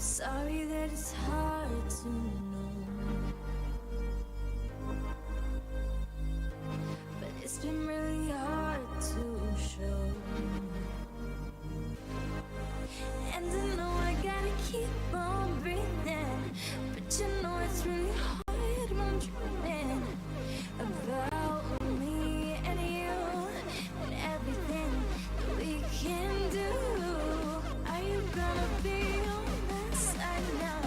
sorry that it's hard to know, but it's been really hard to show. And I know I gotta keep on breathing, but you know it's really hard when I'm dreaming about me and you and everything that we can do. Are you gonna be on my side now?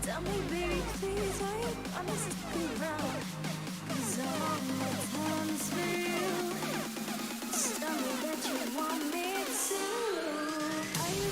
Tell me, baby, please, are you gonna stick around? 'Cause all my time's for you. Just tell me that you want me to. Are you?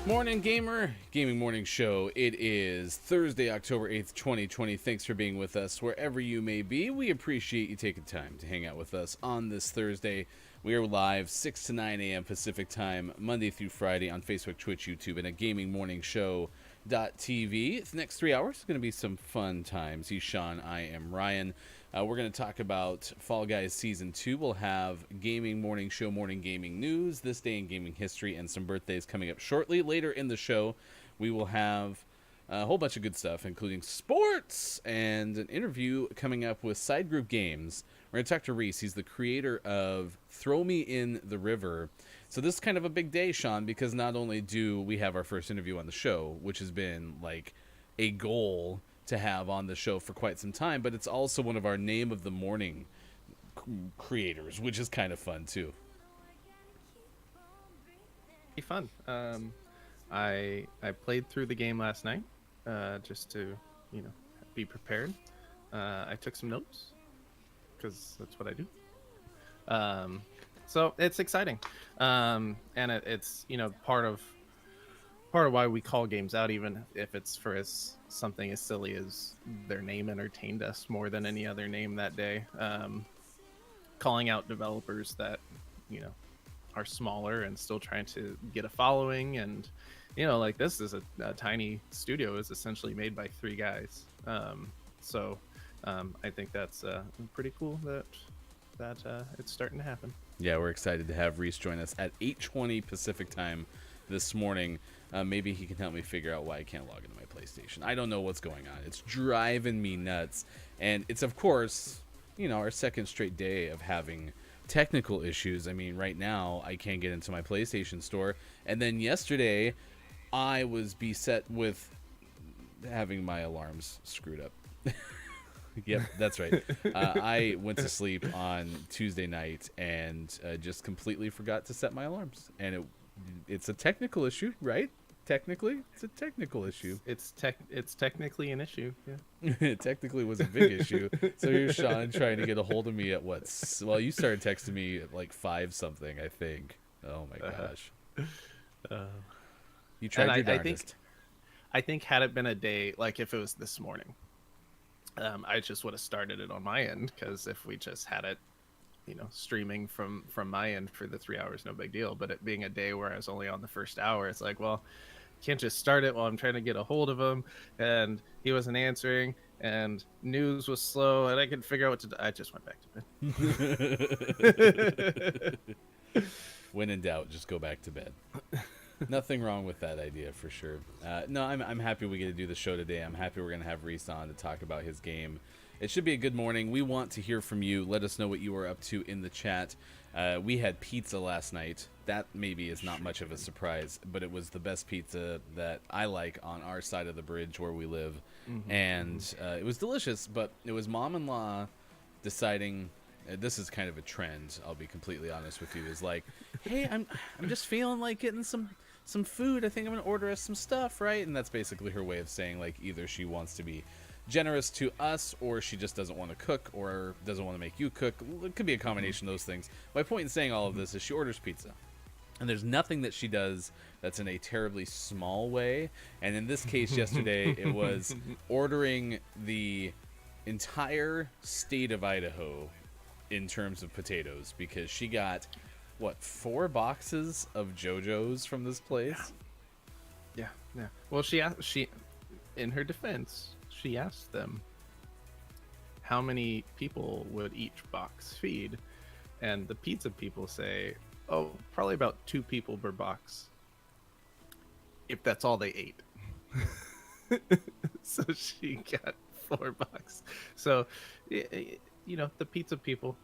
Morning Gamer, Gaming Morning Show. It is Thursday, October 8th, 2020. Thanks for being with us wherever you may be. We appreciate you taking time to hang out with us on this Thursday. We are live 6 to 9 a.m. Pacific Time, Monday through Friday on Facebook, Twitch, YouTube, and at gamingmorningshow.tv. The next 3 hours are going to be some fun times. He's Sean, I am Ryan. We're going to talk about Fall Guys Season 2. We'll have Gaming Morning Show Morning Gaming News, This Day in Gaming History, and some birthdays coming up shortly. Later in the show, we will have a whole bunch of good stuff, including sports and an interview coming up with Side Group Games. We're going to talk to Reis. He's the creator of Throw Me in the River. So this is kind of a big day, Sean, because not only do we have our first interview on the show, which has been like a goal to have on the show for quite some time, but it's also one of our Name of the Morning creators, which is kind of fun too. Be fun. I played through the game last night just to be prepared. I took some notes because that's what I do. So it's exciting, and it's part of why we call games out, even if it's for something as silly as their name entertained us more than any other name that day. Calling out developers that are smaller and still trying to get a following, and like this is a tiny studio, is essentially made by 3 guys. So I think that's pretty cool that it's starting to happen. Yeah, we're excited to have Reis join us at 8:20 Pacific Time this morning. Maybe he can help me figure out why I can't log into my PlayStation. I don't know what's going on. It's driving me nuts. And it's, of course, our second straight day of having technical issues. I mean, right now, I can't get into my PlayStation store. And then yesterday, I was beset with having my alarms screwed up. Yep, that's right. I went to sleep on Tuesday night and just completely forgot to set my alarms. And it's a technical issue, right? Technically, it's a technical issue. It's technically an issue. Yeah. It technically was a big issue. So here's Sean trying to get a hold of me at what? Well, you started texting me at like 5 something, I think. Oh my gosh. You tried your darndest. I think had it been a day, like if it was this morning, I just would have started it on my end, because if we just had it streaming from my end for the 3 hours, no big deal. But it being a day where I was only on the first hour, it's like, well, can't just start it while I'm trying to get a hold of him, and he wasn't answering, and news was slow, and I couldn't figure out what to do. I just went back to bed. When in doubt, just go back to bed. Nothing wrong with that idea, for sure. No, I'm happy we get to do the show today. I'm happy we're going to have Reis on to talk about his game. It should be a good morning. We want to hear from you. Let us know what you are up to in the chat. We had pizza last night. That maybe is not much of a surprise, but it was the best pizza that I like on our side of the bridge where we live. Mm-hmm. And it was delicious, but it was mom-in-law deciding, this is kind of a trend, I'll be completely honest with you, is like, hey, I'm just feeling like getting some food. I think I'm going to order us some stuff, right? And that's basically her way of saying, like, either she wants to be generous to us, or she just doesn't want to cook, or doesn't want to make you cook. It could be a combination of those things. My point in saying all of this is she orders pizza. And there's nothing that she does that's in a terribly small way. And in this case yesterday, it was ordering the entire state of Idaho in terms of potatoes, because she got, what, 4 boxes of JoJo's from this place? Yeah. Well, she in her defense, she asked them how many people would each box feed, and the pizza people say, oh, probably about 2 people per box, if that's all they ate. So she got 4 bucks. So, you know, the pizza people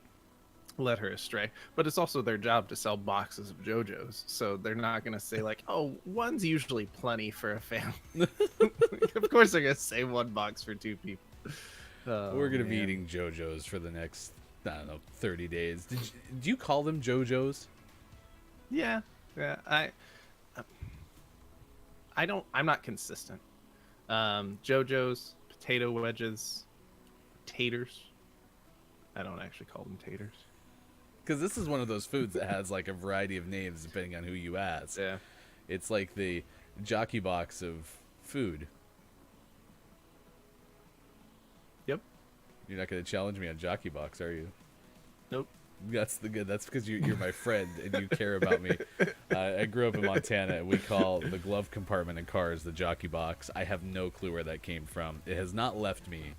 led her astray, but it's also their job to sell boxes of JoJo's, so they're not going to say like, oh, one's usually plenty for a family. Of course they're going to say 1 box for 2 people. We're going to be eating JoJo's for the next, I don't know, 30 days. Do you call them JoJo's? Yeah. I'm not consistent. JoJo's, potato wedges, taters. I don't actually call them taters. Because this is one of those foods that has like a variety of names depending on who you ask. Yeah. It's like the jockey box of food. Yep. You're not going to challenge me on jockey box, are you? Nope. That's because you're my friend and you care about me. I grew up in Montana, and we call the glove compartment in cars the jockey box. I have no clue where that came from. It has not left me,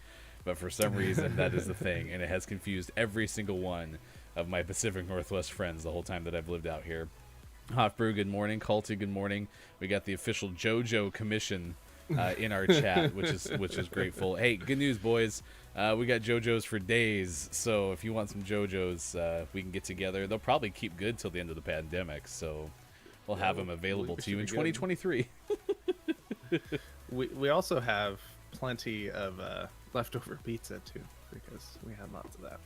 but for some reason that is the thing, and it has confused every single one of my Pacific Northwest friends the whole time that I've lived out here. Hot Brew, good morning. Culty, good morning. We got the official JoJo commission in our chat, which is grateful. Hey, good news, boys. We got JoJo's for days, so if you want some JoJo's, we can get together. They'll probably keep good till the end of the pandemic, so we'll have them available to you in 2023. We also have plenty of leftover pizza too, because we had lots of that.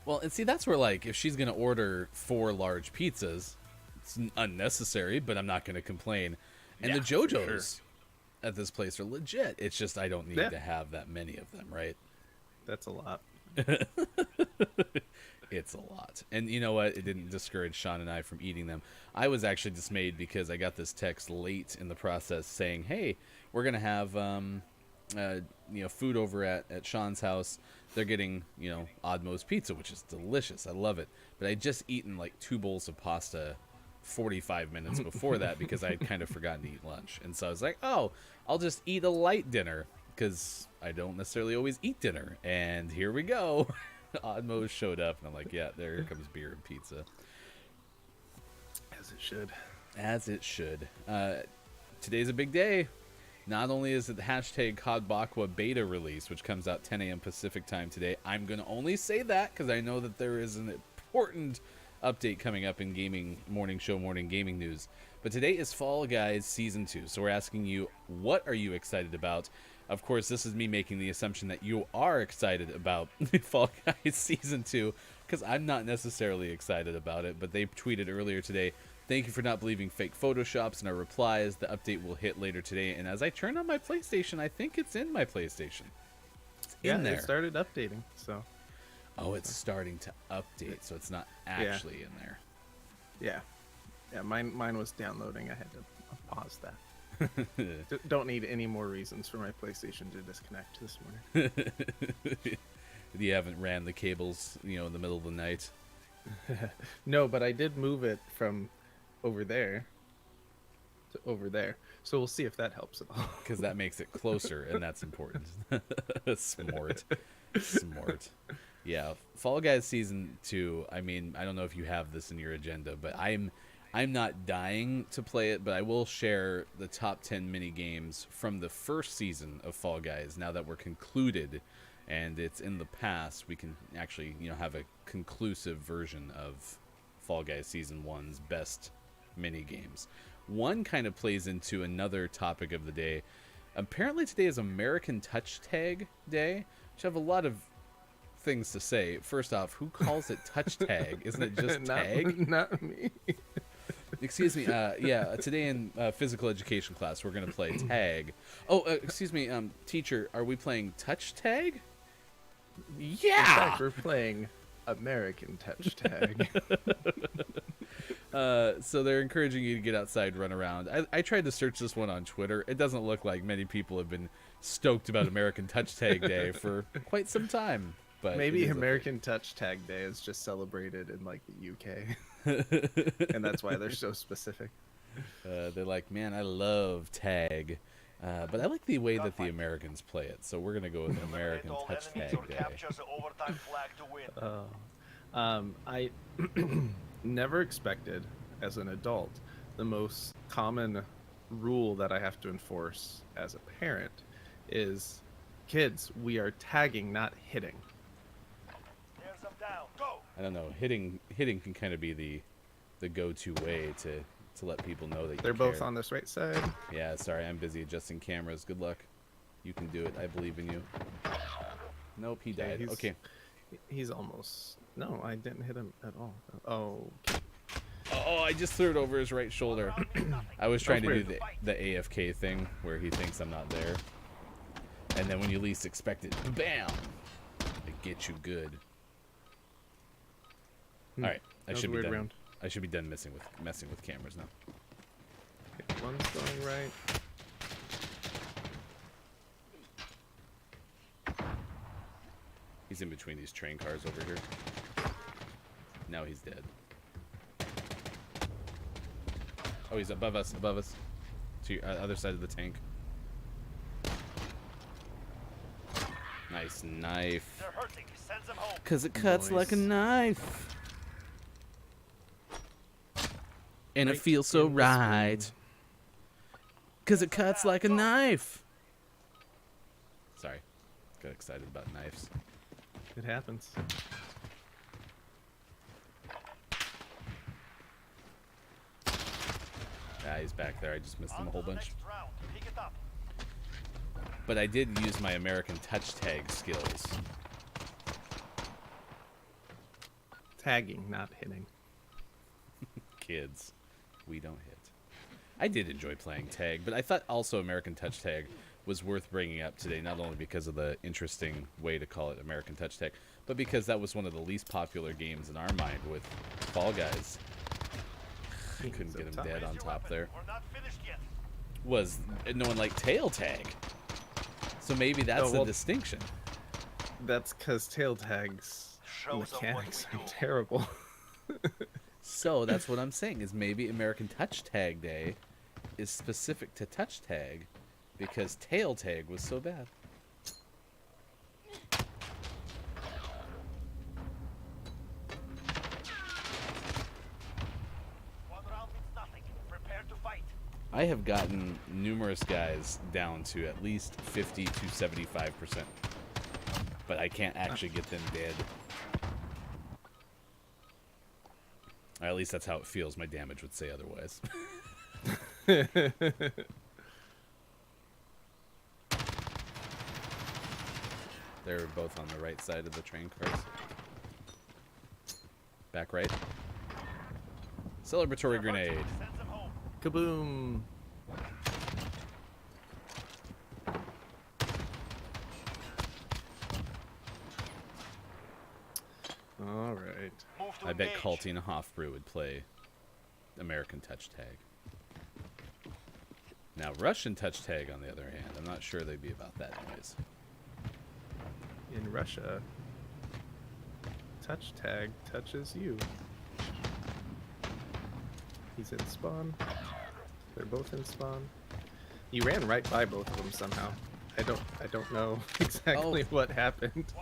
Well, and see, that's where, like, if she's going to order 4 large pizzas, it's unnecessary, but I'm not going to complain. And the JoJo's at this place are legit. It's just I don't need to have that many of them, right? That's a lot. It's a lot. And you know what? It didn't discourage Sean and I from eating them. I was actually dismayed because I got this text late in the process saying, hey, we're going to have food over at Sean's house. They're getting, Oddmo's pizza, which is delicious. I love it. But I'd just eaten like 2 bowls of pasta 45 minutes before that because I had kind of forgotten to eat lunch. And so I was like, oh, I'll just eat a light dinner because I don't necessarily always eat dinner. And here we go. Oddmo showed up, and I'm like, yeah, there comes beer and pizza. As it should. As it should. Today's a big day. Not only is it the hashtag Kodbakwa beta release, which comes out 10 a.m. Pacific time today. I'm going to only say that because I know that there is an important update coming up in gaming morning gaming news. But today is Fall Guys Season 2. So we're asking you, what are you excited about? Of course, this is me making the assumption that you are excited about Fall Guys Season 2, because I'm not necessarily excited about it. But they tweeted earlier today, thank you for not believing fake photoshops in our replies. The update will hit later today. And as I turn on my PlayStation, I think it's in my PlayStation. It's in there. It started updating, so. Oh, it's starting to update, so it's not actually in there. Yeah, mine was downloading. I had to pause that. Don't need any more reasons for my PlayStation to disconnect this morning. You haven't ran the cables, in the middle of the night? No, but I did move it from over there to over there. So we'll see if that helps at all. Because that makes it closer, and that's important. Smart. Yeah, Fall Guys Season 2, I mean, I don't know if you have this in your agenda, but I'm not dying to play it, but I will share the top 10 mini games from the first season of Fall Guys. Now that we're concluded and it's in the past, we can actually, have a conclusive version of Fall Guys Season 1's best mini games. One kind of plays into another topic of the day. Apparently today is American Touch Tag Day, which I have a lot of things to say. First off, who calls it touch tag? Isn't it just tag? Not me. Excuse me. Today in physical education class, we're going to play tag. Oh, excuse me, teacher, are we playing touch tag? Yeah! In fact, we're playing American Touch Tag. So they're encouraging you to get outside, run around. I tried to search this one on Twitter. It doesn't look like many people have been stoked about American Touch Tag Day for quite some time. But Maybe American Touch Tag Day is just celebrated in like the UK, and that's why they're so specific. They're like, man, I love tag, but I like the way that the Americans play it. So we're gonna go with American Touch Tag Day. I never expected, as an adult, the most common rule that I have to enforce as a parent is, kids, we are tagging, not hitting. I don't know. Hitting can kind of be the go-to way to let people know that they're both on this right side. Yeah, sorry, I'm busy adjusting cameras. Good luck. You can do it. I believe in you. Nope, he died. Okay. He's almost... No, I didn't hit him at all. Oh. Oh, I just threw it over his right shoulder. I was trying to do the AFK thing where he thinks I'm not there. And then when you least expect it, bam! It gets you good. All right, I should be done. Round. I should be done messing with cameras now. Okay, one's going right. He's in between these train cars over here. Now he's dead. Oh, he's above us, to your other side of the tank. Nice knife. Cause it cuts like a knife. And it feels so right. Cause it cuts like a knife. Sorry. Got excited about knives. It happens. Ah, he's back there. I just missed him a whole bunch. But I did use my American Touch Tag skills. Tagging, not hitting. Kids, we don't hit. I did enjoy playing tag, but I thought also American Touch Tag was worth bringing up today, not only because of the interesting way to call it American Touch Tag, but because that was one of the least popular games in our mind with Fall Guys. I couldn't get him dead on top there. Was no one liked tail tag? So maybe that's the distinction. That's because tail tags mechanics are terrible. So that's what I'm saying, is maybe American Touch Tag Day is specific to touch tag because tail tag was so bad. I have gotten numerous guys down to at least 50 to 75%, but I can't actually get them dead. Or at least that's how it feels. My damage would say otherwise. They're both on the right side of the train cars. Back right. Celebratory grenade. Kaboom! All right. I bet Culty and Hofbrew would play American Touch Tag. Now, Russian Touch Tag, on the other hand, I'm not sure they'd be about that noise. In Russia, touch tag touches you. He's in spawn. They're both in spawn. You ran right by both of them somehow. I don't know exactly what happened.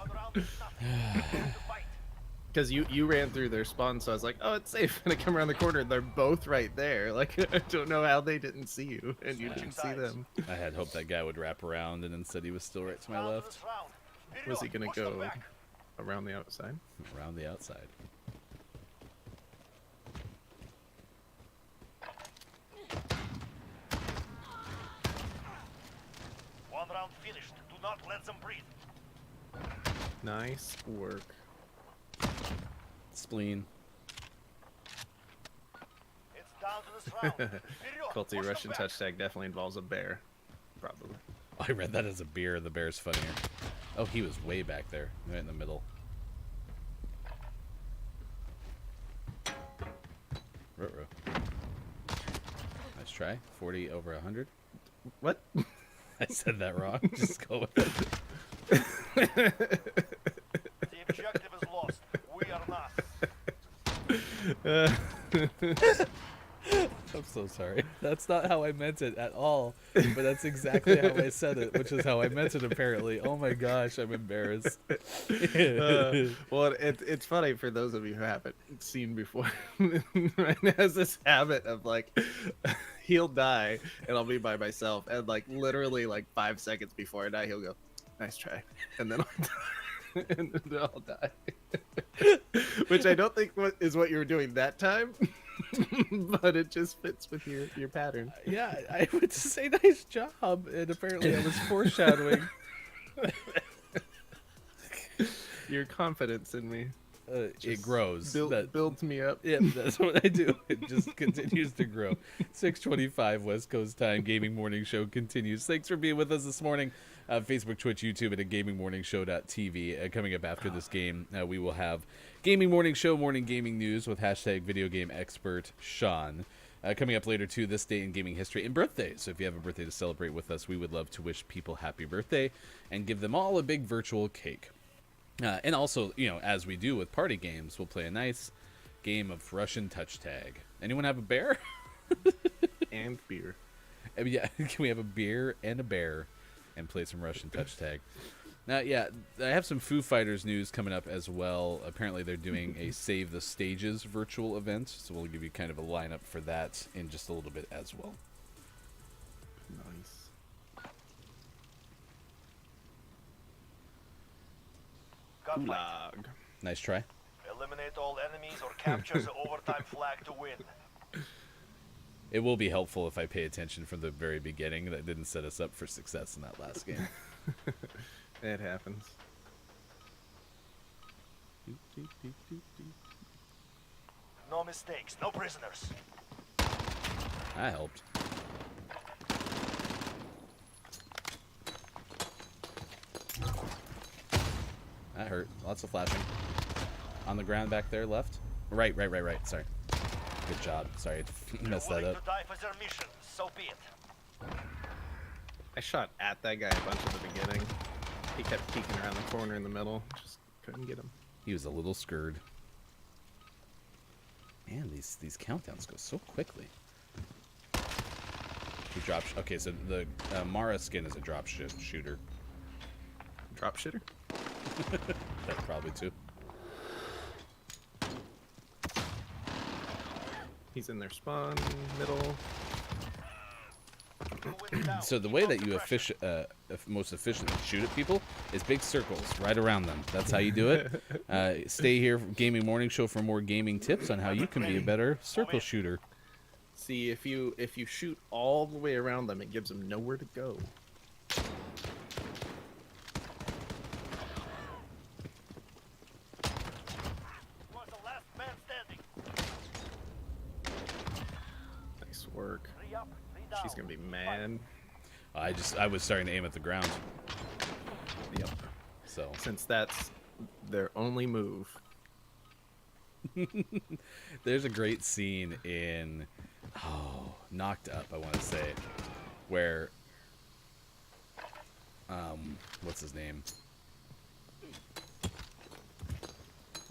Because you ran through their spawn, so I was like, oh, it's safe. And I come around the corner, and they're both right there. Like, I don't know how they didn't see you, and you didn't see them. I had hoped that guy would wrap around, and instead he was still right to my left. Was he going to go around the outside? Around the outside. One round finished. Do not let them breathe. Nice work. Spleen. It's down to this round. Culty Russian touch tag definitely involves a bear. Probably. I read that as a beer. The bear's funnier. Oh, he was way back there, right in the middle. Ruh-roh. Nice try. 40 over 100. What? I said that wrong. Just go with it. The objective is lost. We are not. I'm so sorry. That's not how I meant it at all. But that's exactly how I said it, which is how I meant it apparently. Oh my gosh, I'm embarrassed. Well, it's funny for those of you who haven't seen before. Ryan has this habit of like, he'll die and I'll be by myself, and like literally like 5 seconds before I die, he'll go, "Nice try," and then I'll die. And then I'll die. Which I don't think is what you were doing that time. But it just fits with your pattern. Yeah, I would say nice job, and apparently I was foreshadowing. Your confidence in me It grows. builds me up. Yeah, that's what I do. It just continues to grow. 6:25 West Coast time. Gaming Morning Show continues. Thanks for being with us this morning. Facebook, Twitch, YouTube, and at gamingmorningshow.tv. Coming up after this game, we will have Gaming Morning Show morning gaming news with hashtag video game expert Sean. Coming up later, too, this day in gaming history and birthdays. So if you have a birthday to celebrate with us, we would love to wish people happy birthday and give them all a big virtual cake. And also, you know, as we do with party games, we'll play a nice game of Russian touch tag. Anyone have a bear? And beer. Yeah, can we have a beer and a bear and play some Russian touch tag? Now, yeah, I have some Foo Fighters news coming up as well. Apparently, they're doing a Save the Stages virtual event, so we'll give you kind of a lineup for that in just a little bit as well. Nice. Gunfight. Gulag. Nice try. Eliminate all enemies or capture the overtime flag to win. It will be helpful if I pay attention from the very beginning. That didn't set us up for success in that last game. It happens. No mistakes, no prisoners. That helped. That hurt. Lots of flashing. On the ground back there, left. Right. Sorry. Good job. Sorry, I messed that Willing up. to die for their mission, so be it. I shot at that guy a bunch at the beginning. He kept peeking around the corner in the middle. Just couldn't get him. He was a little scared. Man, these countdowns go so quickly. He drops. Okay, so the Mara skin is a drop shooter. Drop shitter? That probably too. He's in their spawn, middle. So the way that you most efficiently shoot at people is big circles right around them. That's how you do it. Stay here for Gaming Morning Show for more gaming tips on how you can be a better circle shooter. See, if you shoot all the way around them, it gives them nowhere to go. Was the last man standing. Nice work. 3 up, 3 down. She's gonna be mad. I was starting to aim at the ground. Yep. So Since that's their only move. there's a great scene in Knocked Up, I want to say, where what's his name?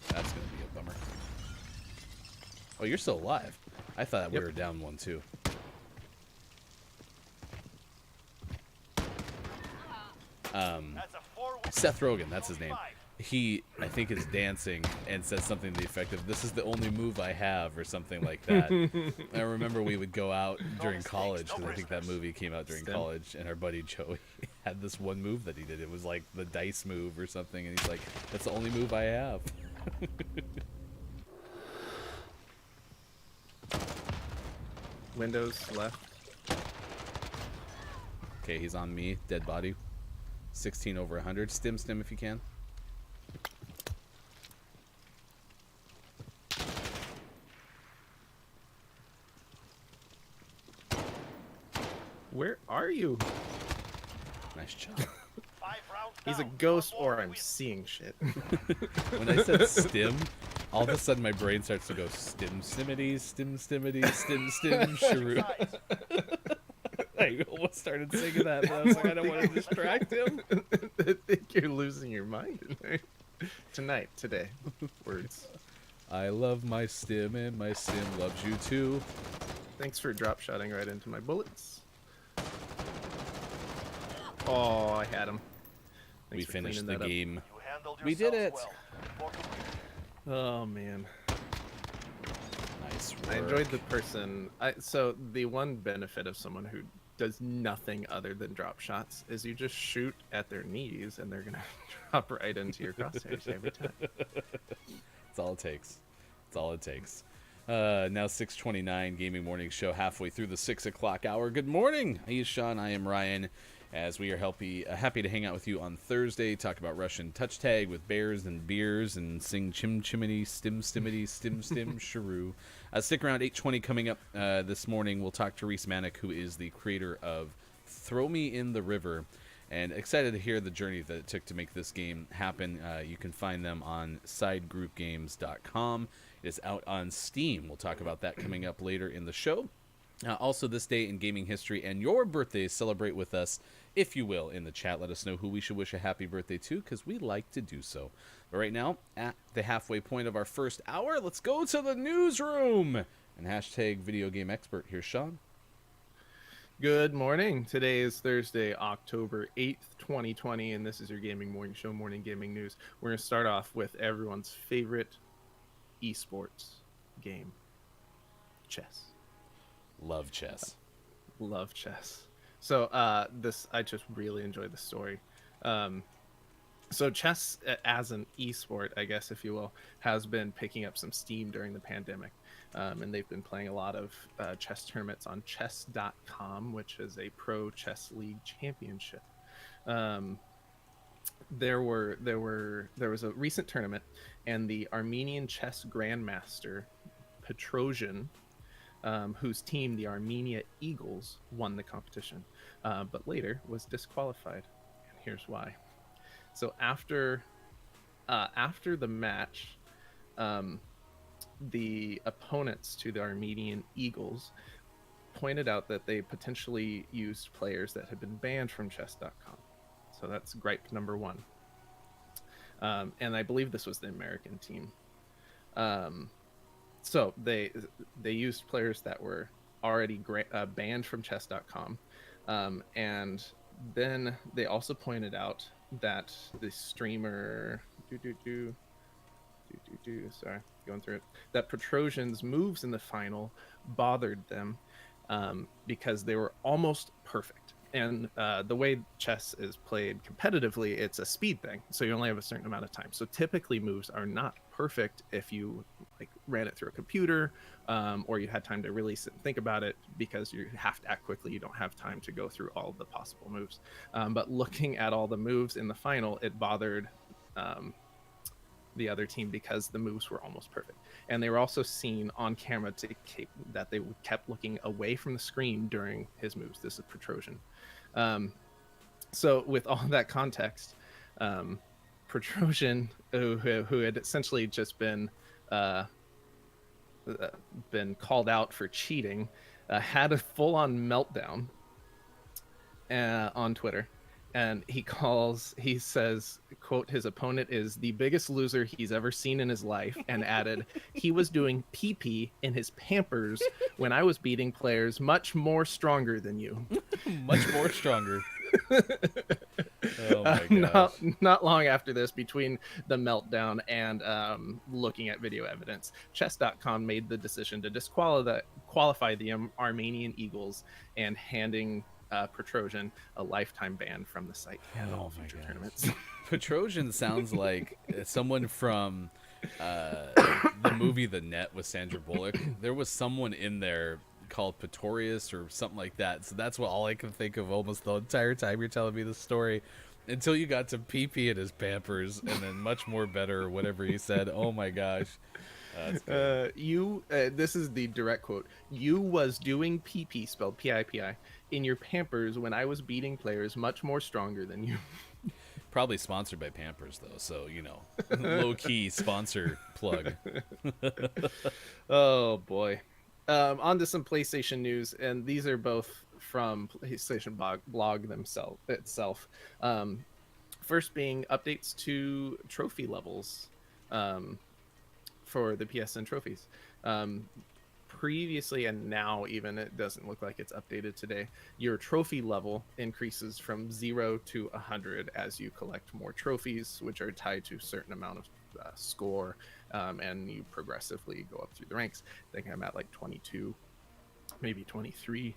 That's gonna be a bummer. Oh, you're still alive. I thought we Yep. were down one too. That's a 4-win. Seth Rogen, that's his name. He, I think, is dancing and says something to the effect of, "This is the only move I have," or something like that. I remember we would go out during college, because I think that movie came out during Stem. college, and our buddy Joey had this one move that he did. It was like the dice move or something, and he's like, "That's the only move I have." Windows left. Okay, he's on me. Dead body. 16 over 100. Stim if you can. Where are you? Nice job. 5 rounds He's a down. ghost, One more or I'm win. seeing shit. When I said stim, All of a sudden, my brain starts to go stim stimmity, stim stimmity, stim stim shrew. I almost started singing that, but I was like, I don't want to distract him. I think you're losing your mind today. Words. I love my stim, and my stim loves you too. Thanks for drop shotting right into my bullets. Oh, I had him. We Thanks for finished cleaning the that up. game. You handled We did yourselves it. well. Report to Oh man, Nice work. I enjoyed the person. So the one benefit of someone who does nothing other than drop shots is you just shoot at their knees and they're gonna drop right into your crosshairs every time. That's all it takes. That's all it takes. Now 6:29 Gaming Morning Show, halfway through the 6 o'clock hour. Good morning. He is Sean. I am Ryan. As we are happy to hang out with you on Thursday, talk about Russian touch tag with bears and beers and sing chim chimney, stim stimmity, stim stim shrew. Stick around, 8:20 coming up this morning. We'll talk to Reis Mahnic, who is the creator of Throw Me in the River. And excited to hear the journey that it took to make this game happen. You can find them on sidegroupgames.com. It is out on Steam. We'll talk about that coming up later in the show. Also, this day in gaming history and your birthdays, celebrate with us, if you will, in the chat. Let us know who we should wish a happy birthday to, because we like to do so. But right now, at the halfway point of our first hour, let's go to the newsroom. And hashtag video game expert. Here's Sean. Good morning. Today is Thursday, October 8th, 2020, and this is your Gaming Morning Show, Morning Gaming News. We're going to start off with everyone's favorite esports game, chess. Love chess. Love chess. So I just really enjoyed the story. So chess as an esport, I guess, if you will, has been picking up some steam during the pandemic. And they've been playing a lot of chess tournaments on chess.com, which is a pro chess league championship. There was a recent tournament, and the Armenian chess grandmaster Petrosian, whose team, the Armenia Eagles, won the competition, but later was disqualified. And here's why. So after the match, the opponents to the Armenian Eagles pointed out that they potentially used players that had been banned from chess.com. So that's gripe number one. And I believe this was the American team. So they used players that were already banned from chess.com. And then they also pointed out that the streamer sorry, going through it, that Petrosian's moves in the final bothered them because they were almost perfect. And the way chess is played competitively, it's a speed thing, so you only have a certain amount of time. So typically moves are not perfect if you ran it through a computer, or you had time to really sit and think about it, because you have to act quickly. You don't have time to go through all the possible moves. But looking at all the moves in the final, it bothered the other team because the moves were almost perfect. And they were also seen on camera that they kept looking away from the screen during his moves. This is Petrosian. So with all that context, Petrosian, who had essentially just been called out for cheating, had a full-on meltdown on Twitter. And he says, quote, his opponent is the biggest loser he's ever seen in his life, and added, he was doing pee-pee in his Pampers when I was beating players much more stronger than you. Much more stronger. Oh my gosh. Not long after this, between the meltdown and looking at video evidence, chess.com made the decision to qualify the Armenian Eagles and handing Petrosian a lifetime ban from the site and all future tournaments. Petrosian sounds like someone from the movie The Net with Sandra Bullock. There was someone in there called Pretorius or something like that. So that's all I can think of almost the entire time you're telling me the story, until you got to pee-pee in his Pampers and then much more better or whatever he said. Oh my gosh. This is the direct quote. You was doing pee-pee, spelled P-I-P-I, in your Pampers when I was beating players much more stronger than you. Probably sponsored by Pampers though, so low key sponsor plug. Oh boy. On to some PlayStation news, and these are both from PlayStation blog themselves itself. First being updates to trophy levels for the PSN trophies. Previously and now even it doesn't look like it's updated today, your trophy level increases from 0 to 100 as you collect more trophies, which are tied to a certain amount of score, and you progressively go up through the ranks. I think I'm at like 22, maybe 23.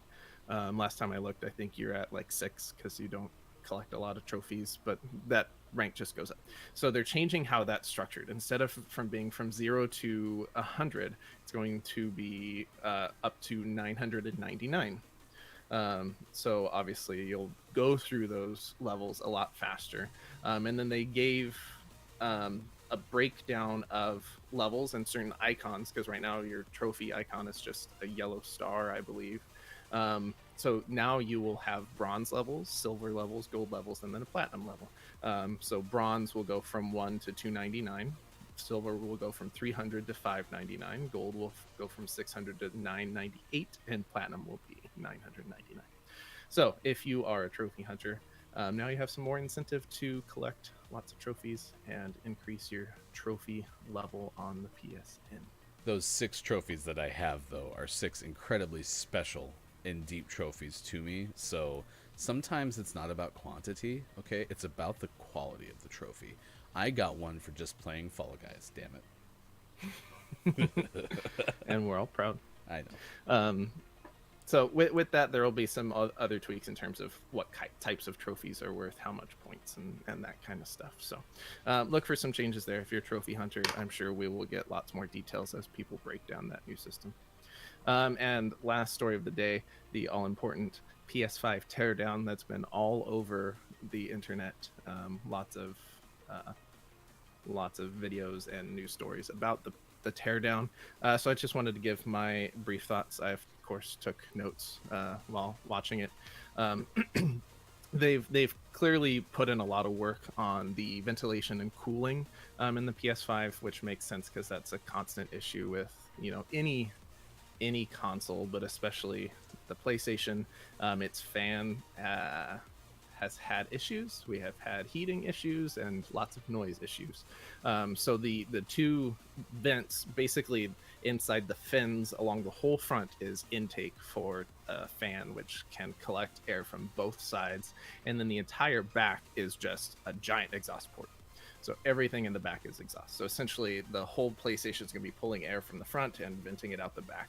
Last time I looked, I think you're at like 6 because you don't collect a lot of trophies, but that rank just goes up. So they're changing how that's structured. Instead of from being from 0 to 100, it's going to be up to 999. So obviously you'll go through those levels a lot faster. And then they gave a breakdown of levels and certain icons, because right now your trophy icon is just a yellow star, I believe. So now you will have bronze levels, silver levels, gold levels, and then a platinum level. So bronze will go from 1 to 299. Silver will go from 300 to 599. Gold will go from 600 to 998, and platinum will be 999. So if you are a trophy hunter, now you have some more incentive to collect lots of trophies and increase your trophy level on the PSN. Those 6 trophies that I have, though, are 6 incredibly special and deep trophies to me. So sometimes it's not about quantity, okay? It's about the quality of the trophy. I got one for just playing Fall Guys, damn it. And we're all proud. I know. So with that, there will be some other tweaks in terms of what types of trophies are worth how much points and that kind of stuff. So look for some changes there. If you're a trophy hunter, I'm sure we will get lots more details as people break down that new system. And last story of the day, the all-important PS5 teardown that's been all over the internet. Lots of videos and news stories about the teardown. So I just wanted to give my brief thoughts. I, of course, took notes while watching it. They've clearly put in a lot of work on the ventilation and cooling in the PS5, which makes sense because that's a constant issue with any console, but especially the PlayStation. Its fan has had issues. We have had heating issues and lots of noise issues. So the 2 vents basically inside the fins along the whole front is intake for a fan, which can collect air from both sides, and then the entire back is just a giant exhaust port. So everything in the back is exhaust. So essentially the whole PlayStation is going to be pulling air from the front and venting it out the back,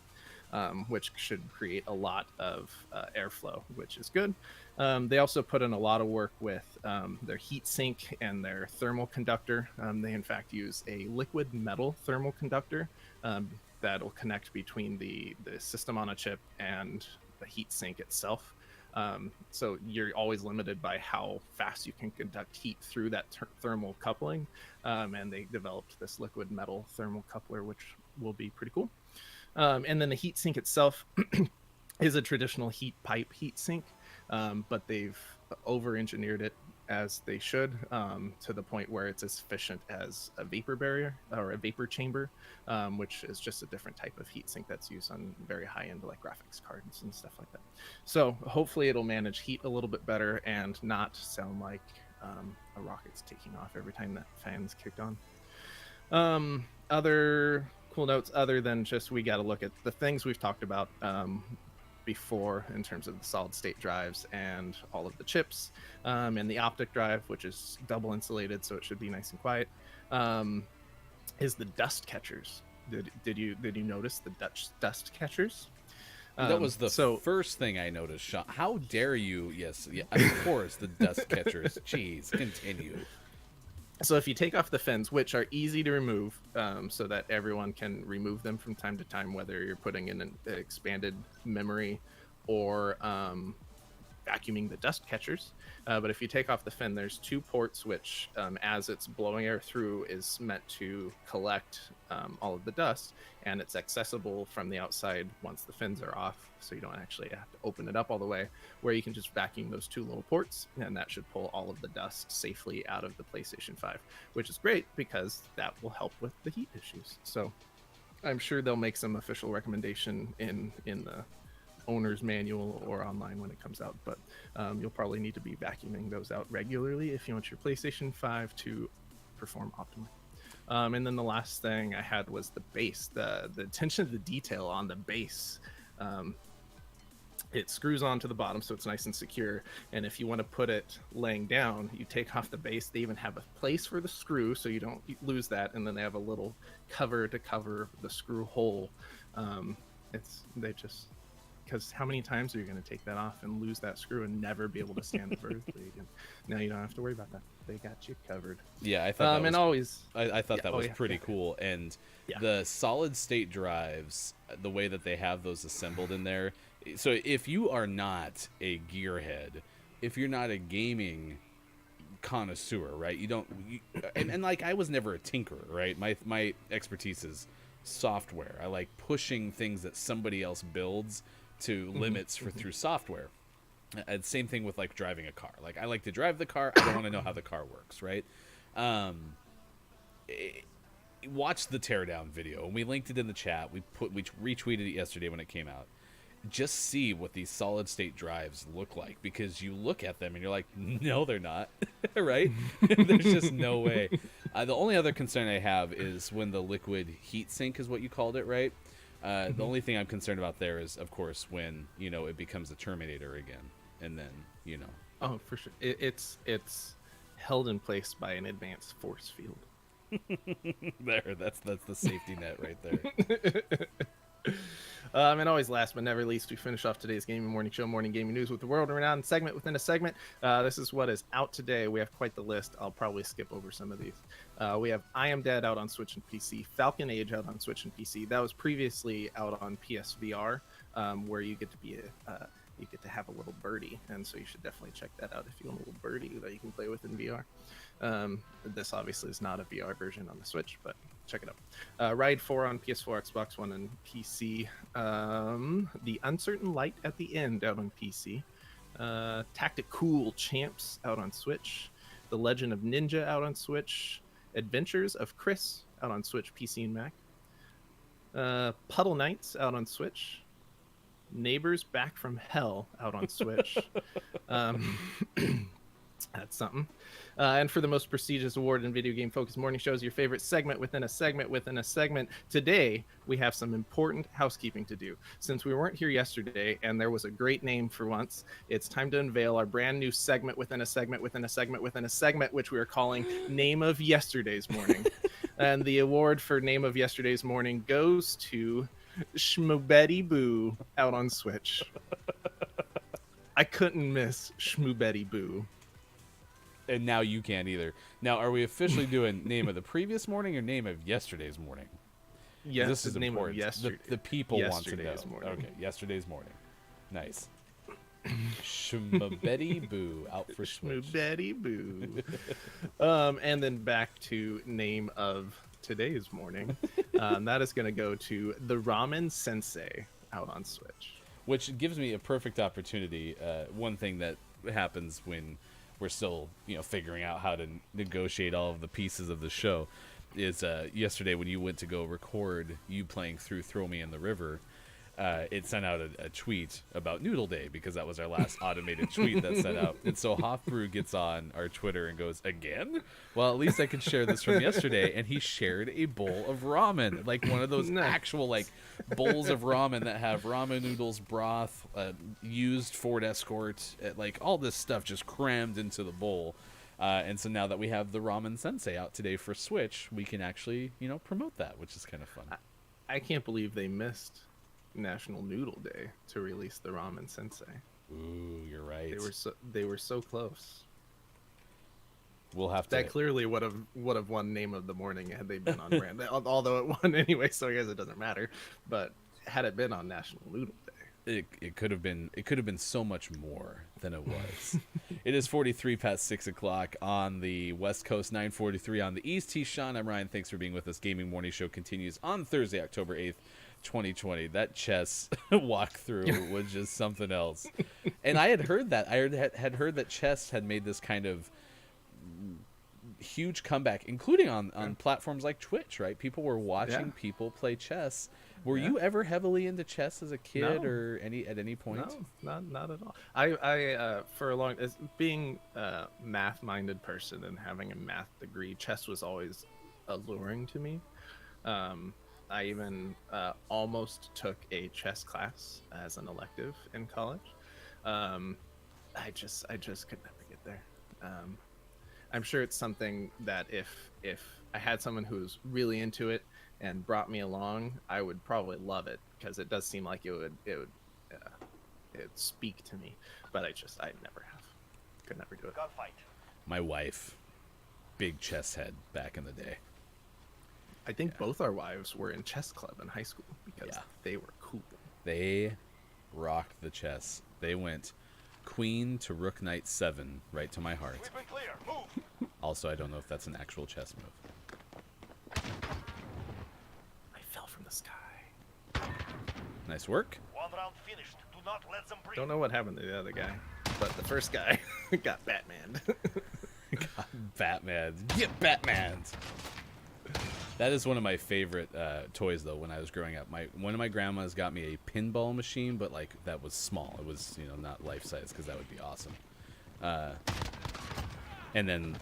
which should create a lot of airflow, which is good. They also put in a lot of work with their heat sink and their thermal conductor. They in fact use a liquid metal thermal conductor that'll connect between the system on a chip and the heat sink itself. So you're always limited by how fast you can conduct heat through that thermal coupling. And they developed this liquid metal thermal coupler, which will be pretty cool. And then the heat sink itself is a traditional heat pipe heat sink, but they've over-engineered it as they should, to the point where it's as efficient as a vapor barrier or a vapor chamber, which is just a different type of heat sink that's used on very high-end like graphics cards and stuff like that. So hopefully it'll manage heat a little bit better and not sound like a rocket's taking off every time that fan's kicked on. Other cool notes, other than just we got to look at the things we've talked about before in terms of the solid state drives and all of the chips, and the optic drive, which is double insulated, so it should be nice and quiet, is the dust catchers. Did you notice the dust catchers? That was the first thing I noticed, Sean. How dare you? Yes, yeah, of course, the dust catchers. Jeez, continue. So if you take off the fins, which are easy to remove, so that everyone can remove them from time to time, whether you're putting in an expanded memory or vacuuming the dust catchers. But if you take off the fin, there's 2 ports which, as it's blowing air through, is meant to collect all of the dust, and it's accessible from the outside once the fins are off, so you don't actually have to open it up all the way, where you can just vacuum those 2 little ports, and that should pull all of the dust safely out of the PlayStation 5, which is great because that will help with the heat issues. So I'm sure they'll make some official recommendation in the owner's manual or online when it comes out, but you'll probably need to be vacuuming those out regularly if you want your PlayStation 5 to perform optimally. And then the last thing I had was the base, the attention to the detail on the base. It screws onto the bottom, so it's nice and secure, and if you want to put it laying down, you take off the base. They even have a place for the screw so you don't lose that, and then they have a little cover to cover the screw hole. Because how many times are you going to take that off and lose that screw and never be able to stand it vertically again? Now you don't have to worry about that. They got you covered. Yeah, I thought I thought that was pretty cool. And the solid state drives, the way that they have those assembled in there. So if you are not a gearhead, if you're not a gaming connoisseur, right? And like I was never a tinkerer, right? My expertise is software. I like pushing things that somebody else builds to limits through software. And same thing with like driving a car. Like I like to drive the car. I don't want to know how the car works, right? Watch the teardown video, and we linked it in the chat. We retweeted it yesterday when it came out. Just see what these solid state drives look like, because you look at them and you're like, no, they're not, right? There's just no way. The only other concern I have is when the liquid heat sink is what you called it, right? The only thing I'm concerned about there is, of course, when, it becomes a Terminator again, and then, Oh, for sure. It's held in place by an advanced force field. That's the safety net right there. And always last but never least, we finish off today's Gaming Morning Show, morning gaming news with the world-renowned segment within a segment. This is what is out today. We have quite the list. I'll probably skip over some of these. We have I Am Dead out on Switch and PC, Falcon Age out on Switch and PC. That was previously out on PSVR, where you get to be you get to have a little birdie, and so you should definitely check that out if you want a little birdie that you can play with in VR. This obviously is not a VR version on the Switch, but check it out. Ride 4 on PS4, Xbox One, and PC. The Uncertain Light at the End out on PC. Tacticool Champs out on Switch. The Legend of Ninja out on Switch. Adventures of Chris out on Switch, PC, and Mac. Puddle Knights out on Switch. Neighbors Back from Hell out on Switch. That's something. And for the most prestigious award in video game focused morning shows, your favorite segment within a segment within a segment. Today, we have some important housekeeping to do. Since we weren't here yesterday and there was a great name for once, it's time to unveil our brand new segment within a segment within a segment within a segment, which we are calling Name of Yesterday's Morning. And the award for Name of Yesterday's Morning goes to Shmoobetty Boo out on Switch. I couldn't miss Shmoobetty Boo. And now you can't either. Now, are we officially doing name of the previous morning or name of yesterday's morning? Yes, this is name important. of yesterday. The people want to know. Yesterday's morning. Okay, yesterday's morning. Nice. Shmoobetty Boo out for Switch. Shmoobetty Boo. And then back to name of today's morning. That is going to go to the Ramen Sensei out on Switch. Which gives me a perfect opportunity. One thing that happens when we're still, figuring out how to negotiate all of the pieces of the show is yesterday when you went to go record you playing through Throw Me in the River, it sent out a tweet about Noodle Day because that was our last automated tweet that sent out. And so Hoffbrew gets on our Twitter and goes, again? Well, at least I can share this from yesterday. And he shared a bowl of ramen, like one of those actual bowls of ramen that have ramen noodles, broth, used Ford Escort, like all this stuff just crammed into the bowl. And so now that we have the Ramen Sensei out today for Switch, we can actually, promote that, which is kind of fun. I can't believe they missed National Noodle Day to release the Ramen Sensei. Ooh, you're right. They were so close. We'll have to. That clearly would have won Name of the Morning had they been on brand. Although it won anyway, so I guess it doesn't matter. But had it been on National Noodle Day, it could have been so much more than it was. It is 43 past 6 o'clock on the West Coast, 9:43 on the East. He's Sean. I'm Ryan. Thanks for being with us. Gaming Morning Show continues on Thursday, October 8th, 2020. That chess walkthrough was just something else. And I had heard that. I had heard that chess had made this kind of huge comeback, including on platforms like Twitch, right? People were watching people play chess. Were you ever heavily into chess as a kid or at any point? No, not at all. I for a long, as being a math-minded person and having a math degree, chess was always alluring to me. I even almost took a chess class as an elective in college. I just could never get there. I'm sure it's something that if I had someone who's really into it and brought me along, I would probably love it, because it does seem like it would speak to me. But I never have. Could never do it. Gunfight. My wife, big chess head back in the day. I think both our wives were in chess club in high school because they were cool. They rocked the chess. They went queen to rook knight 7 right to my heart. We've been clear. Move. Also, I don't know if that's an actual chess move. I fell from the sky. Nice work. One round finished. Do not let them breathe. Don't know what happened to the other guy, but the first guy got Batman. Batman. Get Batman. That is one of my favorite toys, though. When I was growing up, one of my grandmas got me a pinball machine, but like that was small. It was not life size, because that would be awesome. And then,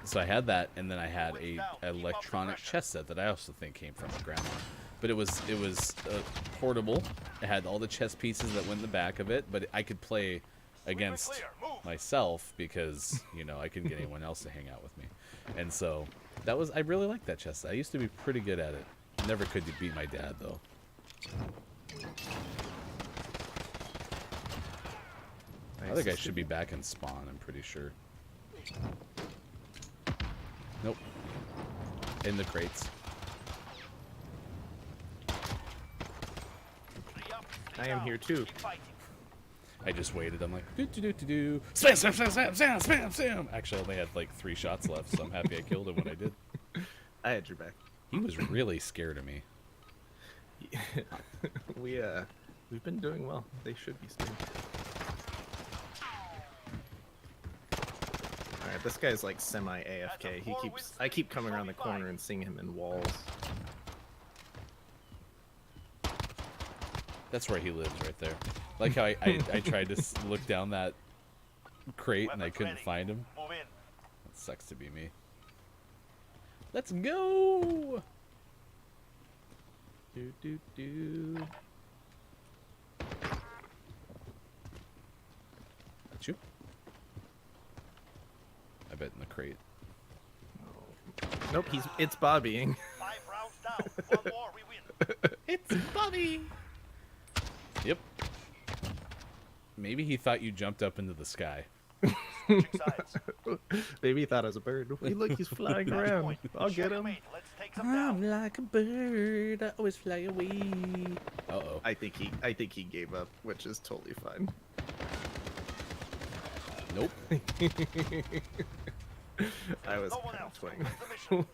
so I had that, and then I had a electronic chess set that I also think came from my grandma. But it was portable. It had all the chess pieces that went in the back of it, but I could play against myself because I couldn't get anyone else to hang out with me, and so I really liked that chess. I used to be pretty good at it. Never could beat my dad though. Nice. Other guy should be back in spawn, I'm pretty sure. Nope. In the crates. I am here too. Keep fighting. I just waited. I'm like, do. Spam, spam, spam, spam, spam, spam, spam. Actually, I only had like 3 shots left, so I'm happy I killed him when I did. I had your back. He was really scared of me. We've been doing well. They should be scared. Alright, this guy's like semi AFK. I keep coming around the corner and seeing him in walls. That's where he lives, right there. Like how I tried to look down that crate and I couldn't find him. Move in. That sucks to be me. Let's go! Do. Got you? I bet in the crate. Nope, it's Bobbying. 5 rounds down. One more, we win. It's Bobby! Yep. Maybe he thought you jumped up into the sky. Switching sides. Maybe he thought I was a bird. Hey, look, he's flying Match around. point. I'll Show get your him. mate. Let's take them down. I'm like a bird, I always fly away. Uh-oh. I think he gave up, which is totally fine. Nope. I was No one kind else. of toying. Complete the mission.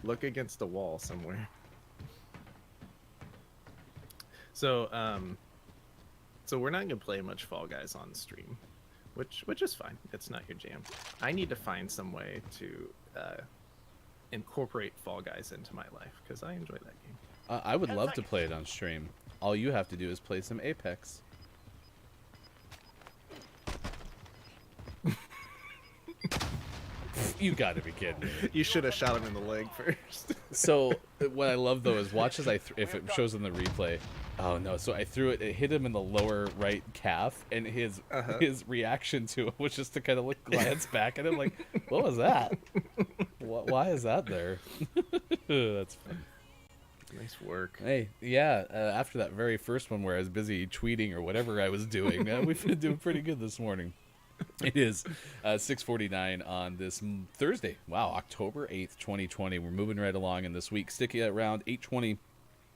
Look against a wall somewhere. So we're not gonna play much Fall Guys on stream, which is fine. It's not your jam. I need to find some way to incorporate Fall Guys into my life because I enjoy that game. I would love to play it on stream. All you have to do is play some Apex. You gotta be kidding me. You should have shot him in the leg first. So what I love though is watch as if it shows in the replay. Oh no! So I threw it. It hit him in the lower right calf, and his reaction to it was just to kind of glance back at him, like, "What was that? Why is that there?" That's fun. Nice work. Hey, yeah. After that very first one where I was busy tweeting or whatever I was doing, we've been doing pretty good this morning. It is 6:49 on this Thursday. Wow, October 8th, 2020. We're moving right along in this week. Sticky at around 8:20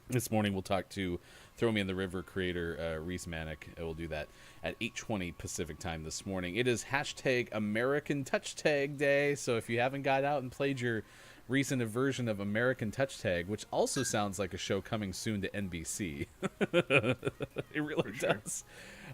This morning we'll talk to Throw Me in the River creator Reis Mahnic. We'll do that at 8:20 Pacific time this morning. It is hashtag American Touch Tag Day, so if you haven't got out and played your recent version of American Touch Tag, which also sounds like a show coming soon to NBC, it really does,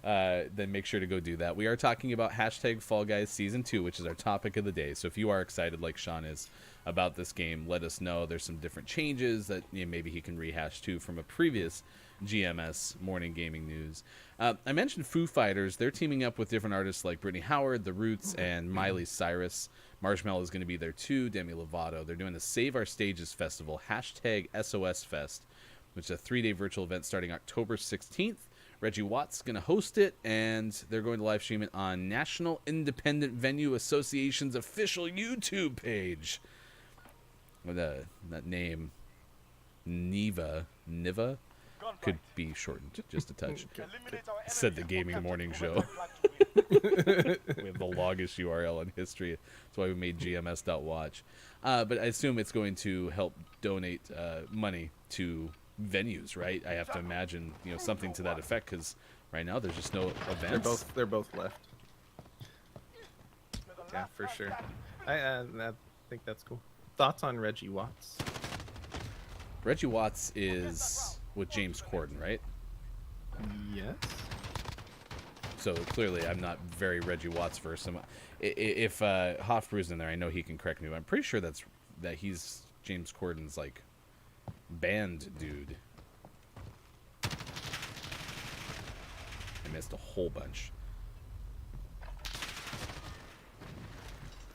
then make sure to go do that. We are talking about hashtag Fall Guys Season 2, which is our topic of the day, so if you are excited like Sean is about this game, let us know. There's some different changes that maybe he can rehash too from a previous GMS morning gaming news. I mentioned Foo Fighters. They're teaming up with different artists like Brittany Howard, The Roots, and Miley Cyrus. Marshmello is going to be there too, Demi Lovato. They're doing the Save Our Stages Festival, hashtag SOS Fest, which is a 3-day virtual event starting October 16th. Reggie Watts is going to host it, and they're going to live stream it on National Independent Venue Association's official YouTube page. With that name, Niva, could be shortened just a touch. Said the Gaming Morning Show. We have the longest URL in history. That's why we made gms.watch. But I assume it's going to help donate money to venues, right? I have to imagine, something to that effect, because right now there's just no events. They're both left. Yeah, for sure. I think that's cool. Thoughts on Reggie Watts? Reggie Watts is with James Corden, right? Yes. So clearly I'm not very Reggie Watts versed. If Hofbrew's in there, I know he can correct me, but I'm pretty sure that he's James Corden's like band dude. I missed a whole bunch.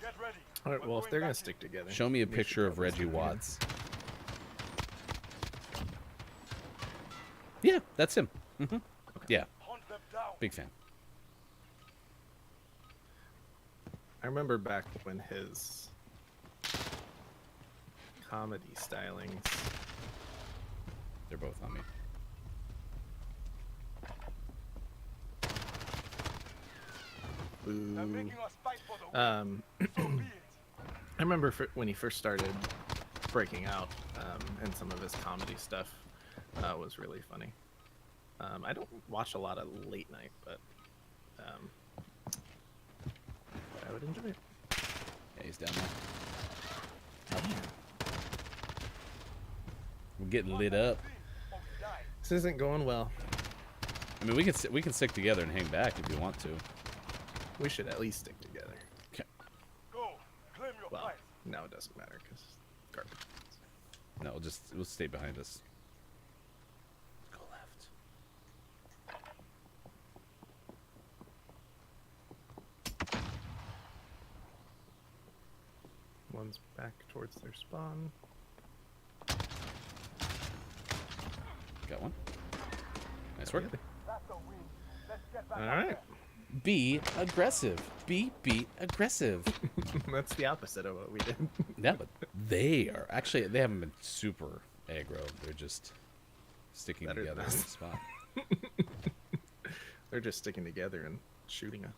Get ready. All right, well, if they're gonna stick together, Show me a we picture should of probably Reggie stick together. Watts. Yeah, that's him. Yeah, Hunt them down. big fan. I remember back when his comedy stylings. They're both on me. They're Boo. making us fight for the win. So be it. I remember when he first started breaking out, and some of his comedy stuff was really funny. I don't watch a lot of late night, but I would enjoy it. Yeah, he's down there. We're getting lit up. Or we die. This isn't going well. I mean, we can stick together and hang back if you want to. We should at least stick together. Go. Claim your Well, prize. now it doesn't matter because garbage. No, we'll stay behind us. Go left. One's back towards their spawn. Got one. Nice work. That's a win. Let's get back All out right. there. Be aggressive. Be aggressive. That's the opposite of what we did. Yeah, but they haven't been super aggro. They're just sticking Better together than in us. the spot. They're just sticking together and shooting us.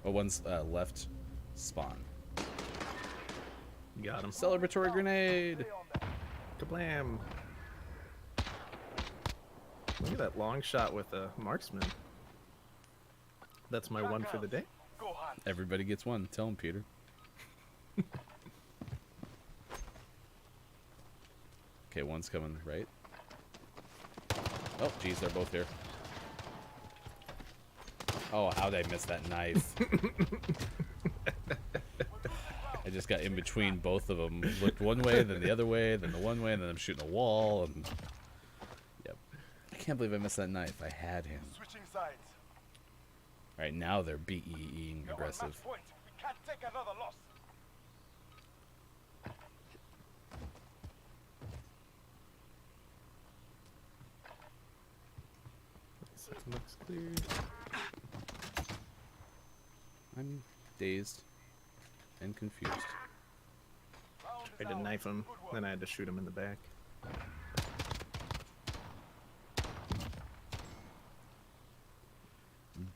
Oh, one's left spawn. Got him. Celebratory grenade. Stay on that. Kablam! Look at that long shot with a marksman. That's my one for the day. Go hunt. Everybody gets one. Tell him, Peter. Okay, one's coming right. Oh, geez, they're both here. Oh, how did I miss that knife? I just got in between both of them. Looked one way, then the other way, then the one way, and then I'm shooting a wall. And yep, I can't believe I missed that knife. I had him. Switching sides. All right, now they're being You're on aggressive. match point. We can't take another loss. This looks clear. I'm dazed and confused. Round I is had to ours. knife him, Good work. then I had to shoot him in the back.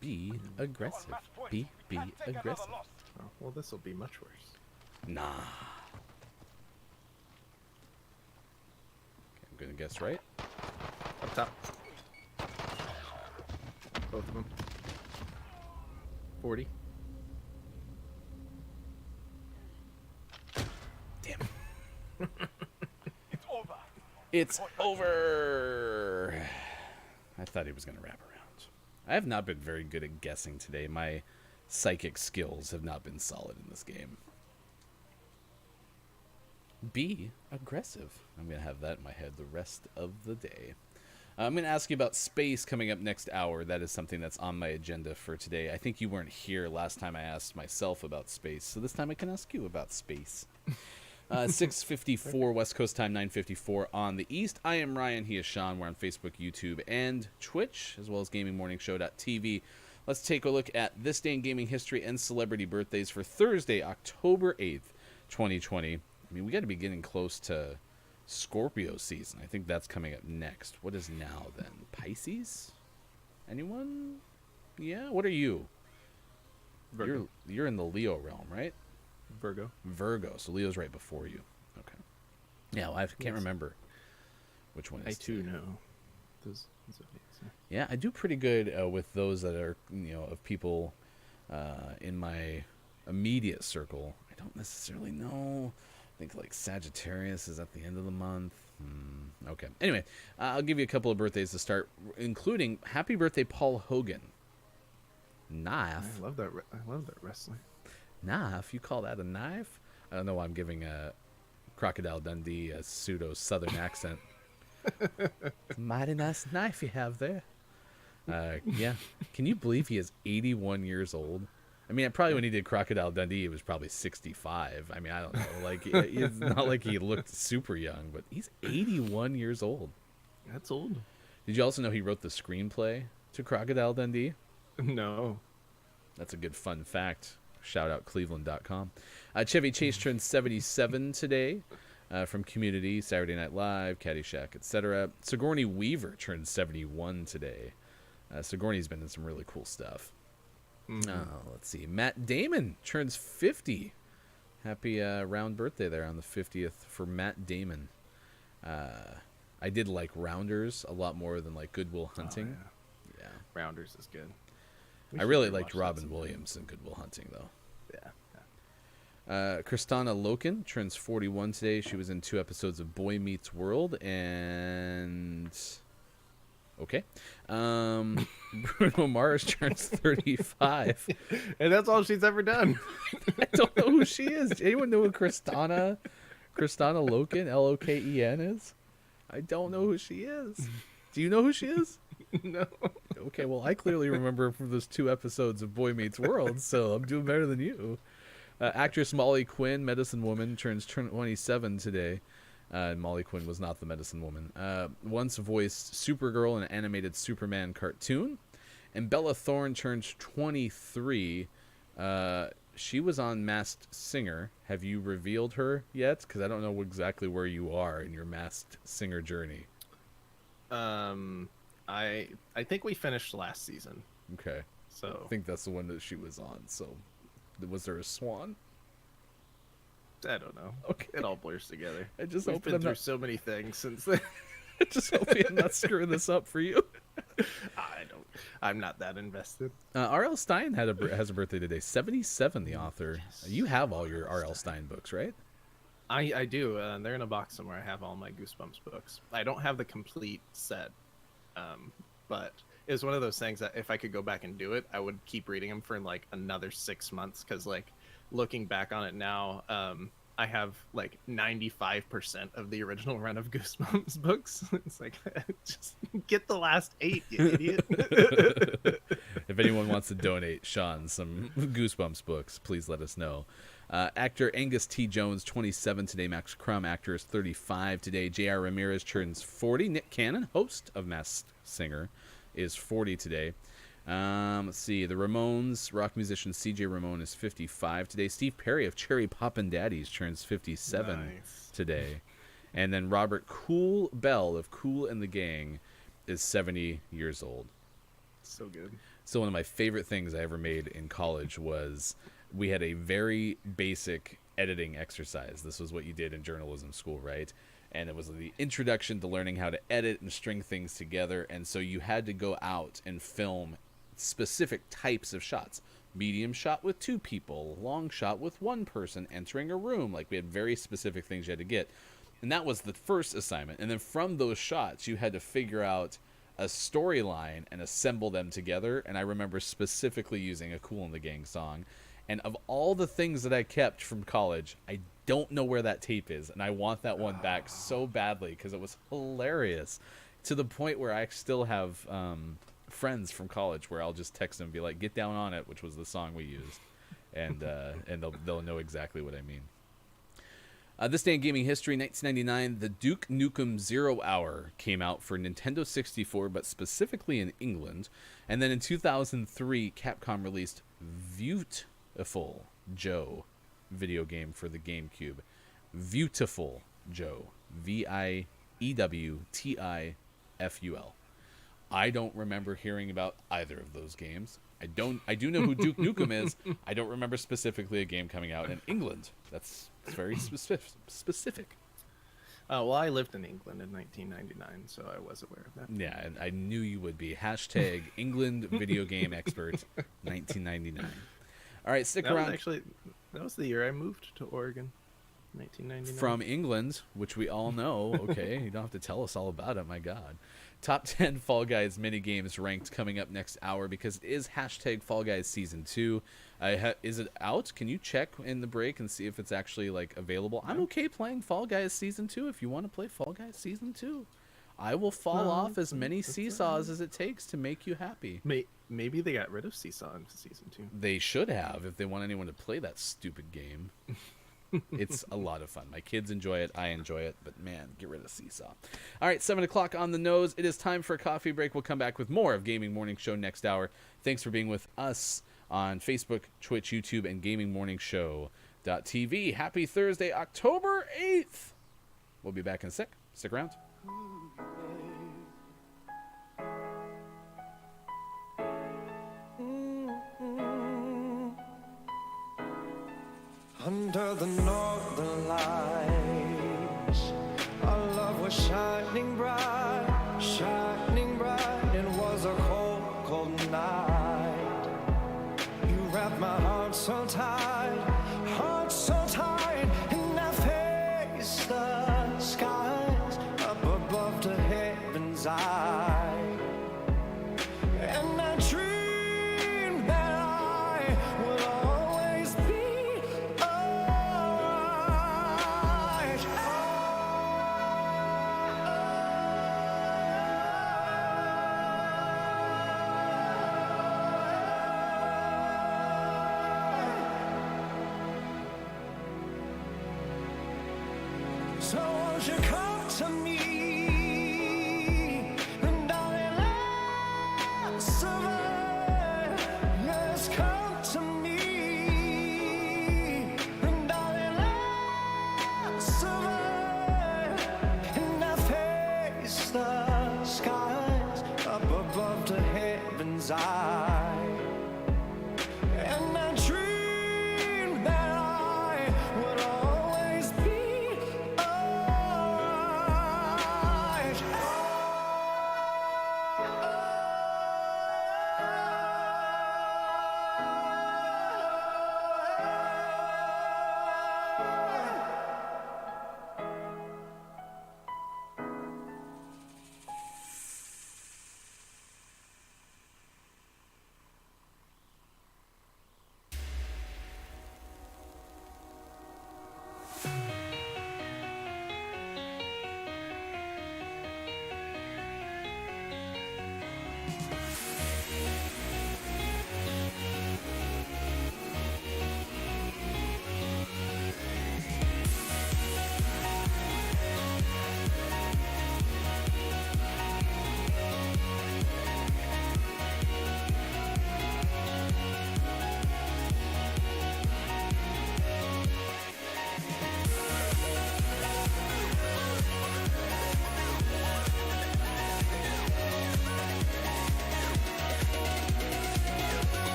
Be aggressive. Match point. Be We can't take another aggressive. loss. Oh, well, this will be much worse. Nah. Okay, I'm gonna guess right. Up top. Both of them. 40. Damn. It's over. It's over. I thought he was gonna wrap around. I have not been very good at guessing today. My psychic skills have not been solid in this game. Be aggressive. I'm going to have that in my head the rest of the day. I'm going to ask you about space coming up next hour. That is something that's on my agenda for today. I think you weren't here last time I asked myself about space, so this time I can ask you about space. 6:54 West Coast time, 9:54 on the East. I am Ryan. He is Sean. We're on Facebook, YouTube, and Twitch, as well as GamingMorningShow.tv. Let's take a look at this day in gaming history and celebrity birthdays for Thursday, October 8th, 2020. I mean, we got to be getting close to Scorpio season. I think that's coming up next. What is now, then? Pisces? Anyone? Yeah? What are you? Virgo. You're in the Leo realm, right? Virgo. Virgo. So Leo's right before you. Okay. Yeah, well, I can't remember which one I is. too know. Those zodiacs. Yeah, I do pretty good with those that are, of people in my immediate circle. I don't necessarily know. I think like Sagittarius is at the end of the month. Okay. Anyway, I'll give you a couple of birthdays to start, including happy birthday, Paul Hogan. Knife. I love that. I love that wrestling. Knife? You call that a knife? I don't know why I'm giving Crocodile Dundee a pseudo Southern accent. Mighty nice knife you have there. Yeah. Can you believe he is 81 years old? I mean, probably when he did Crocodile Dundee, he was probably 65. I mean, I don't know. Like, it's not like he looked super young, but he's 81 years old. That's old. Did you also know he wrote the screenplay to Crocodile Dundee? No. That's a good fun fact. Shout out Cleveland.com. Chevy Chase turned 77 today from Community, Saturday Night Live, Caddyshack, etc. Sigourney Weaver turned 71 today. Sigourney's been in some really cool stuff. Let's see. Matt Damon turns 50. Happy round birthday there on the 50th for Matt Damon. I did like Rounders a lot more than like Good Will Hunting. Oh, yeah. Rounders is good. I really liked Robin Williams in Good Will Hunting, though. Yeah. Kristana Loken turns 41 today. She was in 2 episodes of Boy Meets World, and okay. Bruno Mars turns 35. And that's all she's ever done. I don't know who she is. Anyone know who Kristana Loken, Loken, is? I don't know who she is. Do you know who she is? No. Okay, well, I clearly remember from those 2 episodes of Boy Meets World, so I'm doing better than you. Actress Molly Quinn, Medicine Woman, turns 27 today. Molly Quinn was not the Medicine Woman. Once voiced Supergirl in an animated Superman cartoon. And Bella Thorne turns 23. She was on Masked Singer. Have you revealed her yet? Because I don't know exactly where you are in your Masked Singer journey. I think we finished last season. Okay. So I think that's the one that she was on. So was there a swan? I don't know. Okay. It all blurs together. I just We've hope been I'm through not, so many things since then. I just hope I'm not screwing this up for you. I'm not that invested. R.L. Stine has a birthday today. 77, the author. Yes. You have all your R.L. Stine books, right? I do. They're in a box somewhere. I have all my Goosebumps books. I don't have the complete set, but it was one of those things that if I could go back and do it, I would keep reading them for like another 6 months. Because like looking back on it now, I have like 95% of the original run of Goosebumps books. It's like, just get the last 8, you idiot. If anyone wants to donate Sean some Goosebumps books, please let us know. Actor Angus T. Jones, 27 today. Max Crumb, actor, is 35 today. J.R. Ramirez turns 40. Nick Cannon, host of Masked Singer, is 40 today. Let's see. The Ramones, rock musician C.J. Ramone is 55 today. Steve Perry of Cherry Poppin' Daddies turns 57 Nice. today. And then Robert Cool Bell of Kool and the Gang is 70 years old. So good. So one of my favorite things I ever made in college was we had a very basic editing exercise. This was what you did in journalism school, right? And it was the introduction to learning how to edit and string things together. And so you had to go out and film specific types of shots. Medium shot with 2 people, long shot with 1 person entering a room. Like, we had very specific things you had to get. And that was the first assignment. And then from those shots, you had to figure out a storyline and assemble them together. And I remember specifically using a Kool and the Gang song. And of all the things that I kept from college, I don't know where that tape is. And I want that one back so badly because it was hilarious, to the point where I still have friends from college where I'll just text them and be like, "Get Down on It," which was the song we used. And they'll know exactly what I mean. This day in gaming history, 1999, the Duke Nukem 0 Hour came out for Nintendo 64, but specifically in England. And then in 2003, Capcom released Viewtiful Joe video game for the GameCube. Viewtiful Joe. Viewtiful. I don't remember hearing about either of those games. I do know who Duke Nukem is. I don't remember specifically a game coming out in England. It's very specific. Well, I lived in England in 1999, so I was aware of that. Yeah, and I knew you would be. Hashtag England video game expert 1999. All right, stick around. That was the year I moved to Oregon, 1999. From England, which we all know. Okay, you don't have to tell us all about it, my God. Top 10 Fall Guys minigames ranked coming up next hour, because it is hashtag Fall Guys Season 2. Is it out? Can you check in the break and see if it's actually like available? I'm okay playing Fall Guys Season 2 if you want to play Fall Guys Season 2. I will fall off as many seesaws as it takes to make you happy. Maybe they got rid of Seesaw in Season 2. They should have, if they want anyone to play that stupid game. It's a lot of fun. My kids enjoy it. I enjoy it. But, man, get rid of Seesaw. All right, 7 o'clock on the nose. It is time for a coffee break. We'll come back with more of Gaming Morning Show next hour. Thanks for being with us on Facebook, Twitch, YouTube, and GamingMorningShow.tv. Happy Thursday, October 8th. We'll be back in a sec. Stick around. Under the northern lights, our love was shining bright, shining bright. It was a cold, cold night. You wrapped my heart so tight, and I faced the skies up above the heaven's eye. And I dreamed that I would always be alright. So won't you come to me? Eye. And I dreamed that I would always be alright.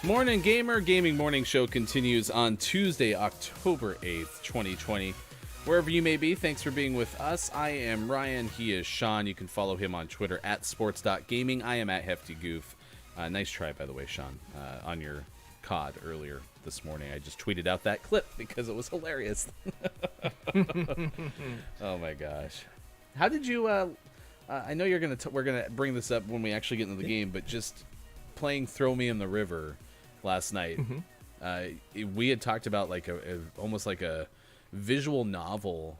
Morning Gamer Gaming Morning Show continues on Tuesday, October 8th, 2020. Wherever you may be, thanks for being with us. I am Ryan. He is Sean. You can follow him on Twitter at sports.gaming. I am at HeftyGoof. Nice try, by the way, Sean, on your COD earlier this morning. I just tweeted out that clip because it was hilarious. Oh my gosh. How did you, I know we're gonna bring this up when we actually get into the game, but just playing Throw Me in the River last night, we had talked about like almost like a visual novel.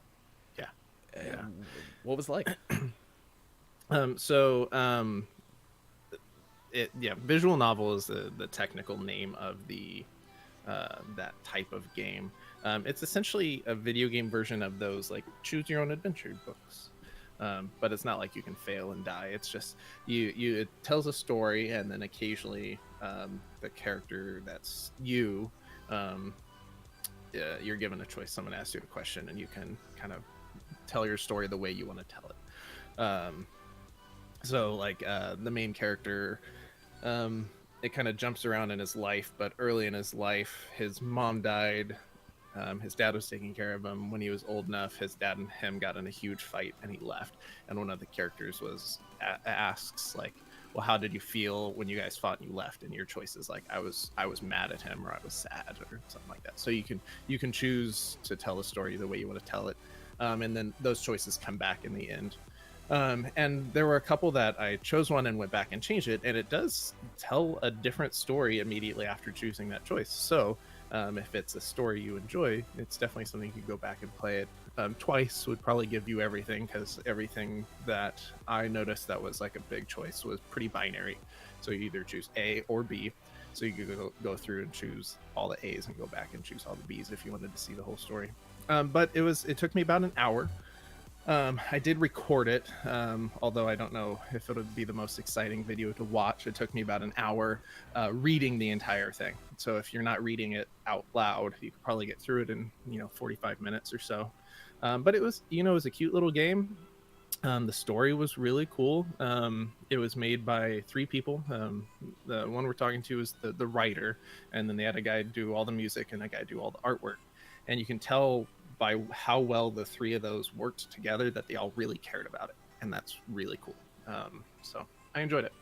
Yeah. What was it like? Visual novel is the technical name of the that type of game. It's essentially a video game version of those like choose your own adventure books. But it's not like you can fail and die. It's just it tells a story, and then occasionally the character that's you're given a choice. Someone asks you a question, and you can kind of tell your story the way you want to tell it. So like the main character, it kind of jumps around in his life, but early in his life, his mom died. His dad was taking care of him. When he was old enough, his dad and him got in a huge fight, and he left. And one of the characters asks like, well, how did you feel when you guys fought and you left? And your choice is like, I was mad at him, or I was sad, or something like that. So you can choose to tell the story the way you want to tell it, and then those choices come back in the end. And there were a couple that I chose one and went back and changed it, and it does tell a different story immediately after choosing that choice. So if it's a story you enjoy, it's definitely something you can go back and play it twice. Would probably give you everything, because everything that I noticed that was like a big choice was pretty binary. So you either choose A or B. So you could go through and choose all the A's and go back and choose all the B's if you wanted to see the whole story. But it took me about an hour. I did record it, although I don't know if it would be the most exciting video to watch. It took me about an hour reading the entire thing. So if you're not reading it out loud, you could probably get through it in 45 minutes or so. But it was a cute little game. The story was really cool. It was made by 3 people. The one we're talking to is the writer, and then they had a guy do all the music and a guy do all the artwork. And you can tell by how well the 3 of those worked together that they all really cared about it, and that's really cool. So I enjoyed it.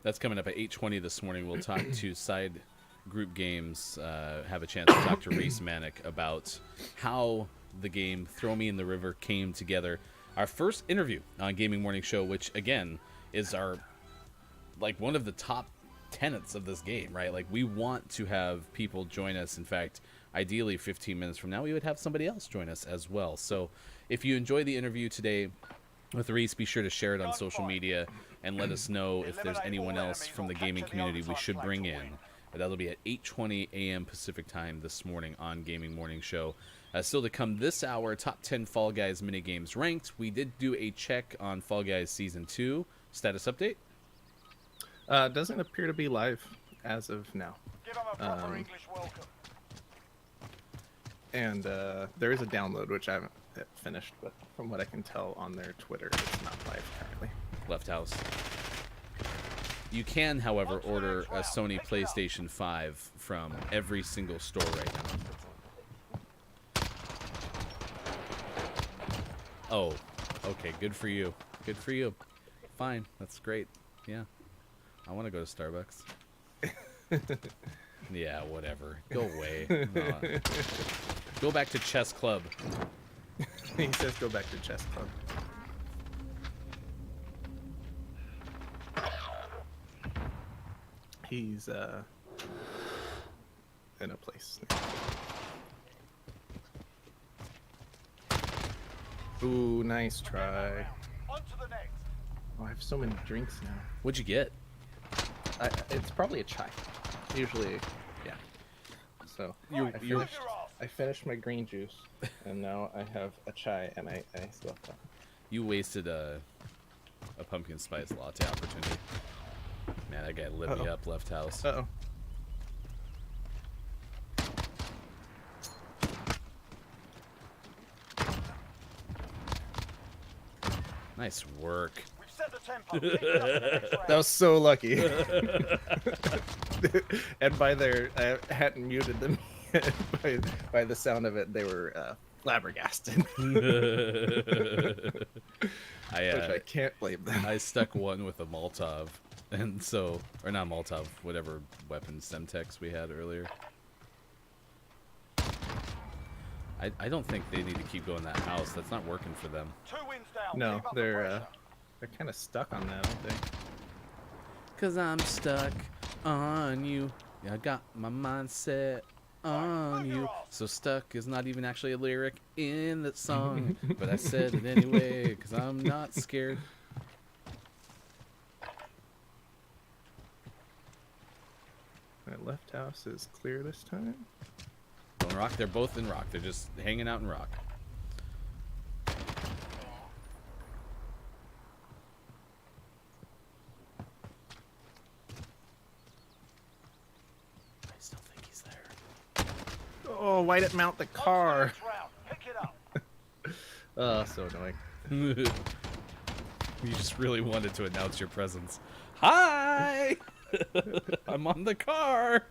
That's coming up at 8:20 this morning. We'll talk to Side Group Games, have a chance to talk to Reis Mahnic about how the game Throw Me in the River came together. Our first interview on Gaming Morning Show, which again is our one of the top tenets of this game, right? Like, we want to have people join us. In fact, ideally 15 minutes from now we would have somebody else join us as well. So if you enjoy the interview today with Reis, be sure to share it on social media and let us know if there's anyone else from the gaming community we should bring in. That'll be at 8:20 a.m. Pacific time this morning on Gaming Morning Show. Still to come this hour, top 10 Fall Guys minigames ranked. We did do a check on Fall Guys Season 2. Status update? Doesn't appear to be live as of now. Give them a proper English welcome. And there is a download, which I haven't finished, but from what I can tell on their Twitter, it's not live currently. Left house. You can, however, order a Sony PlayStation 5 from every single store right now. Oh, okay, good for you. Good for you. Fine, that's great. Yeah. I want to go to Starbucks. Yeah, whatever. Go away. Go back to Chess Club. He says go back to Chess Club. He's in a place. Ooh, nice try. On to the next. Oh, I have so many drinks now. What'd you get? It's probably a chai. Usually, yeah. So I finished my green juice, and now I have a chai, and I still have that. You wasted a pumpkin spice latte opportunity. Man, that guy lit me up, left house. Uh-oh. Nice work. We've set the tempo. Pick it up the next round. That was so lucky. And by their, I hadn't muted them yet. By the sound of it, they were flabbergasted. Which I can't blame them. I stuck one with a Molotov, and so, or not Molotov, whatever weapon Semtex we had earlier. I don't think they need to keep going that house. That's not working for them. 2 wins down. No, Keep up the they're pressure. kind of stuck on that, aren't they? 'Cause I'm stuck on you. Yeah, I got my mindset on you. So stuck is not even actually a lyric in the song, but I said it anyway, 'cause I'm not scared. That left house is clear this time. Don't rock. They're both in rock. They're just hanging out in rock. I still think he's there. Oh, why'd it mount the car? Next round. Pick it up. Oh, so annoying. You just really wanted to announce your presence. Hi! I'm on the car!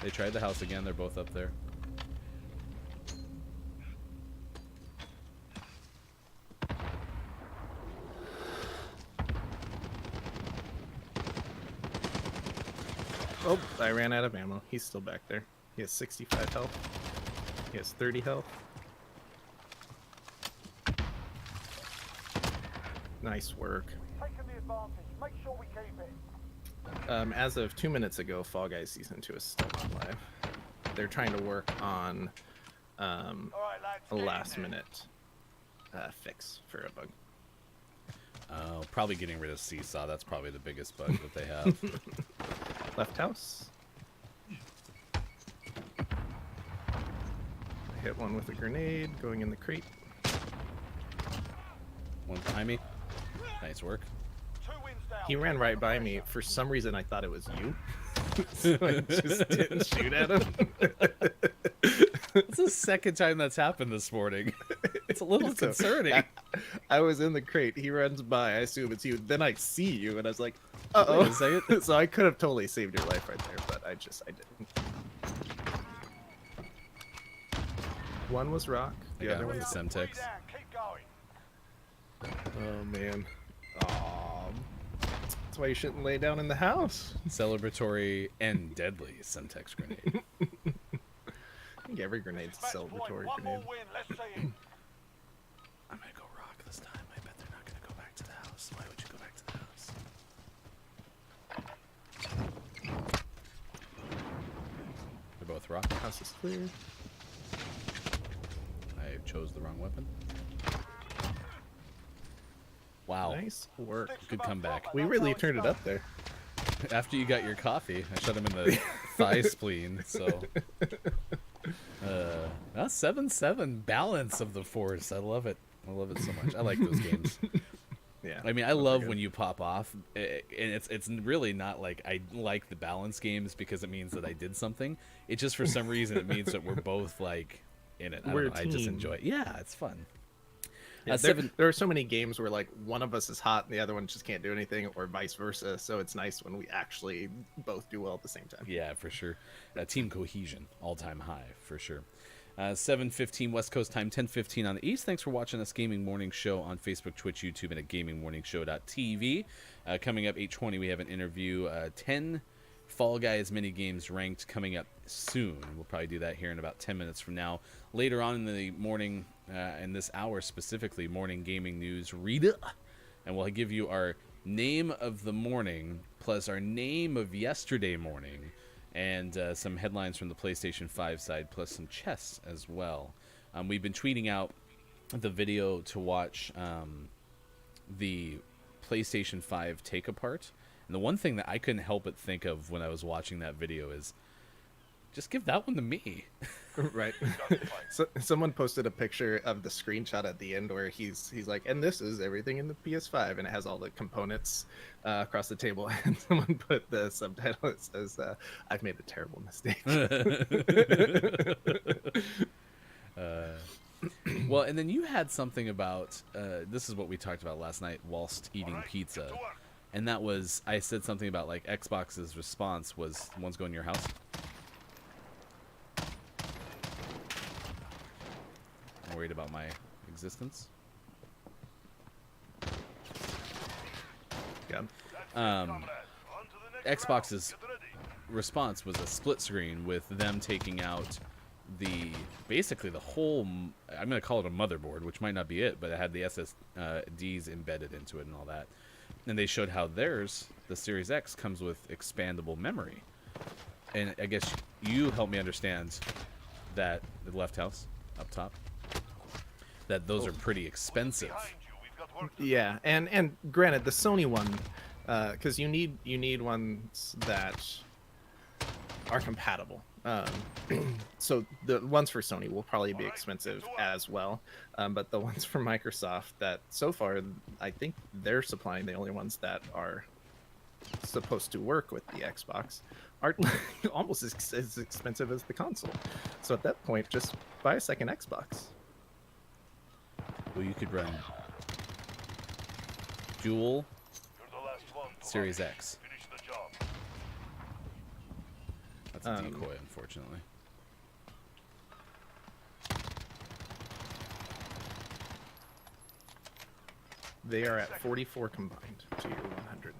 They tried the house again. They're both up there. Oh, I ran out of ammo. He's still back there. He has 65 health. He has 30 health. Nice work. Taking the advantage. Make sure we keep it. As of 2 minutes ago, Fall Guys Season 2 is still not live. They're trying to work on All right, lads. a get in last there. minute fix for a bug. Oh, probably getting rid of Seesaw. That's probably the biggest bug that they have. Left house. I hit one with a grenade going in the crate. One behind me. Nice work. 2 wins down. He ran right by me. For some reason, I thought it was you. So I just didn't shoot at him. It's the second time that's happened this morning. It's a little So, concerning. I was in the crate. He runs by. I assume it's you. Then I see you, and I was like, Wait "Uh-oh." a second. So I could have totally saved your life right there, but I didn't. One was rock. I The got other him one. with Three Semtex. down. Keep going. Oh man. Aw. That's why you shouldn't lay down in the house. Celebratory and deadly Semtex grenade. I think every grenade's a Match point. celebratory One more grenade. win. Let's see it. I'm gonna go rock this time. I bet they're not gonna go back to the house. Why would you go back to the house? They're both rock. House is clear. I chose the wrong weapon. Wow. Nice work. Good comeback. We really turned it up there. After you got your coffee, I shot him in the thigh spleen, so... That's 7-7 balance of the force. I love it. I love it so much. I like those games. Yeah. I mean, I love when you pop off, and it's really not like I like the balance games because it means that I did something. It just for some reason it means that we're both like in it. I We're don't know, a I just team. enjoy it. Yeah, it's fun. Yeah, Seven. there are so many games where like one of us is hot and the other one just can't do anything, or vice versa. So it's nice when we actually both do well at the same time. Yeah, for sure. Team cohesion, all-time high, for sure. 7:15 West Coast time, 10:15 on the East. Thanks for watching us Gaming Morning Show on Facebook, Twitch, YouTube, and at gamingmorningshow.tv. Coming up 8:20, we have an interview. 10 Fall Guys mini games ranked coming up soon. We'll probably do that here in about 10 minutes from now. Later on in the morning, in this hour specifically, morning gaming news, Rita, and we'll give you our name of the morning plus our name of yesterday morning, and some headlines from the PlayStation 5 side, plus some chess as well. We've been tweeting out the video to watch the PlayStation 5 take apart. And the one thing that I couldn't help but think of when I was watching that video is, just give that one to me. Right. So someone posted a picture of the screenshot at the end where he's like, and this is everything in the PS5, and it has all the components across the table, and someone put the subtitle that says, "I've made a terrible mistake." Well, and then you had something about this is what we talked about last night whilst eating pizza, and that was I said something about like Xbox's response was one's going to your house. I'm worried about my existence. Yeah. Xbox's response was a split screen with them taking out basically the whole, I'm going to call it a motherboard, which might not be it, but it had the SSDs embedded into it and all that. And they showed how theirs, the Series X, comes with expandable memory. And I guess you helped me understand that the left house up top, that those are pretty expensive. Yeah, and granted, the Sony one, because you need ones that are compatible. So the ones for Sony will probably be expensive as well, but the ones from Microsoft that so far I think they're supplying the only ones that are supposed to work with the Xbox are almost as expensive as the console. So at that point, just buy a second Xbox. Well, you could run dual Series X. That's a decoy, unfortunately. They are at 44 combined to your 100.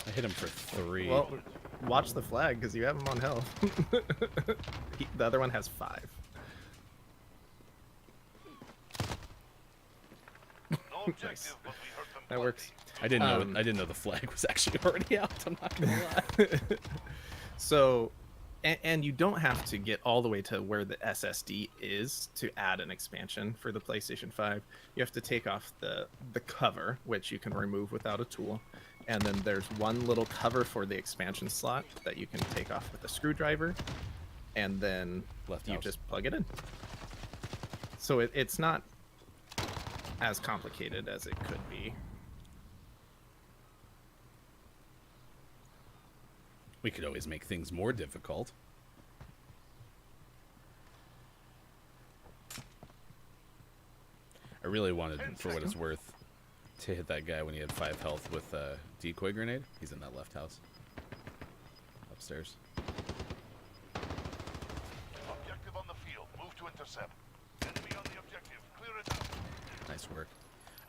I hit him for 3. Well, watch the flag because you have him on health. The other one has 5. Nice. That works. I didn't know the flag was actually already out. I'm not gonna lie. So, and you don't have to get all the way to where the SSD is to add an expansion for the PlayStation 5. You have to take off the cover, which you can remove without a tool, and then there's one little cover for the expansion slot that you can take off with a screwdriver, and then you just plug it in. So it's not as complicated as it could be. We could always make things more difficult. I really wanted, for what it's worth, to hit that guy when he had 5 health with a decoy grenade. He's in that left house. Upstairs. Objective on the field. Move to intercept. Enemy on the objective. Clear it out. Nice work.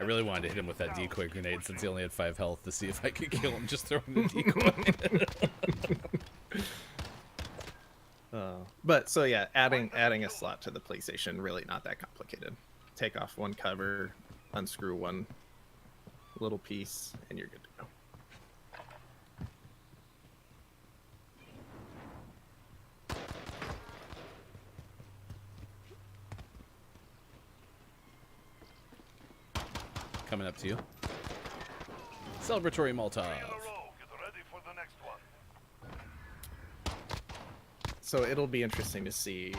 I really wanted to hit him with that decoy grenade since he only had 5 health to see if I could kill him just throwing the decoy. But so yeah, adding a slot to the PlayStation, really not that complicated. Take off one cover, unscrew one little piece, and you're good to go. Coming up to you. Celebratory Molotov. Get ready for the next one. So it'll be interesting to see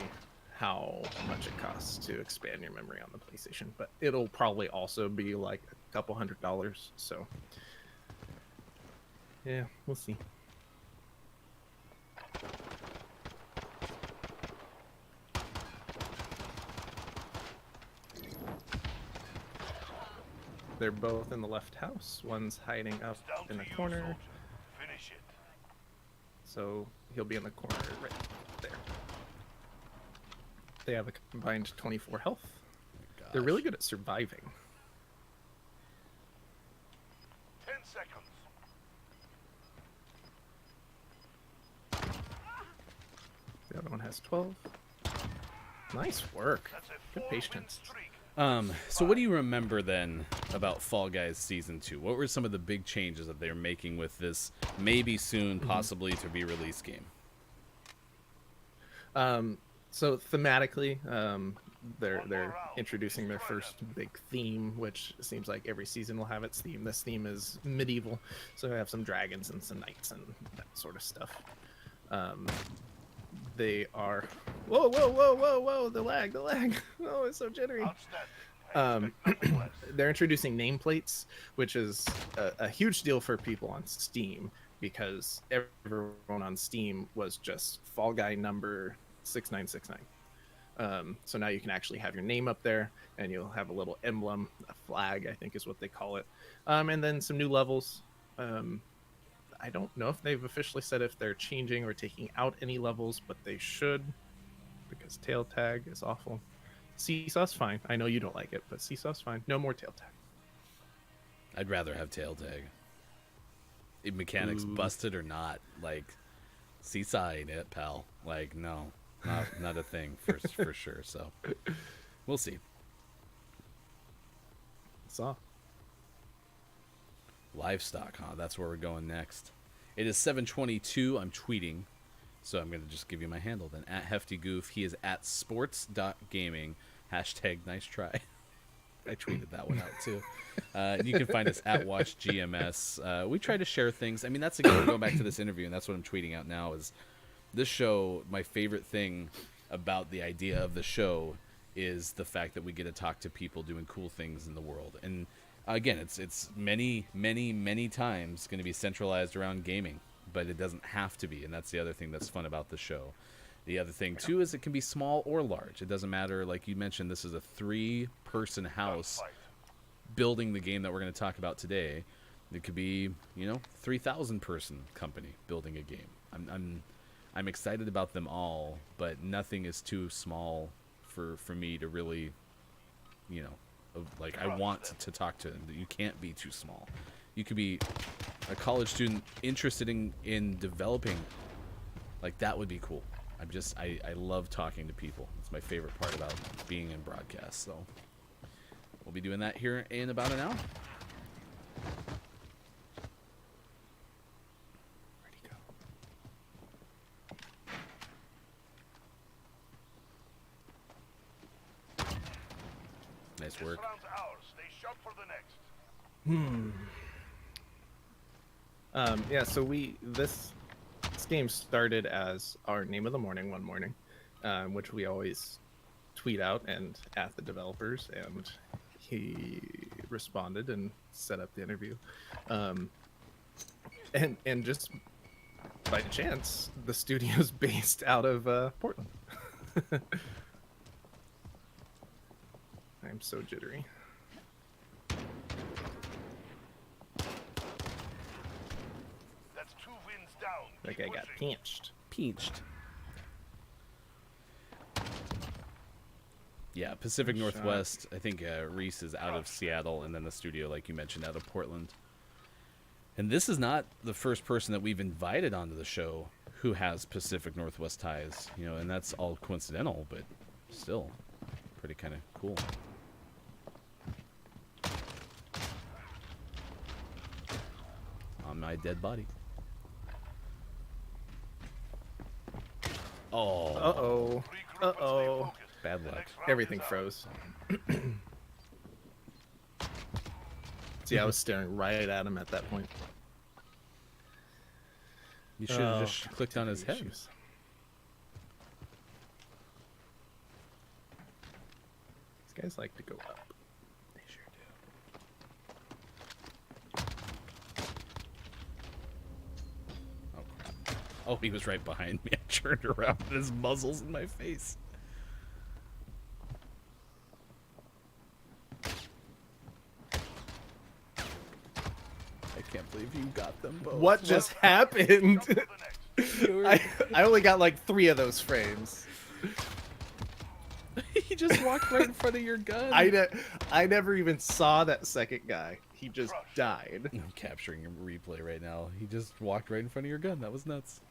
how much it costs to expand your memory on the PlayStation, but it'll probably also be like a couple $100. So yeah, we'll see. They're both in the left house. One's hiding up Down in to the you, corner, soldier. Finish it. so he'll be in the corner right there. They have a combined 24 health. They're really good at surviving. 10 seconds. The other one has 12. Nice work. That's a Good 4-win patience. streak. So what do you remember then about Fall Guys Season 2? What were some of the big changes that they're making with this maybe soon, possibly to be released game? So thematically, they're introducing their first big theme, which seems like every season will have its theme. This theme is medieval, so they have some dragons and some knights and that sort of stuff. They are whoa, the lag. Oh, it's so jittery. They're introducing nameplates, which is a huge deal for people on Steam because everyone on Steam was just Fall Guy number 6969. So now you can actually have your name up there, and you'll have a little emblem, a flag, I think is what they call it, and then some new levels. I don't know if they've officially said if they're changing or taking out any levels, but they should, because tail tag is awful. Seesaw's fine. I know you don't like it, but Seesaw's fine. No more tail tag. I'd rather have tail tag. If mechanics busted or not, like, Seesaw ain't it, pal. Like, no, not a thing for sure. So we'll see. Saw. Livestock, huh? That's where we're going next. It is 7:22. I'm tweeting, so I'm gonna just give you my handle then. At Hefty Goof. He is at sports.gaming. Hashtag nice try. I tweeted that one out too. You can find us at WatchGMS. We try to share things. I mean, that's again going back to this interview, and that's what I'm tweeting out now. Is this show? My favorite thing about the idea of the show is the fact that we get to talk to people doing cool things in the world. And again, it's many times going to be centralized around gaming, but it doesn't have to be, and that's the other thing that's fun about the show. The other thing too is it can be small or large. It doesn't matter. Like you mentioned, this is a 3-person house building the game that we're going to talk about today. It could be 3,000 person company building a game. I'm excited about them all, but nothing is too small for me to really like, I want to talk to them. You can't be too small. You could be a college student interested in developing. Like, that would be cool. I love talking to people. It's my favorite part about being in broadcast. So we'll be doing that here in about an hour. Where'd he go? Nice work. This round's ours. Stay sharp for the next. Yeah, so this game started as our name of the morning one morning, which we always tweet out and at the developers, and he responded and set up the interview. And just by chance, the studio's based out of Portland. I'm so jittery. That's 2 wins down. That Keep guy got pushing. pinched. Yeah, Pacific Good Northwest. I think Reis is out of Seattle, and then the studio, like you mentioned, out of Portland. And this is not the first person that we've invited onto the show who has Pacific Northwest ties, and that's all coincidental, but still pretty kind of cool. On my dead body. Oh, Uh-oh. Regroup and stay Uh-oh. focused. bad The luck. next round Everything is ours. froze. See, I was staring right at him at that point. You should have just clicked on his head. Issues. These guys like to go up. They sure do. Oh, crap. Oh, he was right behind me. I turned around and his muzzle's in my face. I can't believe you got them both. What just happened? Jump to the next. I only got like 3 of those frames. He just walked right in front of your gun. I never even saw that second guy. He just died. I'm capturing a replay right now. He just walked right in front of your gun. That was nuts.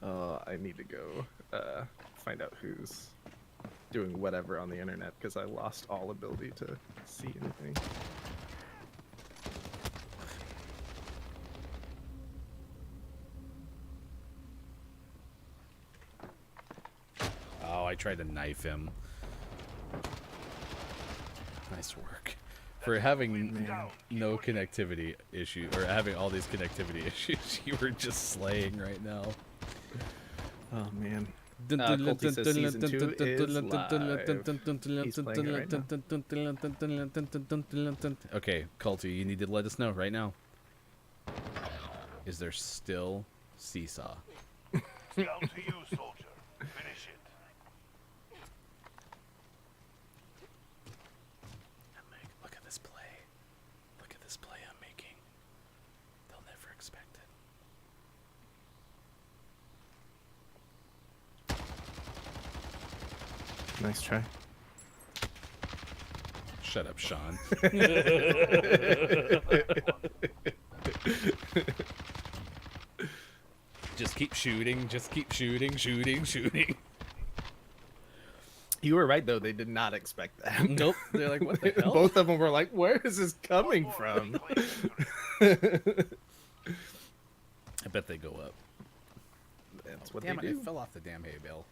I need to go find out who's doing whatever on the internet because I lost all ability to see anything. Oh, I tried to knife him. Nice work. For having no connectivity issue, or having all these connectivity issues, you were just slaying right now. Oh man. Colty says season 2 is live. He's playing it right now. Okay, Colty, you need to let us know right now. Is there still seesaw? It's down to you, soldier. Finish it. Look at this play. Look at this play I'm making. They'll never expect it. Nice try. Shut up, Sean. Just keep shooting. Just keep shooting. Shooting. You were right though. They did not expect that. Nope. They're like, what the hell? Both of them were like, "Where is this coming from?" I bet they go up. That's what Damn they it, do. I fell off the damn hay bale.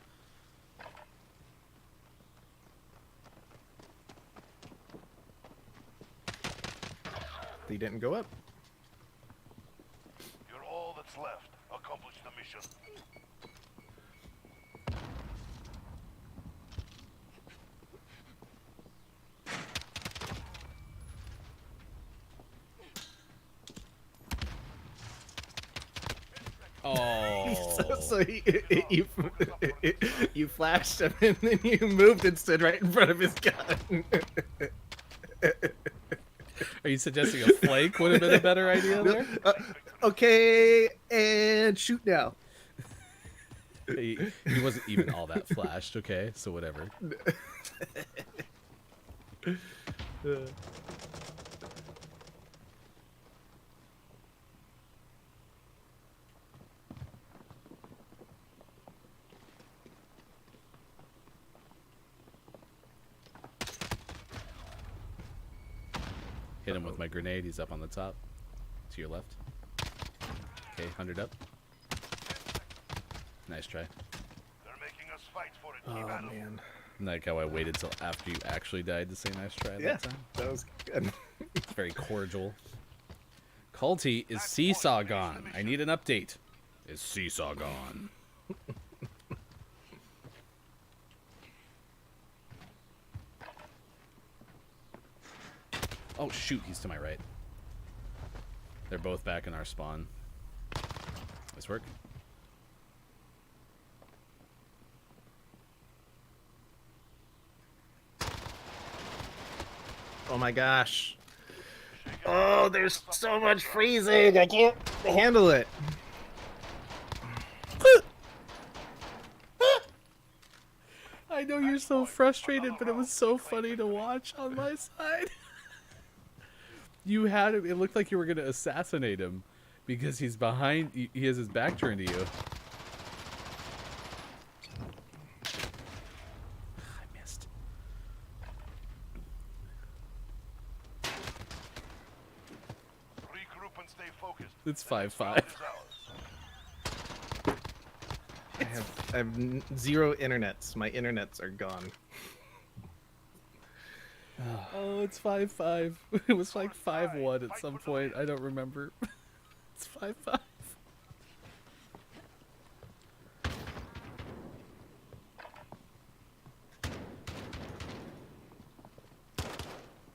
They didn't go up. You're all that's left. Accomplish the mission. Oh. So you flashed him and then you moved and stood right in front of his gun. Are you suggesting a flake would have been a better idea there? Okay, and shoot now. He wasn't even all that flashed, okay? So whatever. Hit him with my grenade. He's up on the top. To your left. Okay, 100 up. Nice try. They're making us fight for it. Oh Keep at 'em. man. Like how I waited till after you actually died to say nice try Yeah, that time. that was good. It's very cordial. Culty, is Seesaw gone? I need an update. Is Seesaw gone? Oh shoot, he's to my right. They're both back in our spawn. Nice work. Oh my gosh. Oh, there's so much freezing. I can't handle it. I know you're so frustrated, but it was so funny to watch on my side. You had him. It looked like you were going to assassinate him because he's behind. He has his back turned to you. I missed. Regroup and stay focused. It's The next 5-5. round is ours. I have zero internets. My internets are gone. Oh, it's 5-5. It was like 5-1 at some point. I don't remember. It's 5-5.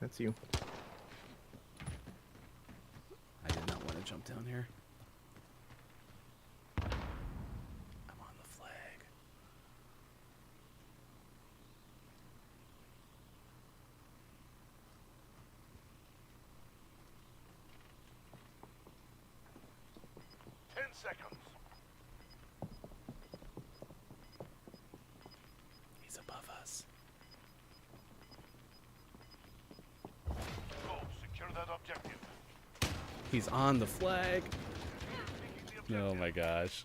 That's you. I did not want to jump down here. I'm on the flag. Seconds. He's above us. Go. Secure that objective. He's on the flag. Taking the Oh objective. my gosh.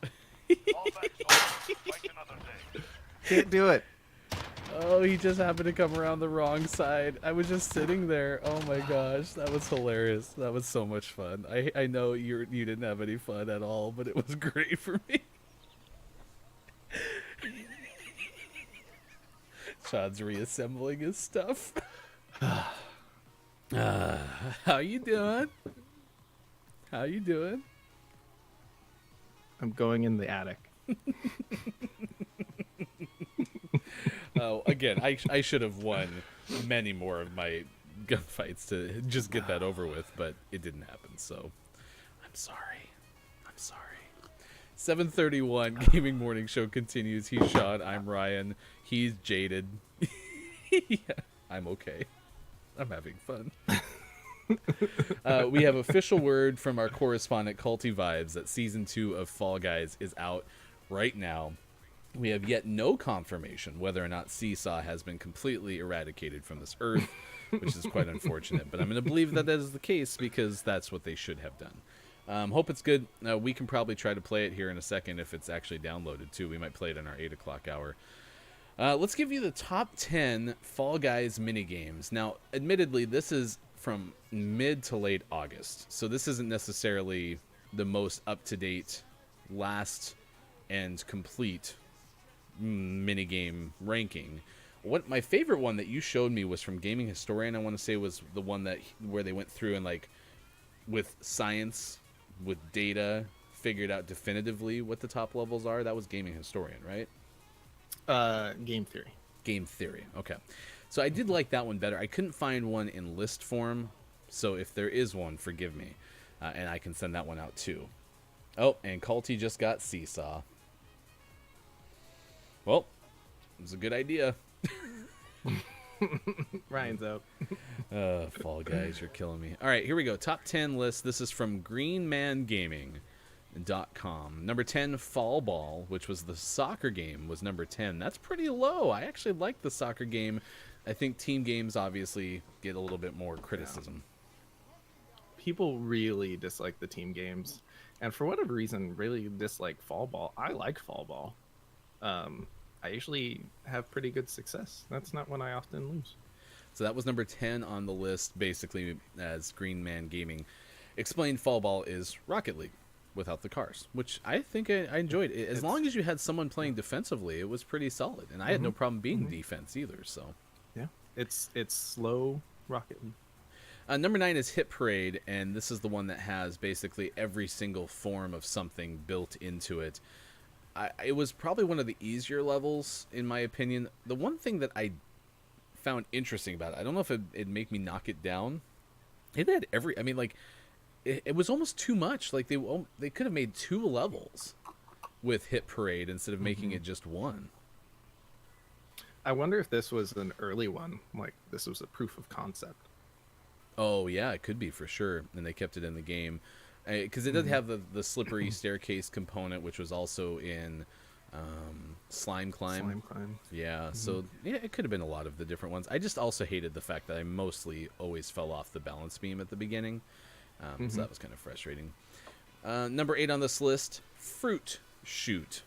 All back, soldiers. Fight another day. Can't do it. Oh, he just happened to come around the wrong side. I was just sitting there. Oh my gosh, that was hilarious. That was so much fun. I know you didn't have any fun at all, but it was great for me. Sean's reassembling his stuff. How you doing? How you doing? I'm going in the attic. Oh, again, I should have won many more of my gunfights to just get that over with, but it didn't happen, so I'm sorry. I'm I'm sorry. 7:31 Gaming Morning Show continues. He's Sean. I'm Ryan. He's jaded. Yeah, I'm okay. I'm having fun. We have official word from our correspondent Culty Vibes that season 2 of Fall Guys is out right now. We have yet no confirmation whether or not Seesaw has been completely eradicated from this earth, which is quite unfortunate. But I'm going to believe that is the case because that's what they should have done. Hope it's good. We can probably try to play it here in a second if it's actually downloaded too. We might play it in our 8 o'clock hour. Let's give you the top 10 Fall Guys minigames. Now, admittedly, this is from mid to late August, so this isn't necessarily the most up-to-date, last, and complete minigame ranking. What my favorite one that you showed me was from Gaming Historian. I want to say was the one that where they went through and like with science, with data, figured out definitively what the top levels are. That was Gaming Historian, right? Game Theory. Game Theory. Okay. So I did like that one better. I couldn't find one in list form, so if there is one, forgive me, and I can send that one out too. Oh, and Culty just got Seesaw. Well, it was a good idea. Ryan's out. Fall Guys, you're killing me. All right, here we go. Top 10 list. This is from greenmangaming.com. Number 10, Fall Ball, which was the soccer game, was number 10. That's pretty low. I actually like the soccer game. I think team games obviously get a little bit more criticism. People really dislike the team games, and for whatever reason, really dislike Fall Ball. I like Fall Ball. I usually have pretty good success. That's not when I often lose. So that was number 10 on the list, basically, as Green Man Gaming explained. Fall Ball is Rocket League without the cars, which I think I enjoyed. As long as you had someone playing defensively, it was pretty solid, and I had no problem being defense either. So yeah, it's slow Rocket League. Number 9 is Hit Parade, and this is the one that has basically every single form of something built into it. It was probably one of the easier levels, in my opinion. The one thing that I found interesting about it, I don't know if it'd make me knock it down. It had every... I mean, like, it was almost too much. Like, they could have made 2 levels with Hit Parade instead of making it just 1. I wonder if this was an early one. Like, this was a proof of concept. Oh, yeah, it could be for sure. And they kept it in the game. Because it did have the slippery staircase component, which was also in Slime Climb. Yeah, so yeah, it could have been a lot of the different ones. I just also hated the fact that I mostly always fell off the balance beam at the beginning. So that was kind of frustrating. Number 8 on this list, Fruit Shoot.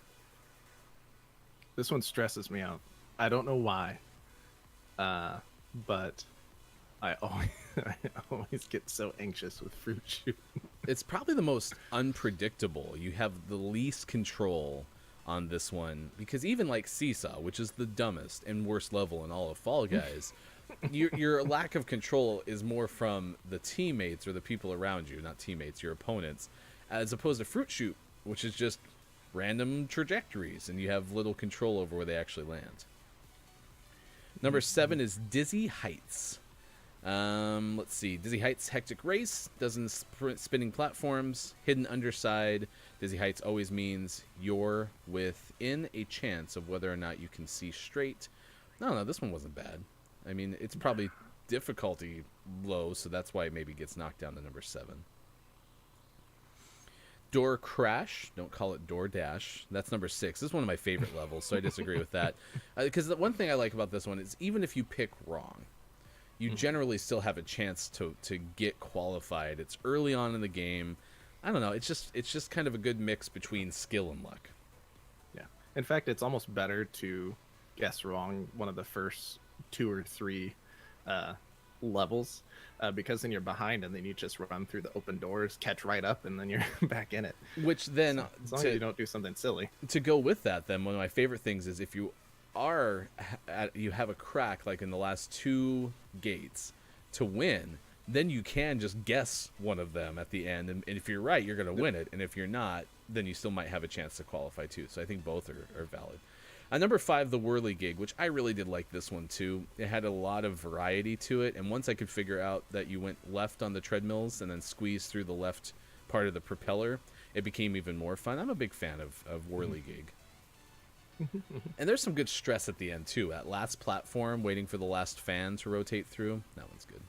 This one stresses me out. I don't know why, but I always get so anxious with Fruit Shoot. It's probably the most unpredictable. You have the least control on this one, because even like Seesaw, which is the dumbest and worst level in all of Fall Guys, your lack of control is more from the teammates or the people around you, not teammates, your opponents, as opposed to Fruit Shoot, which is just random trajectories, and you have little control over where they actually land. Number 7 is Dizzy Heights. Let's see. Dizzy Heights, hectic race, dozen spinning platforms, hidden underside. Dizzy Heights always means you're within a chance of whether or not you can see straight. No, this one wasn't bad. I mean, it's probably difficulty low, so that's why it maybe gets knocked down to number 7. Door Crash, don't call it Door Dash. That's number 6. This is one of my favorite levels, so I disagree with that. Because the one thing I like about this one is even if you pick wrong, you generally still have a chance to get qualified. It's early on in the game. I don't know. It's just kind of a good mix between skill and luck. Yeah. In fact, it's almost better to guess wrong one of the first 2 or 3 levels, because then you're behind, and then you just run through the open doors, catch right up, and then you're back in it. Which then, as long as you don't do something silly. To go with that, then one of my favorite things is if you have a crack like in the last 2 gates to win, then you can just guess one of them at the end, and if you're right, you're going to win it, and if you're not, then you still might have a chance to qualify too. So I think both are valid. Number 5, the Whirly Gig, which I really did like this one too. It had a lot of variety to it, and once I could figure out that you went left on the treadmills and then squeezed through the left part of the propeller, it became even more fun. I'm a big fan of Whirligig. And there's some good stress at the end, too. That last platform, waiting for the last fan to rotate through. That one's good.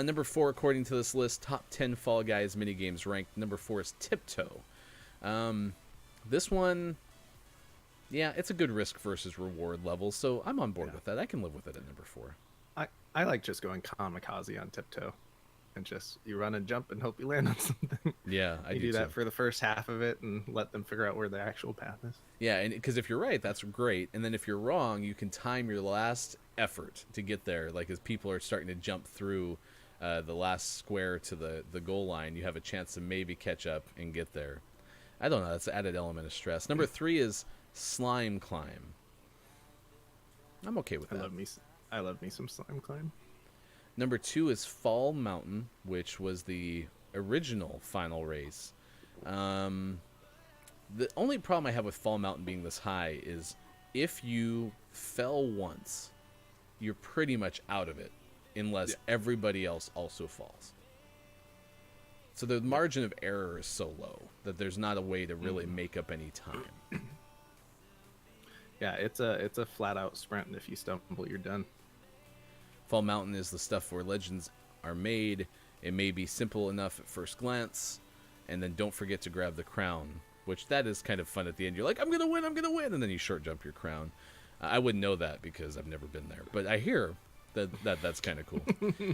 Number 4, according to this list, top 10 Fall Guys minigames ranked. Number 4 is Tiptoe. This one, yeah, it's a good risk versus reward level, so I'm on board with that. I can live with it at number 4. I like just going kamikaze on Tiptoe. And just, you run and jump and hope you land on something. Yeah, I You do do that too. for the first half of it and let them figure out where the actual path is. Yeah, and because if you're right, that's great. And then if you're wrong, you can time your last effort to get there. Like as people are starting to jump through the last square to the goal line, you have a chance to maybe catch up and get there. I don't know. That's an added element of stress. Number 3 is Slime Climb. I'm okay with that. I love me some Slime Climb. Number 2 is Fall Mountain, which was the original final race. The only problem I have with Fall Mountain being this high is if you fell once, you're pretty much out of it, unless everybody else also falls. So the margin of error is so low that there's not a way to really make up any time. Yeah, it's a flat out sprint, and if you stumble, you're done. Fall Mountain is the stuff where legends are made. It may be simple enough at first glance, and then don't forget to grab the crown, which that is kind of fun at the end. You're like, I'm gonna win, and then you short jump your crown. I wouldn't know that because I've never been there, but I hear that's kind of cool.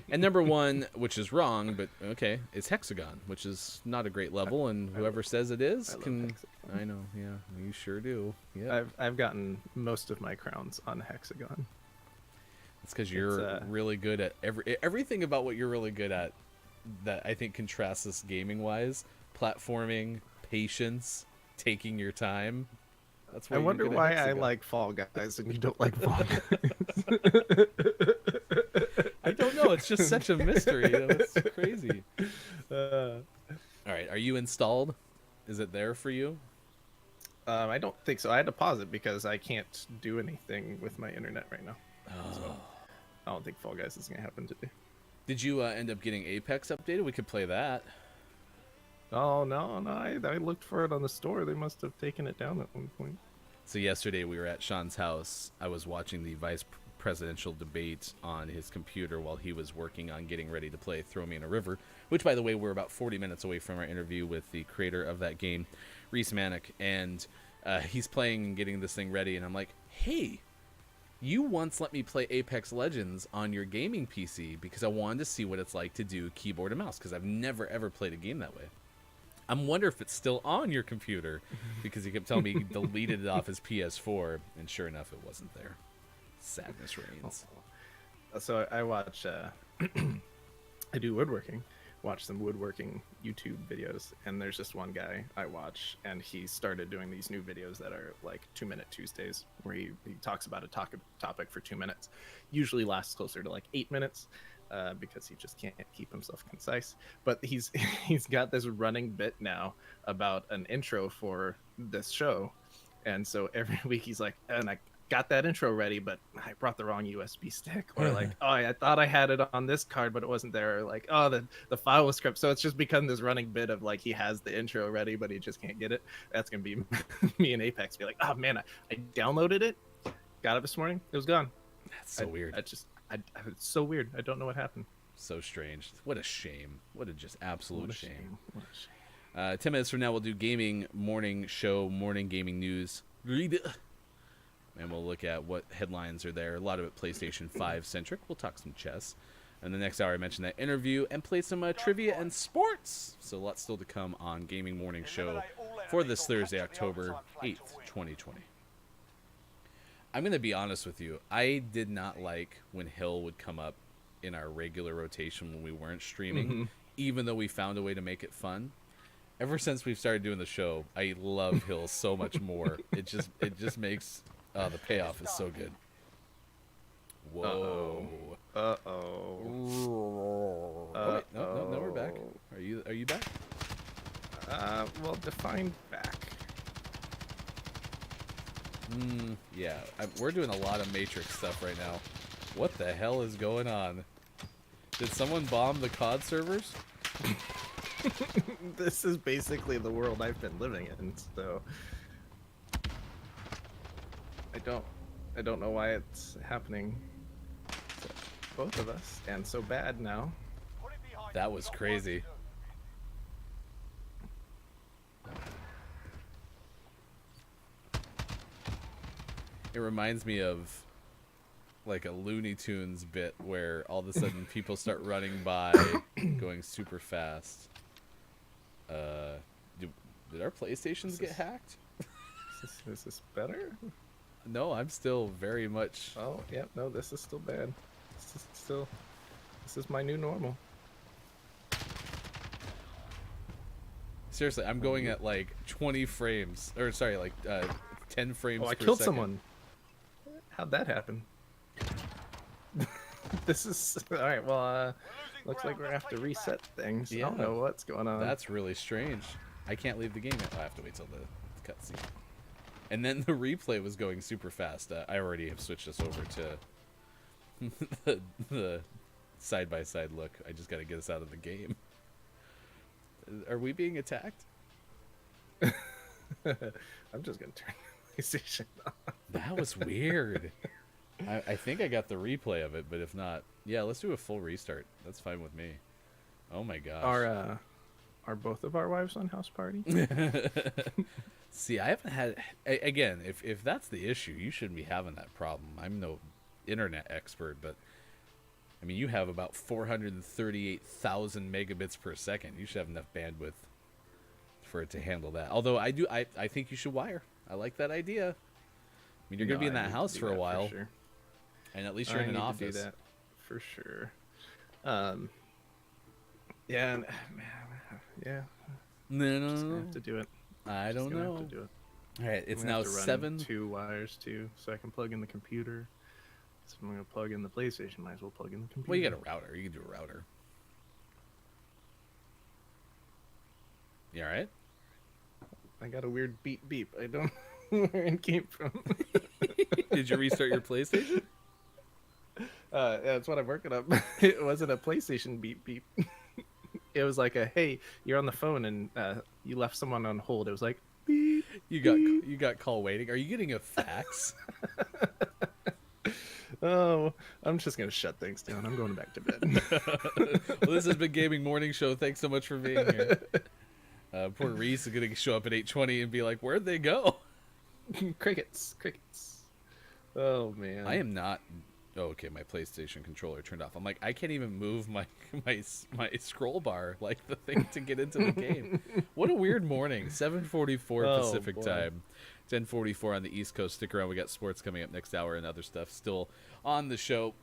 And number 1, which is wrong, but okay, is Hexagon, which is not a great level, and whoever says it is can. I know, yeah, you sure do. Yeah, I've gotten most of my crowns on Hexagon. it's because you're really good at everything about what you're really good at. That I think contrasts this gaming wise: platforming, patience, taking your time. That's why I you're wonder good at why I Hexagon. like Fall Guys and you don't like Fall Guys. I don't know. It's just such a mystery. It's crazy. All right, are you installed? Is it there for you? I don't think so. I had to pause it because I can't do anything with my internet right now. So I don't think Fall Guys is going to happen today. Did you end up getting Apex updated? We could play that. Oh, no. I looked for it on the store. They must have taken it down at one point. So yesterday we were at Sean's house. I was watching the vice presidential debate on his computer while he was working on getting ready to play Throw Me in a River, which, by the way, we're about 40 minutes away from our interview with the creator of that game, Reis Mahnic, and he's playing and getting this thing ready, and I'm like, hey, you once let me play Apex Legends on your gaming PC because I wanted to see what it's like to do keyboard and mouse, because I've never, ever played a game that way. I'm wondering if it's still on your computer, because he kept telling me he deleted it off his PS4, and sure enough, it wasn't there. Sadness reigns. So I watch, I do woodworking, watch some woodworking YouTube videos, and there's just one guy I watch, and he started doing these new videos that are like 2-minute Tuesdays, where he talks about a topic for 2 minutes. Usually lasts closer to like 8 minutes. Because he just can't keep himself concise. But he's got this running bit now about an intro for this show, and so every week he's like, and I got that intro ready, but I brought the wrong USB stick, or like, oh, I thought I had it on this card, but it wasn't there, or like, oh, the file was script. So it's just become this running bit of like, he has the intro ready, but he just can't get it. That's gonna be me and Apex be like, oh man, I downloaded it, got it this morning, it was gone. That's so weird. It's so weird. I don't know what happened. So strange. What a shame. What a just absolute shame. What a shame. 10 minutes from now, we'll do gaming morning show, morning gaming news. And we'll look at what headlines are there. A lot of it PlayStation 5 centric. We'll talk some chess. And the next hour, I mentioned that interview and play some trivia and sports. So lots still to come on Gaming Morning Show for this Thursday, October 8th, 2020. I'm going to be honest with you. I did not like when Hill would come up in our regular rotation when we weren't streaming, even though we found a way to make it fun. Ever since we've started doing the show, I love Hill so much more. It just makes the payoff is so good. Whoa. Uh-oh. Wait, no, we're back. Are you back? Well, define back. Yeah, we're doing a lot of Matrix stuff right now. What the hell is going on? Did someone bomb the COD servers? This is basically the world I've been living in, so I don't know why it's happening to both of us, and so bad now. Put it behind That you. was Got work crazy. to do. It reminds me of like a Looney Tunes bit where all of a sudden people start running by, going super fast. Did our PlayStations get hacked? Is this better? No, I'm still very much. Oh, yeah, no, this is still bad. This is my new normal. Seriously, I'm going at like 20 frames, or sorry, like 10 frames. Oh, I per killed second. someone. How'd that happen? This is all right. Well, looks like we're gonna have to reset things. I don't Yeah. know what's going on. That's really strange. I can't leave the game yet. I have to wait till the cutscene. And then the replay was going super fast. I already have switched us over to the side-by-side look. I just got to get us out of the game. Are we being attacked? I'm just gonna turn the PlayStation on. That was weird. I think I got the replay of it, but if not, yeah, let's do a full restart. That's fine with me. Oh my gosh. Are both of our wives on house party? See, I haven't had again. If that's the issue, you shouldn't be having that problem. I'm no internet expert, but I mean, you have about 438,000 megabits per second. You should have enough bandwidth for it to handle that. Although I think you should wire. I like that idea. I mean, you're gonna be in that house for a while, sure. and at least you're in an office. Do that for sure. Yeah, yeah. No, Just gonna have to do it. I don't Just gonna know. have to do it. All right, it's I'm gonna now have to run 7. 2 wires too, so I can plug in the computer. So I'm gonna plug in the PlayStation. Might as well plug in the computer. Well, you got a router. You can do a router. You all right? I got a weird beep beep. I don't know where it came from. Did you restart your PlayStation? Yeah, that's what I'm working up. It wasn't a PlayStation beep beep. It was like a, hey, you're on the phone and you left someone on hold. It was like, beep. You got call waiting. Are you getting a fax? Oh, I'm just gonna shut things down. I'm going back to bed. Well, this has been Gaming Morning Show. Thanks so much for being here. Poor Reis is gonna show up at 8:20 and be like, "Where'd they go?" Crickets. Oh man. I am not. Oh, okay, my PlayStation controller turned off. I'm like, I can't even move my scroll bar like the thing to get into the game. What a weird morning. 7:44 Oh, Pacific boy. time, 10:44 on the East Coast. Stick around. We got sports coming up next hour and other stuff still on the show.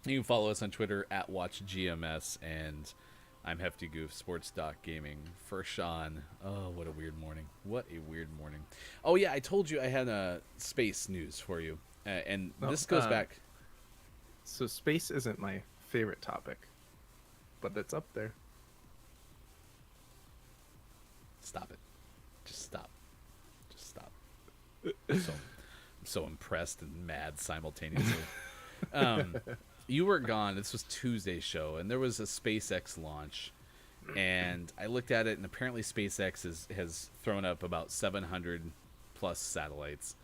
You can follow us on Twitter at WatchGMS, and I'm Hefty Goof, Sports Doc Gaming for Sean. Oh, what a weird morning. What a weird morning. Oh yeah, I told you I had space news for you, and No, this goes back. So space isn't my favorite topic, but it's up there. Stop it. Just stop. Just stop. I'm so impressed and mad simultaneously. You were gone. This was Tuesday's show, and there was a SpaceX launch. And I looked at it, and apparently SpaceX has thrown up about 700 plus satellites.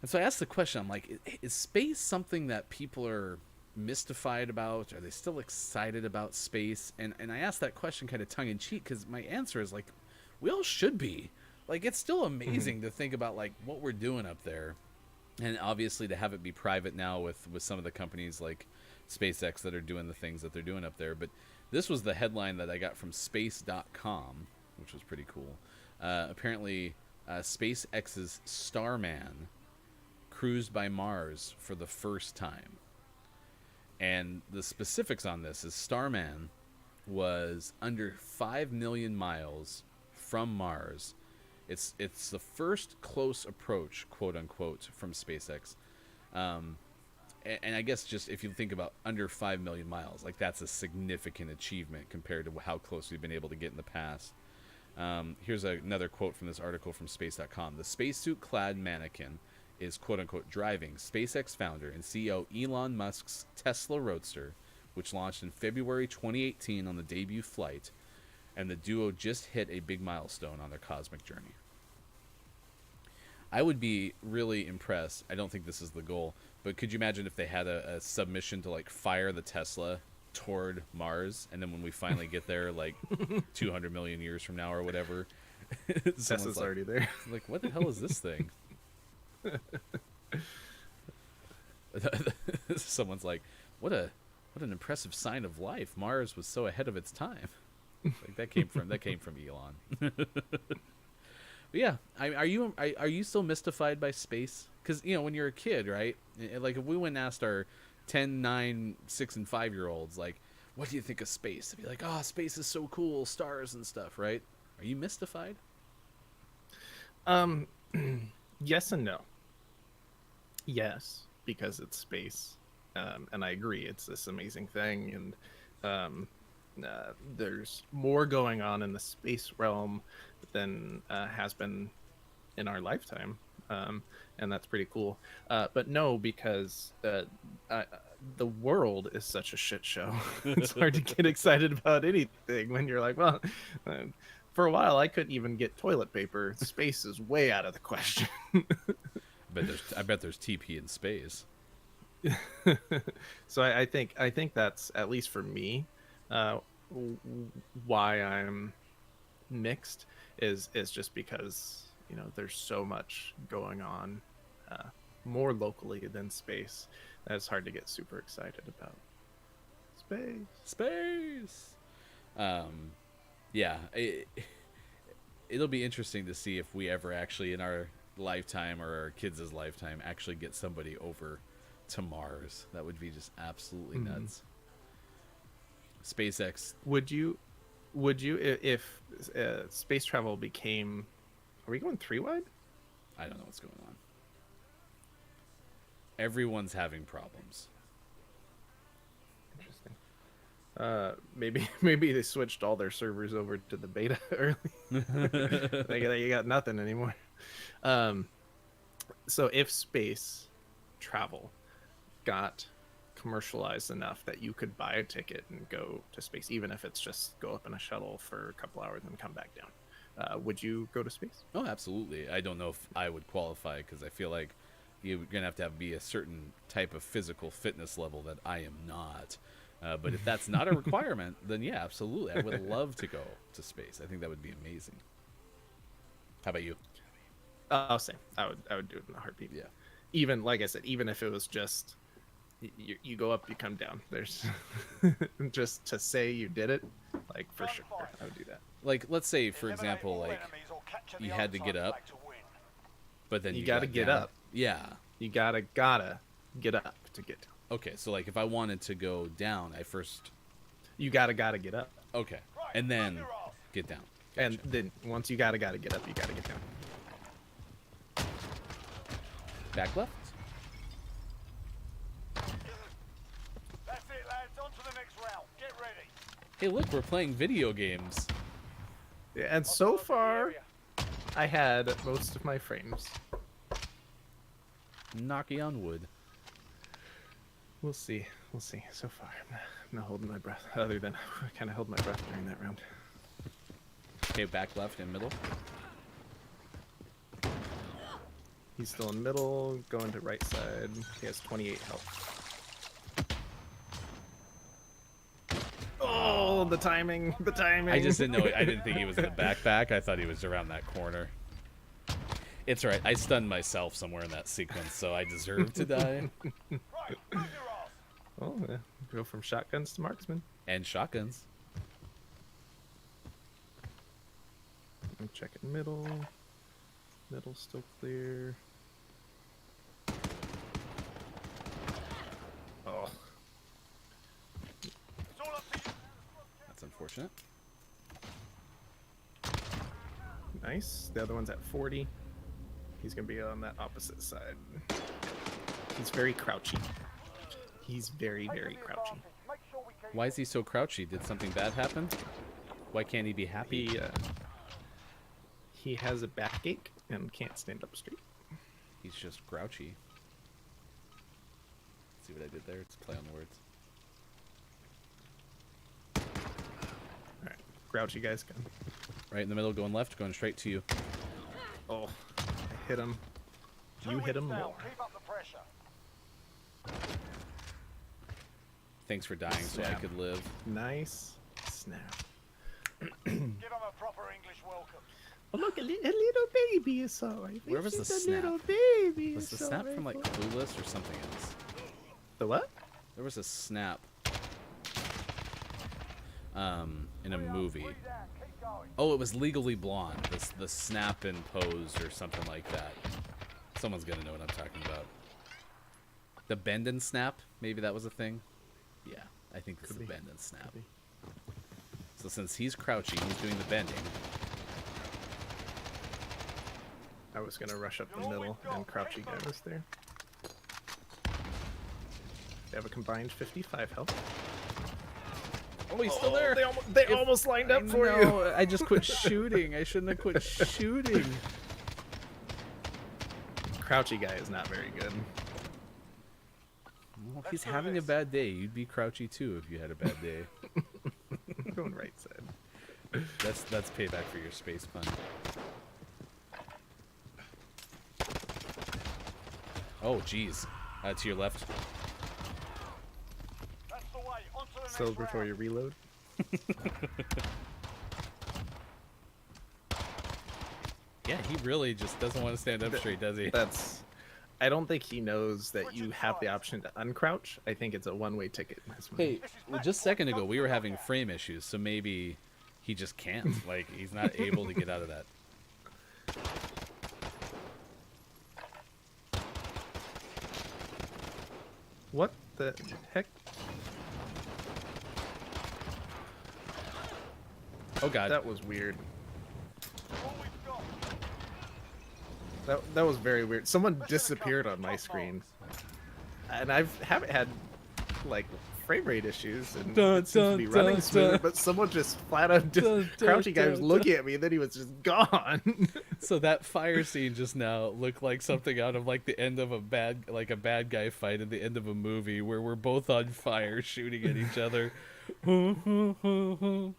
And so I asked the question, I'm like, is space something that people are mystified about? Are they still excited about space? And I asked that question kind of tongue-in-cheek because my answer is, like, we all should be. Like, it's still amazing to think about, like, what we're doing up there. And obviously to have it be private now with some of the companies like SpaceX that are doing the things that they're doing up there. But this was the headline that I got from space.com, which was pretty cool. Apparently, SpaceX's Starman cruised by Mars for the first time. And the specifics on this is Starman was under 5 million miles from Mars. It's the first close approach, quote unquote, from SpaceX. And I guess just if you think about under 5 million miles, like that's a significant achievement compared to how close we've been able to get in the past. Here's another quote from this article from space.com. The spacesuit-clad mannequin is, quote-unquote, driving SpaceX founder and CEO Elon Musk's Tesla Roadster, which launched in February 2018 on the debut flight. and the duo just hit a big milestone on their cosmic journey. I would be really impressed. I don't think this is the goal, but could you imagine if they had a submission to like fire the Tesla toward Mars, and then when we finally get there, like 200 million years from now or whatever, Tesla's like, already there. Like, what the hell is this thing? Someone's like, what an impressive sign of life. Mars was so ahead of its time. Like that came from Elon. But yeah, are you still mystified by space? Because when you're a kid, right? Like if we went and asked our 10, 9, 6, and 5-year-olds, like, what do you think of space? They'd be like, oh, space is so cool, stars and stuff, right? Are you mystified? Yes and no. Yes, because it's space, and I agree, it's this amazing thing, and there's more going on in the space realm than has been in our lifetime, and that's pretty cool. But no, because the world is such a shit show. It's hard to get excited about anything when you're like, well, for a while I couldn't even get toilet paper. Space is way out of the question. I bet there's TP in space. So I think that's, at least for me, why I'm mixed is just because there's so much going on more locally than space that it's hard to get super excited about. Space. Yeah, it'll be interesting to see if we ever actually in our lifetime or our kids' lifetime actually get somebody over to Mars. That would be just absolutely nuts. SpaceX. Would you if space travel became, are we going 3-wide? I don't know what's going on. Everyone's having problems. Interesting. Maybe they switched all their servers over to the beta early. You got nothing anymore. So if space travel got commercialized enough that you could buy a ticket and go to space, even if it's just go up in a shuttle for a couple hours and come back down, would you go to space? Oh, absolutely. I don't know if I would qualify because I feel like you're gonna have to be a certain type of physical fitness level that I am not. But if that's not a requirement, then yeah, absolutely. I would love to go to space. I think that would be amazing. How about you? I'll say I would do it in a heartbeat. Yeah. Even, like I said, even if it was just you go up, you come down. There's just to say you did it, like for sure, I would do that. Like, let's say, for example, like you had to get up, but then you gotta get up. Yeah. You gotta get up to get down. Okay, so like if I wanted to go down, I first. You gotta get up. Okay, and then get down. Gotcha. And then once you gotta get up, you gotta get down. Back left. That's it, lads. On to the next round. Get ready. Hey, look, we're playing video games. Yeah, and so far, I had most of my frames. Knocky on wood. We'll see. So far, I'm not holding my breath. Other than I kind of held my breath during that round. Okay, back left and middle. He's still in middle, going to right side. He has 28 health. Oh, the timing. I just didn't know. I didn't think he was in the backpack. I thought he was around that corner. It's all right. I stunned myself somewhere in that sequence, so I deserve to die. Right, move your ass. Oh, yeah. Go from shotguns to marksman. And shotguns. I'm checking middle. Middle's still clear. Oh. It's all up to you. That's unfortunate. Nice. The other one's at 40. He's going to be on that opposite side. He's very crouchy. He's very, very crouchy. Make sure we keep Why is he so crouchy? Did something bad happen? Why can't he be happy? He has a backache and can't stand up straight. He's just grouchy. See what I did there? It's play on words. All right. crouchy guy's gun. Right in the middle, going left, going straight to you. Oh, I hit him. You hit him more. Keep up the pressure. Thanks for dying so I Snap. could live. Nice snap. Give them a proper English welcome. Oh, look, a little baby is sorry. Where was the This is a snap? little baby Was is the snap sorry from like for- Clueless or something else? The what? There was a snap in a movie. Down, keep going. Oh, it was Legally Blonde. The snap and pose or something like that. Someone's gonna know what I'm talking about. The bend and snap, maybe that was a thing. Yeah, I think it's Could the be. bend and snap. Could be. So since he's crouching, he's doing the bending. I was gonna rush up the middle, and crouchy guy was there. They have a combined 55 health. Oh, he's still there. They almost lined up for you. I just quit shooting. I shouldn't have quit shooting. Crouchy guy is not very good. Well, if he's having a bad day, you'd be crouchy too if you had a bad day. I'm going right side. That's payback for your space pun. Oh, jeez. To your left. That's the way. On to the next Still before round. you reload. Yeah, he really just doesn't want to stand up straight, does he? That's. I don't think he knows that you have the option to uncrouch. I think it's a one-way ticket in this one. Hey, well, just a second ago we were having frame issues, so maybe he just can't. Like, he's not able to get out of that. What the heck? Oh god. That was weird. All we've got. That was very weird. Someone disappeared on my screen, and haven't had like frame rate issues, and Dun, it seems to be dun, running dun, smooth. dun. But someone just flat out Dun, dun, crouchy guy was dun, looking at me, and then he was just gone. So that fire scene just now looked like something out of like the end of a bad guy fight at the end of a movie where we're both on fire shooting at each other. So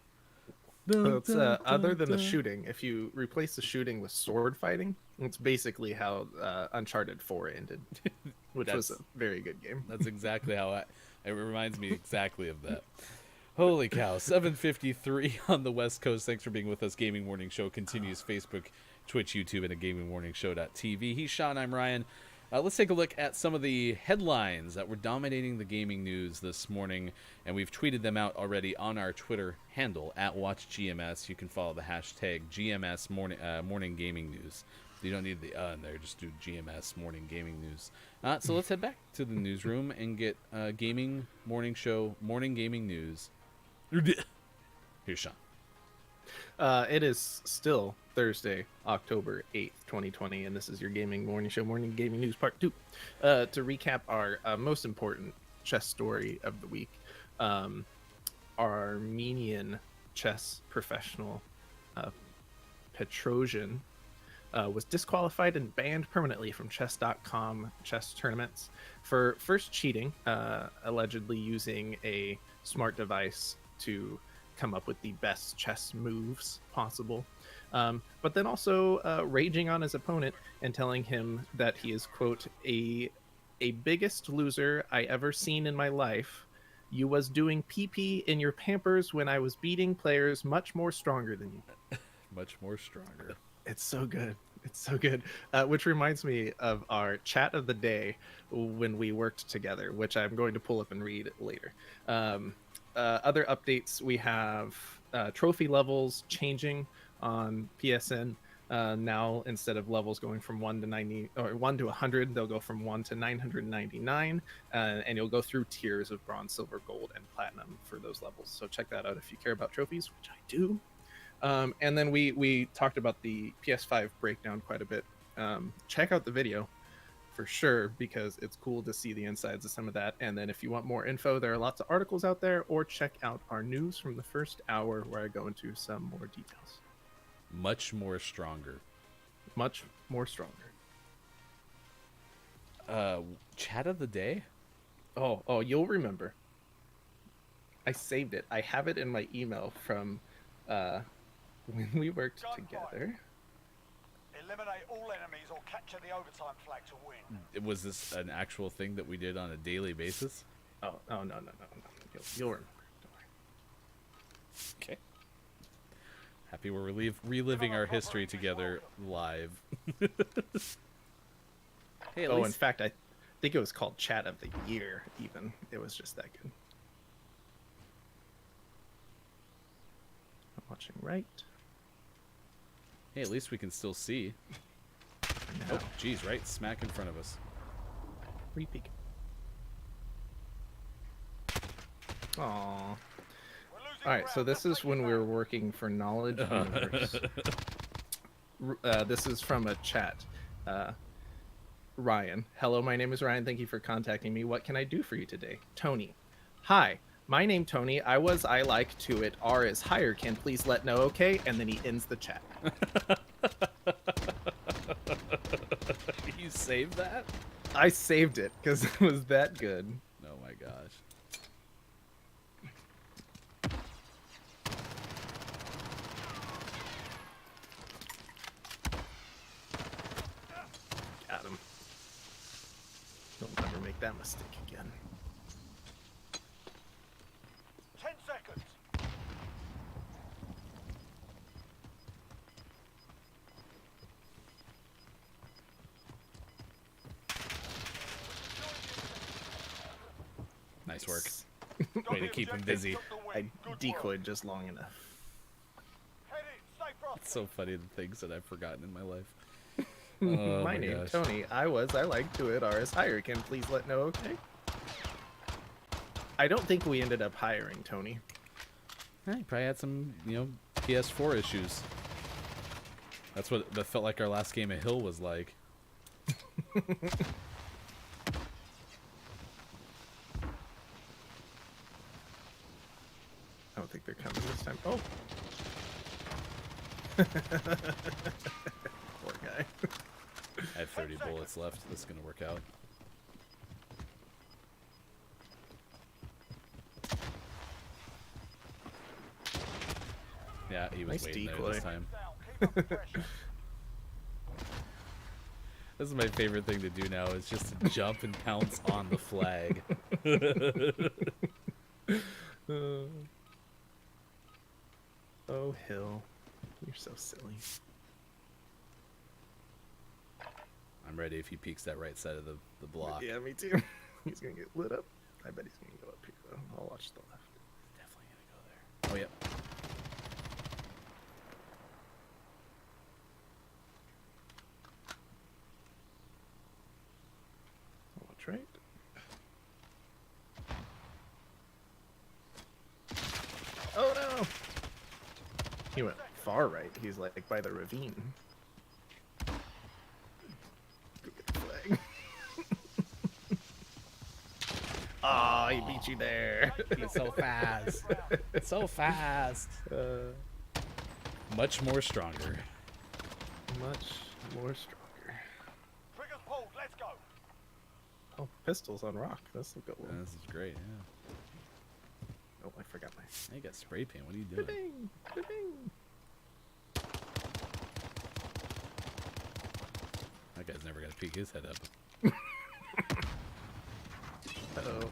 it's other than the shooting, if you replace the shooting with sword fighting, it's basically how Uncharted 4 ended, which was a That's- very good game. That's exactly how it reminds me exactly of that. Holy cow, 7:53 on the West Coast. Thanks for being with us. Gaming Morning Show continues. Facebook, Twitch, YouTube, and at gamingmorningshow.tv. He's Sean, I'm Ryan. Let's take a look at some of the headlines that were dominating the gaming news this morning, and we've tweeted them out already on our Twitter handle, @WatchGMS. You can follow the hashtag GMS morning gaming news. You don't need the in there, just do GMS morning gaming news. So let's head back to the newsroom and get gaming morning show morning gaming news. Here's Sean. It is still Thursday, October 8th, 2020, and this is your Gaming Morning Show, Morning Gaming News Part 2. To recap our most important chess story of the week, Armenian chess professional Petrosian was disqualified and banned permanently from chess.com chess tournaments for first cheating, allegedly using a smart device to come up with the best chess moves possible, but then also raging on his opponent and telling him that he is, quote, a biggest loser I ever seen in my life. You was doing PP in your pampers when I was beating players much more stronger than you. Much more stronger. It's so good. It's so good. Which reminds me of our chat of the day when we worked together, which I'm going to pull up and read later. Other updates, we have trophy levels changing on PSN. Now, instead of levels going from 1 to 90 or 1 to 100, they'll go from 1 to 999, and you'll go through tiers of bronze, silver, gold, and platinum for those levels. So check that out if you care about trophies, which I do. And then we talked about the PS5 breakdown quite a bit. Check out the video for sure, because it's cool to see the insides of some of that. And then if you want more info, there are lots of articles out there, or check out our news from the first hour where I go into some more details. Much more stronger. Much more stronger. Chat of the day? Oh, you'll remember. I saved it. I have it in my email from when we worked together. Eliminate all enemies or capture the overtime flag to win. Was this an actual thing that we did on a daily basis? Oh no. You'll remember. Don't worry. Okay. Happy we're reliving our history together live. Hey, at Oh, in least fact, I think it was called Chat of the Year. Even it was just that good. I'm watching right. hey, at least we can still see. Oh, geez, right smack in front of us. Repeat. Aww. All right, so this is when we were working for Knowledge Universe. This is from a chat. Ryan. Hello, my name is Ryan. Thank you for contacting me. What can I do for you today? Tony. Hi, my name Tony. I like to it. R is higher. Can please let know, okay? And then he ends the chat. You saved that? I saved it because it was that good. Oh my gosh. Got him. Don't ever make that mistake again. 10 seconds. Nice work. Way to keep him busy. I decoyed just long enough. Head in, stay frosty. It's so funny the things that I've forgotten in my life. Oh my name gosh. Tony. I like to it. R is higher. Can please let know, okay? I don't think we ended up hiring Tony. He probably had some, PS4 issues. That's what that felt like our last game of Hill was like. I don't think they're coming this time. Oh. Poor guy. I have 30 bullets left. This is gonna work out. Yeah, he was Nice waiting there decoy. this time. Down, keep up the pressure. This is my favorite thing to do now is just to jump and pounce on the flag. Oh, Hill. You're so silly. I'm ready if he peeks that right side of the block. Yeah, me too. He's gonna get lit up. I bet he's gonna go up here though. I'll watch the left. Definitely gonna go there. Oh, yep. I'll watch right. Oh no! He went far right. He's like by the ravine. Go get the flag. Ah, he beat you there. He's so fast. So fast. Much more stronger. Much more stronger. Triggers pulled, let's go. Oh, pistols on rock. That's a good Yeah, one. this is great, yeah. Oh, I forgot my. Now you got spray paint. What are you doing? Ba-ding, ba-ding. That guy's never gonna peek his head up. Uh-oh.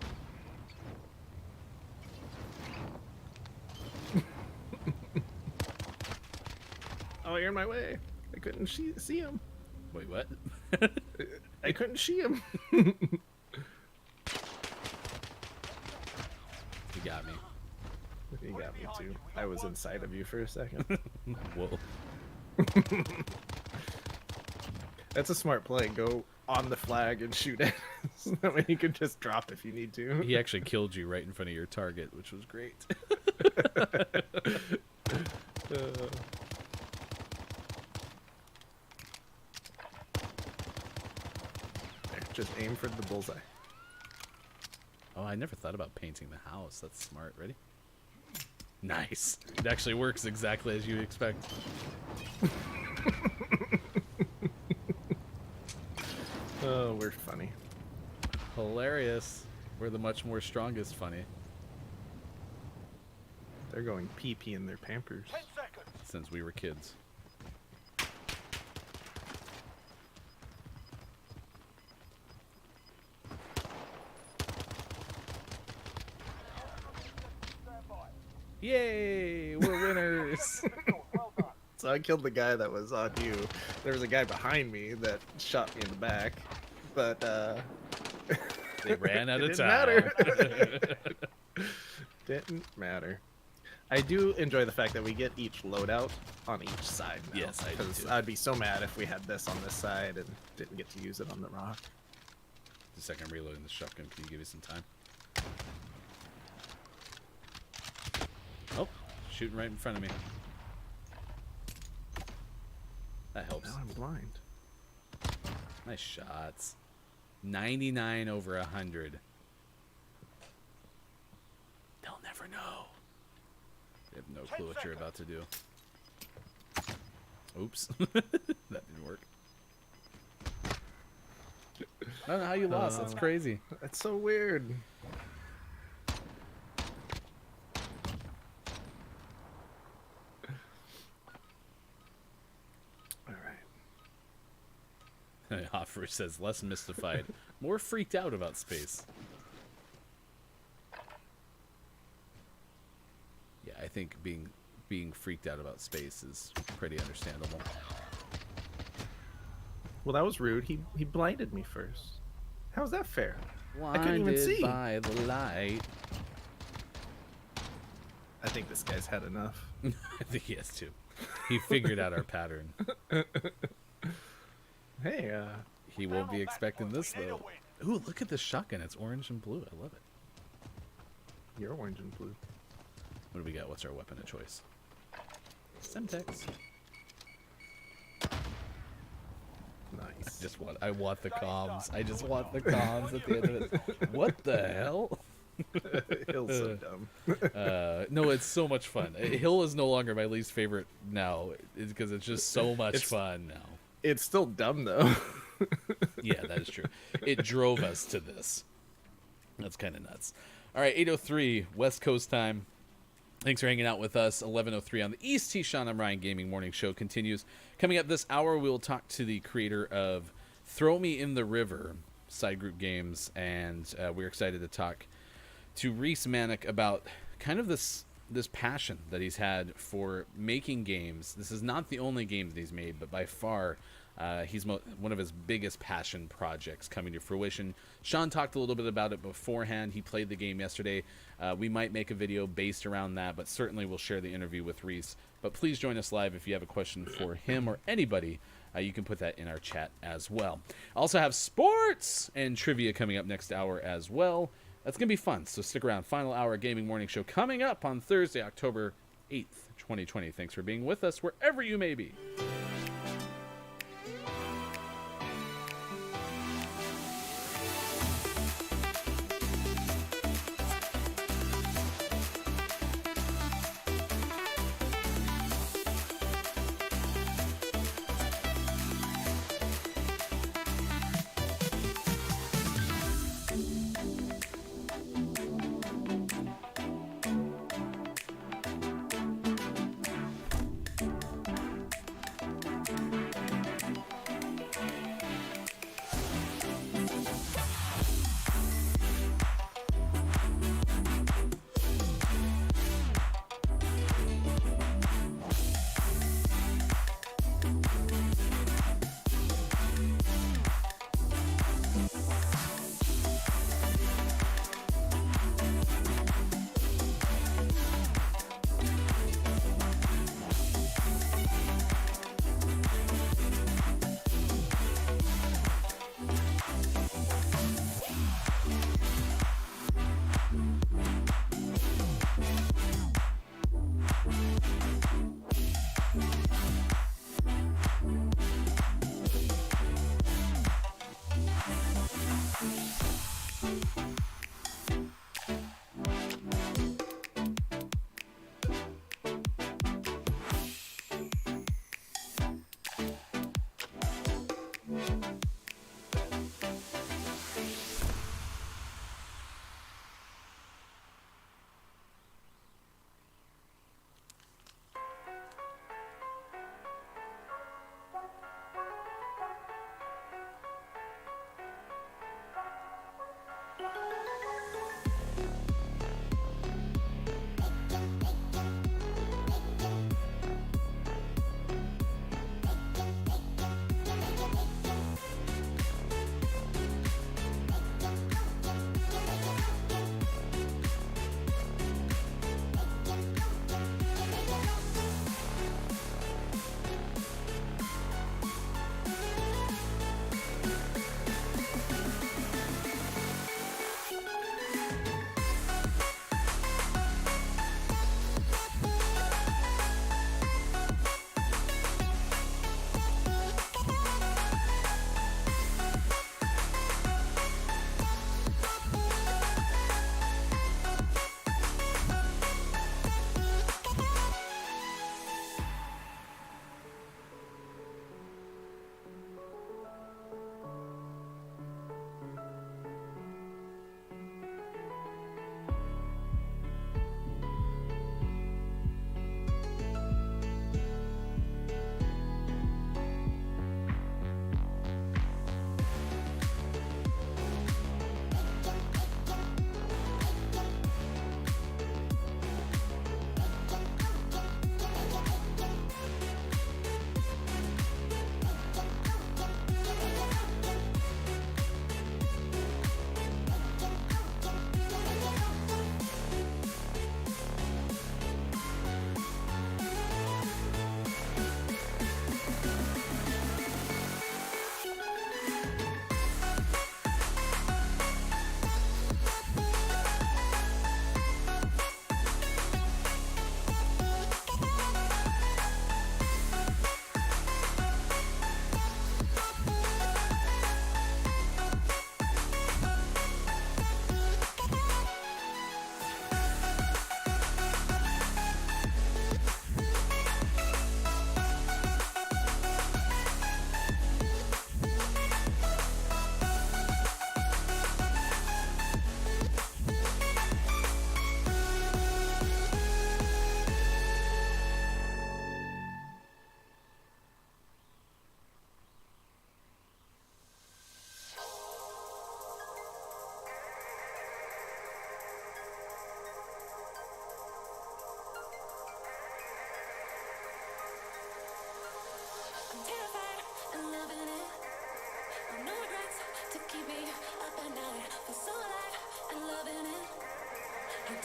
Oh, you're in my way. I couldn't see him. Wait, what? I couldn't see him. You got me. You got me too. I was inside of you for a second. Whoa. That's a smart play. Go on the flag and shoot it. So that way you can just drop if you need to. He actually killed you right in front of your target, which was great. There, just aim for the bullseye. Oh, I never thought about painting the house. That's smart. Ready? Nice. It actually works exactly as you expect. Oh, we're funny. Hilarious. We're the much more strongest funny. They're going pee-pee in their Pampers. 10 seconds. Since we were kids. Yay! We're winners! So I killed the guy that was on you. There was a guy behind me that shot me in the back, but They ran out it of didn't time. matter. Didn't matter. I do enjoy the fact that we get each loadout on each side now. Yes, I do because too. I'd be so mad if we had this on this side and didn't get to use it on the rock. The second reloading the shotgun. Can you give me some time? Oh, shooting right in front of me. That helps. Now I'm blind. Nice shots. 99 over 100. They'll never know. They have no clue what you're about to do. Oops. That didn't work. I don't know how you lost. That's crazy. That's so weird. All right. Hoffer says less mystified, more freaked out about space. Yeah, I think being freaked out about space is pretty understandable. Well, that was rude. He blinded me first. How's that fair? I couldn't even see. By the light. I think this guy's had enough. I think he has too. He figured out our pattern. Hey, He won't be expecting this though. Ooh, look at this shotgun. It's orange and blue. I love it. you're orange and blue. What do we got? What's our weapon of choice? Semtex. Nice. I want the comms. I just want the comms at the end of it. What the hell? Hill's so dumb. No, it's so much fun. Hill is no longer my least favorite now because it's just so much fun now. It's still dumb though. Yeah, that is true. It drove us to this. That's kind of nuts. All right, 8:03 West Coast time. Thanks for hanging out with us. 11:03 on the East. Sean, I'm Ryan Gaming Morning Show continues. Coming up this hour, we will talk to the creator of Throw Me in the River, Side Group Games, and we're excited to talk to Reis Mahnic about kind of this passion that he's had for making games. This is not the only game that he's made, but by far he's one of his biggest passion projects coming to fruition. Sean talked a little bit about it beforehand. He played the game yesterday. We might make a video based around that, but certainly we'll share the interview with Reis. But please join us live if you have a question for him or anybody. You can put that in our chat as well. Also have sports and trivia coming up next hour as well. That's going to be fun, so stick around. Final hour Gaming Morning Show coming up on Thursday, October 8th, 2020. Thanks for being with us wherever you may be.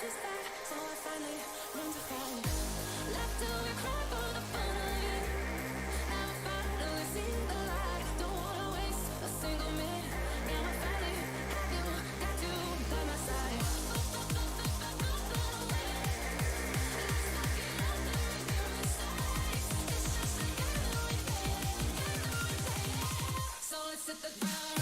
just fight, so I finally learned to fight. Left to be cry for the fun of it. Now I finally see the light. Don't wanna waste a single minute. Now I finally have you, got you by my side. So let's hit the ground.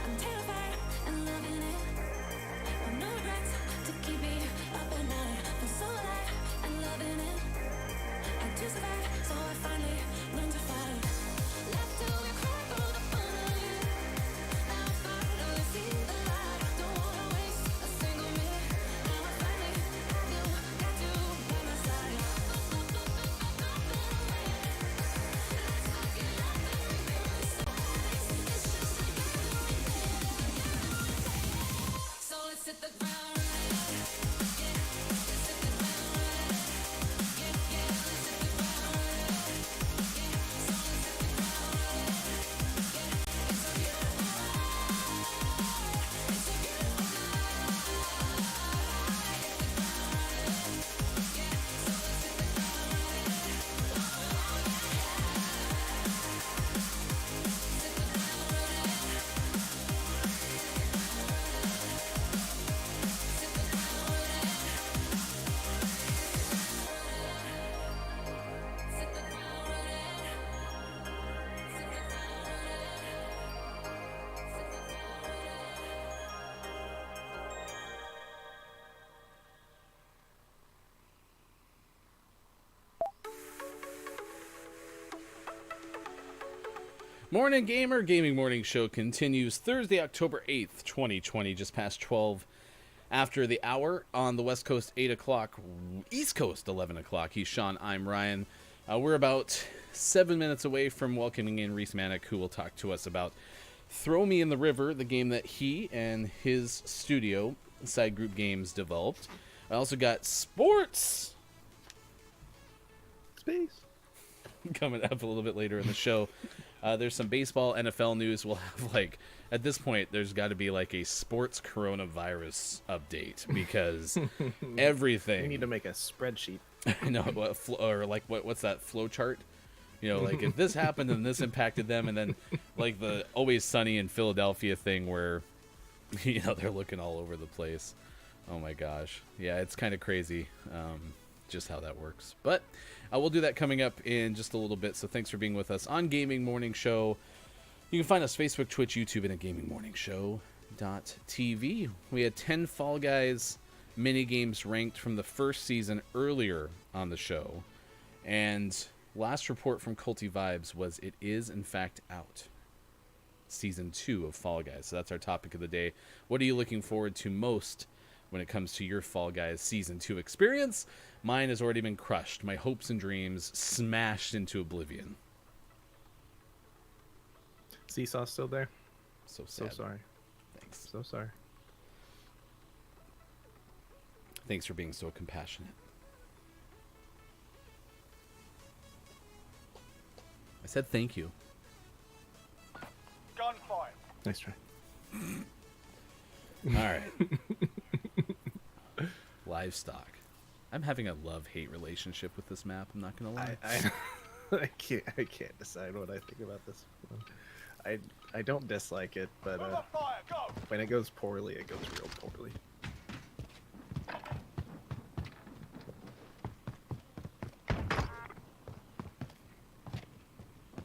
I'm terrified and loving it. With no regrets to keep me up at night. Feel so alive and loving it. I do survive, so I finally learned to fight. Left to be cry for the fun of it. Now I finally see the light. Don't wanna waste a single minute. Now I finally have you, got you by my side. So let's hit the ground. Morning Gamer Gaming Morning Show continues Thursday, October 8th, 2020, just past 12 after the hour. On the West Coast, 8 o'clock, East Coast, 11 o'clock. He's Sean, I'm Ryan. We're about 7 minutes away from welcoming in Reis Mahnic, who will talk to us about Throw Me in the River, the game that he and his studio, Side Group Games, developed. I also got sports Space. coming up a little bit later in the show. There's some baseball, NFL news. We'll have, like, at this point, there's got to be, like, a sports coronavirus update because everything. We need to make a spreadsheet. I know, or like, what's that flow chart? You know, like, if this happened and this impacted them, and then, like, the Always Sunny in Philadelphia thing where, you know, they're looking all over the place. Oh, my gosh. Yeah, it's kind of crazy. Just how that works. But we'll do that coming up in just a little bit. So thanks for being with us on Gaming Morning Show. You can find us Facebook, Twitch, YouTube, and at GamingMorningShow.tv. We had 10 Fall Guys mini games ranked from the first season earlier on the show. And last report from Culty Vibes was it is in fact out. Season 2 of Fall Guys. So that's our topic of the day. What are you looking forward to most when it comes to your Fall Guys Season 2 experience. Mine has already been crushed. My hopes and dreams smashed into oblivion. Seesaw still there? So So sad. sorry. Thanks. So sorry. Thanks for being so compassionate. I said thank you. Gunfire. Nice try. All right. Livestock. I'm having a love-hate relationship with this map. I'm not gonna lie. I can't decide what I think about this one. I don't dislike it, but Move up fire. Go. when it goes poorly, it goes real poorly.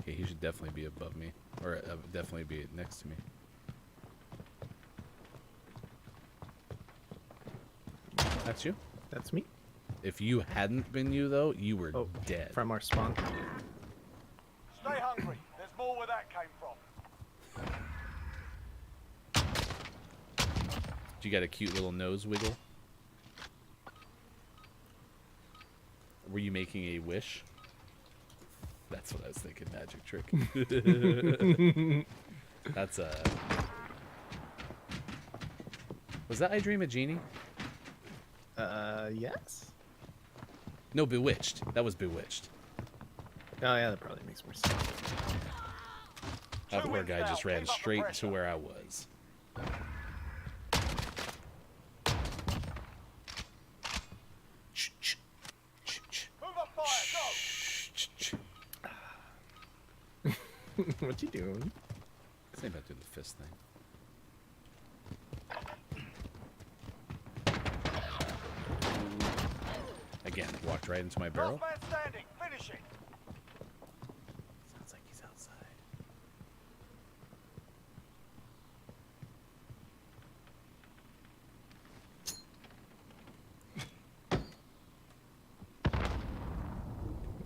Okay, he should definitely be above me, or definitely be next to me. That's you. That's me. If you hadn't been you, though, you were dead. From our spawn. Stay hungry. There's more where that came from. You got a cute little nose wiggle. Were you making a wish? That's what I was thinking. Magic trick. That's a. Was that I Dream a Genie? Yes. No, Bewitched. That was Bewitched. Oh yeah, that probably makes more sense. That Two poor wins guy now. just ran Keep up the straight to pressure. where I was. Move up fire. Go. What you doing? Same about doing the fist thing. Again, walked right into my barrel. Last man standing. Finish it. Sounds like he's outside.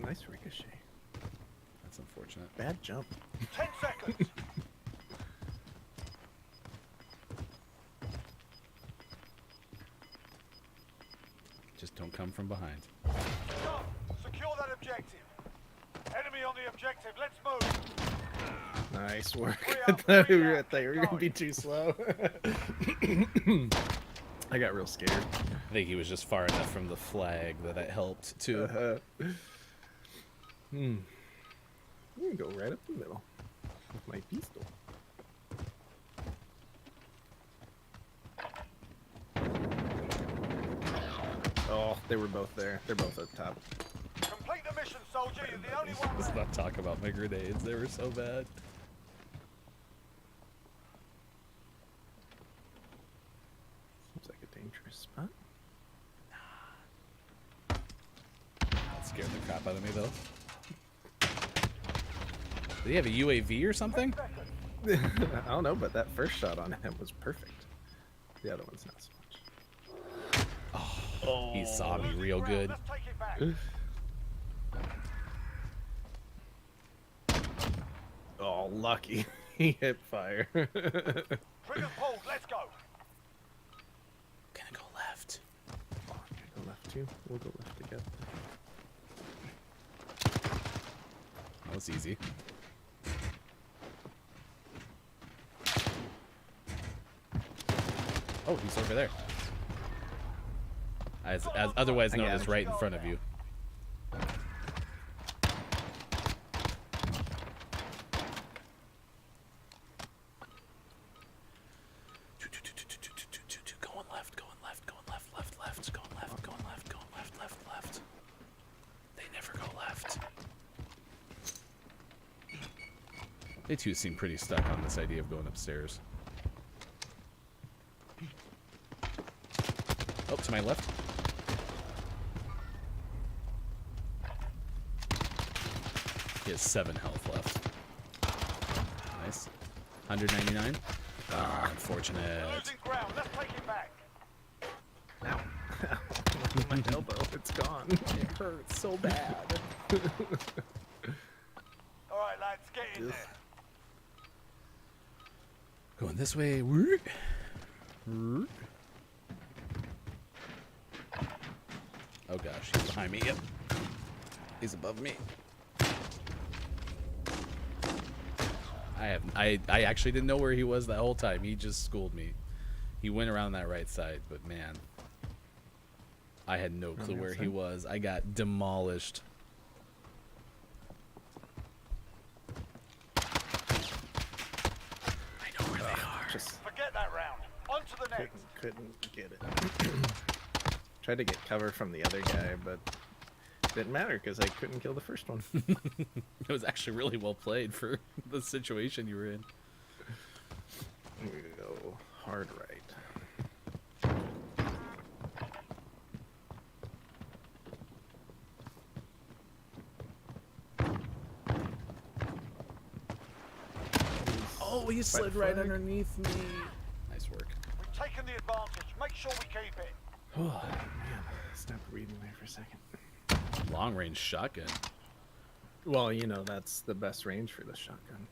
Nice ricochet. That's unfortunate. Bad jump. 10 seconds. Just don't come from behind. Go. Secure that objective. Enemy on the objective. Let's move. Nice work. Three I up, thought three you were down. gonna Keep be too slow. I got real scared. I think he was just far enough from the flag that it helped too. I'm gonna go right up the middle with my pistol. Oh, they were both there. They're both up top. Complete the mission, soldier. You're the only one Let's left. not talk about my grenades. They were so bad. Seems like a dangerous spot. That scared the crap out of me though. Did he have a UAV or something? I don't know, but that first shot on him was perfect. The other one's not so much. He saw me real good. Let's take it back. Oh, lucky. He hit fire. Trigger pulled. Let's go. Gonna go left. Go left too. We'll go left together. That was easy. Oh, he's over there. As otherwise I known got as him. right in front of you. Going left, going left, going left, left, left, going left, going left, going left, left, left. They never go left. They too seem pretty stuck on this idea of going upstairs. Oh, to my left. He has 7 health left. Nice. 199. Ah, unfortunate. Losing ground. Let's take it back. My elbow, it's gone. It hurts so bad. All right, lads. Get in there. Going this way. She's behind me. Yep. He's above me. I actually didn't know where he was that whole time. He just schooled me. He went around that right side, but man, I had no clue where he was. I got demolished. I know where they are. Just Forget that round. On to the next. couldn't get it. Tried to get cover from the other guy, but didn't matter because I couldn't kill the first one. It was actually really well played for the situation you were in. Here we go. Hard right. Oh, he slid right underneath me. Nice work. We've taken the advantage. Make sure we keep it. Oh, man. Stop reading there for a second. Long range shotgun. Well, you know, that's the best range for the shotgun.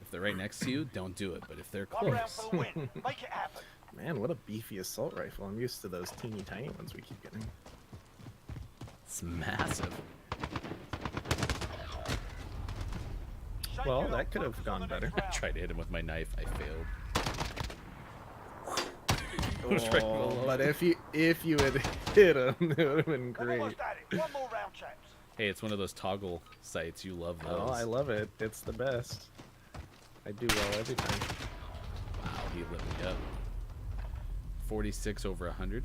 If they're right next to you, don't do it. But if they're One round close, for the win. Make it happen. Man, what a beefy assault rifle. I'm used to those teeny tiny ones we keep getting. it's massive. Shake Well, it that off. could have Focus on gone the better. next round. Tried to hit him with my knife. I failed. Oh, but if you had hit him, it would have been We're great. almost at it. One more round, chaps. Hey, it's one of those toggle sites. You love those. Oh, I love it. It's the best. I do well every time. Wow, he lit me up. 46 over 100.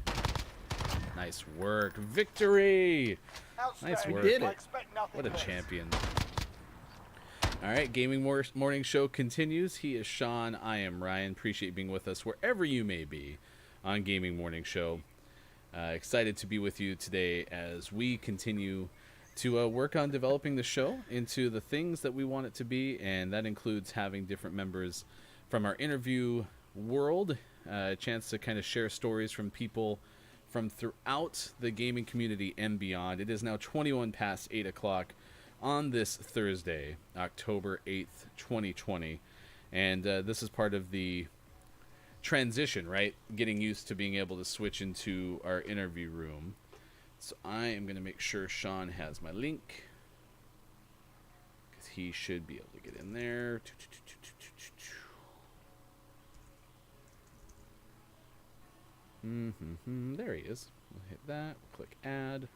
Nice work. Victory! Outstanding. work. Did I it. expect nothing What a less. champion. All right, Gaming Morning Show continues. He is Sean. I am Ryan. Appreciate being with us wherever you may be on Gaming Morning Show. Excited to be with you today as we continue to work on developing the show into the things that we want it to be, and that includes having different members from our interview world, a chance to kind of share stories from people from throughout the gaming community and beyond. It is now 21 past 8 o'clock on this Thursday, October 8th, 2020, and this is part of the transition, right? Getting used to being able to switch into our interview room. So I am going to make sure Sean has my link, because he should be able to get in there. There he is. We'll hit that. Click add.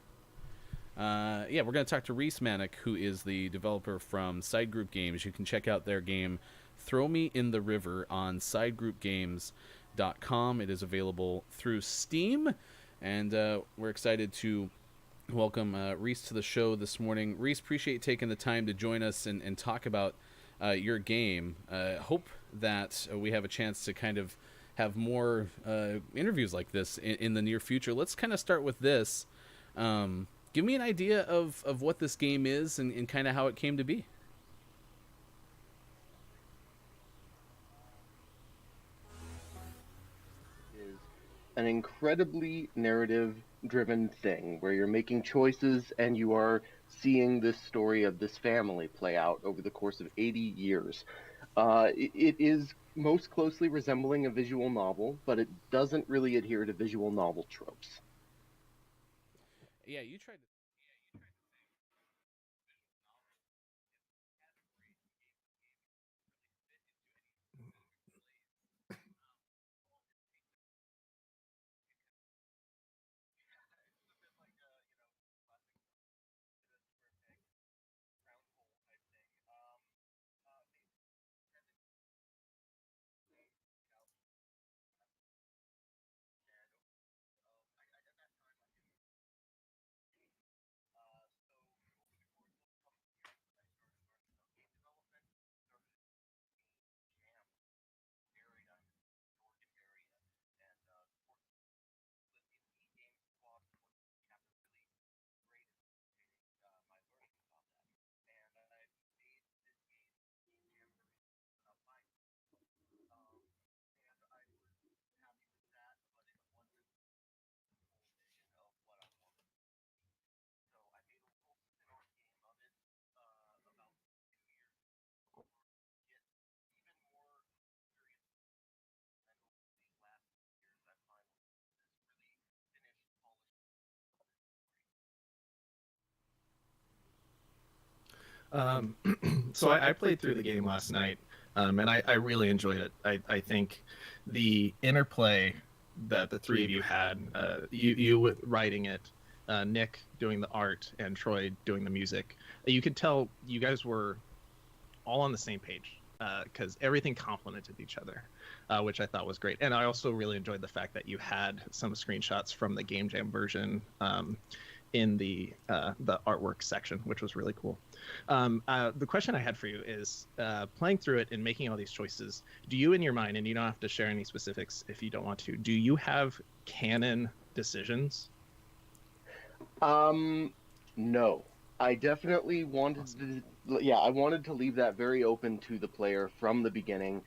Yeah, we're going to talk to Reis Mahnic, who is the developer from Side Group Games. You can check out their game Throw Me in the River on sidegroupgames.com. It is available through Steam, and we're excited to welcome Reis to the show this morning. Reis, appreciate you taking the time to join us and talk about your game. Hope that we have a chance to kind of have more interviews like this in the near future. Let's kind of start with this. Give me an idea of what this game is and kind of how it came to be. Is an incredibly narrative driven thing where you're making choices and you are seeing this story of this family play out over the course of 80 years. It is most closely resembling a visual novel, but it doesn't really adhere to visual novel tropes. Yeah, you tried to So I played through the game last night, and I really enjoyed it. I think the interplay that the three of you had, you writing it, Nick doing the art, and Troy doing the music, you could tell you guys were all on the same page because everything complemented each other, which I thought was great. And I also really enjoyed the fact that you had some screenshots from the Game Jam version in the artwork section, which was really cool. The question I had for you is, playing through it and making all these choices, do you in your mind, and you don't have to share any specifics if you don't want to, do you have canon decisions? No. I definitely wanted to, I wanted to leave that very open to the player from the beginning.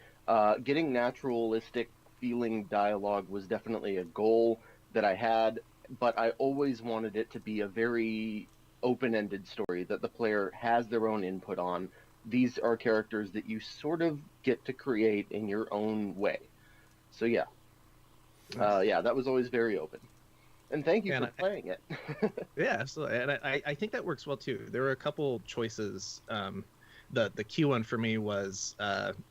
Getting naturalistic feeling dialogue was definitely a goal that I had, but I always wanted it to be a very open-ended story that the player has their own input on. These are characters that you sort of get to create in your own way. So yeah, that was always very open. And thank you for playing it. Yeah, absolutely. And I think that works well too. There were a couple choices. The key one for me was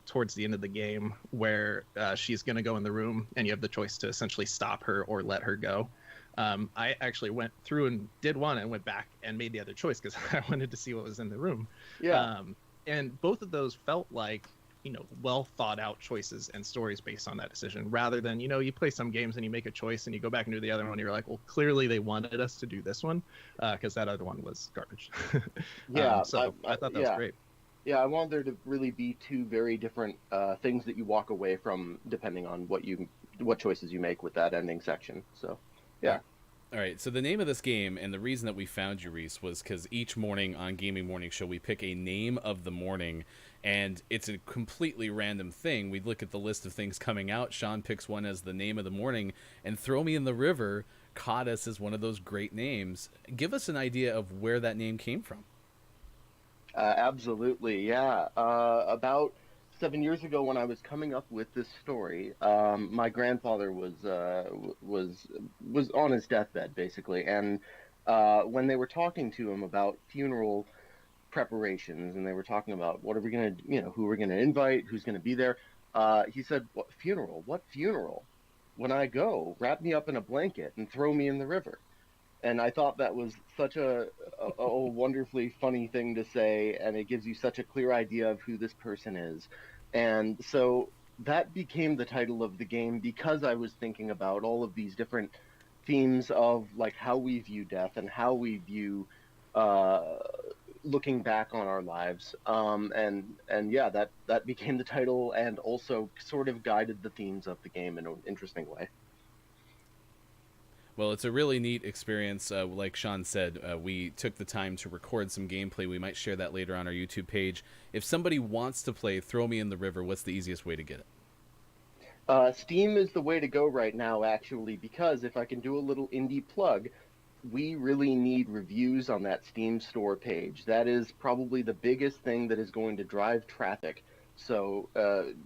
towards the end of the game where she's going to go in the room and you have the choice to essentially stop her or let her go. I actually went through and did one and went back and made the other choice because I wanted to see what was in the room. Yeah. And both of those felt like, well thought out choices and stories based on that decision, rather than, you play some games and you make a choice and you go back and do the other one. And you're like, well, clearly they wanted us to do this one because that other one was garbage. Yeah. So I thought that was great. Yeah, I wanted there to really be two very different things that you walk away from depending on what choices you make with that ending section. So, yeah. All right, so the name of this game and the reason that we found you, Reis, was because each morning on Gaming Morning Show, we pick a name of the morning, and it's a completely random thing. We look at the list of things coming out. Sean picks one as the name of the morning, and Throw Me in the River caught us as one of those great names. Give us an idea of where that name came from. Absolutely, yeah. About 7 years ago, when I was coming up with this story, my grandfather was on his deathbed, basically, and when they were talking to him about funeral preparations, and they were talking about what are we gonna, who we're gonna invite, who's gonna be there, he said, "What funeral? What funeral? When I go, wrap me up in a blanket and throw me in the river." And I thought that was such a wonderfully funny thing to say, and it gives you such a clear idea of who this person is. And so that became the title of the game because I was thinking about all of these different themes of like how we view death and how we view looking back on our lives. And yeah, that became the title and also sort of guided the themes of the game in an interesting way. Well, it's a really neat experience. Like Sean said, we took the time to record some gameplay. We might share that later on our YouTube page. If somebody wants to play Throw Me in the River, what's the easiest way to get it? Steam is the way to go right now, actually, because if I can do a little indie plug, we really need reviews on that Steam store page. That is probably the biggest thing that is going to drive traffic. So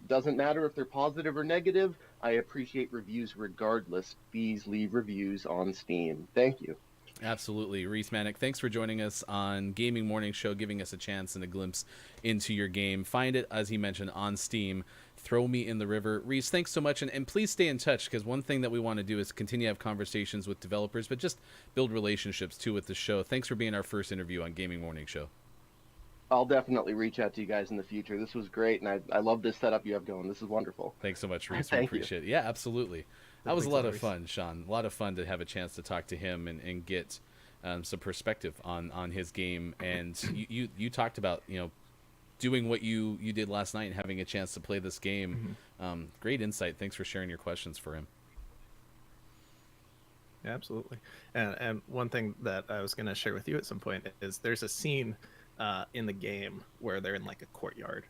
doesn't matter if they're positive or negative. I appreciate reviews regardless. Please leave reviews on Steam. Thank you. Absolutely. Reis Mahnic, thanks for joining us on Gaming Morning Show, giving us a chance and a glimpse into your game. Find it, as he mentioned, on Steam. Throw Me in the River. Reis, thanks so much, and please stay in touch, because one thing that we want to do is continue to have conversations with developers, but just build relationships, too, with the show. Thanks for being our first interview on Gaming Morning Show. I'll definitely reach out to you guys in the future. This was great, and I love this setup you have going. This is wonderful. Thanks so much, Reis. We appreciate it. Yeah, absolutely. That was a lot of fun, Sean. A lot of fun to have a chance to talk to him and get some perspective on his game. And you talked about, doing what you did last night and having a chance to play this game. Mm-hmm. Great insight. Thanks for sharing your questions for him. Yeah, absolutely. And one thing that I was going to share with you at some point is there's a scene in the game where they're in like a courtyard,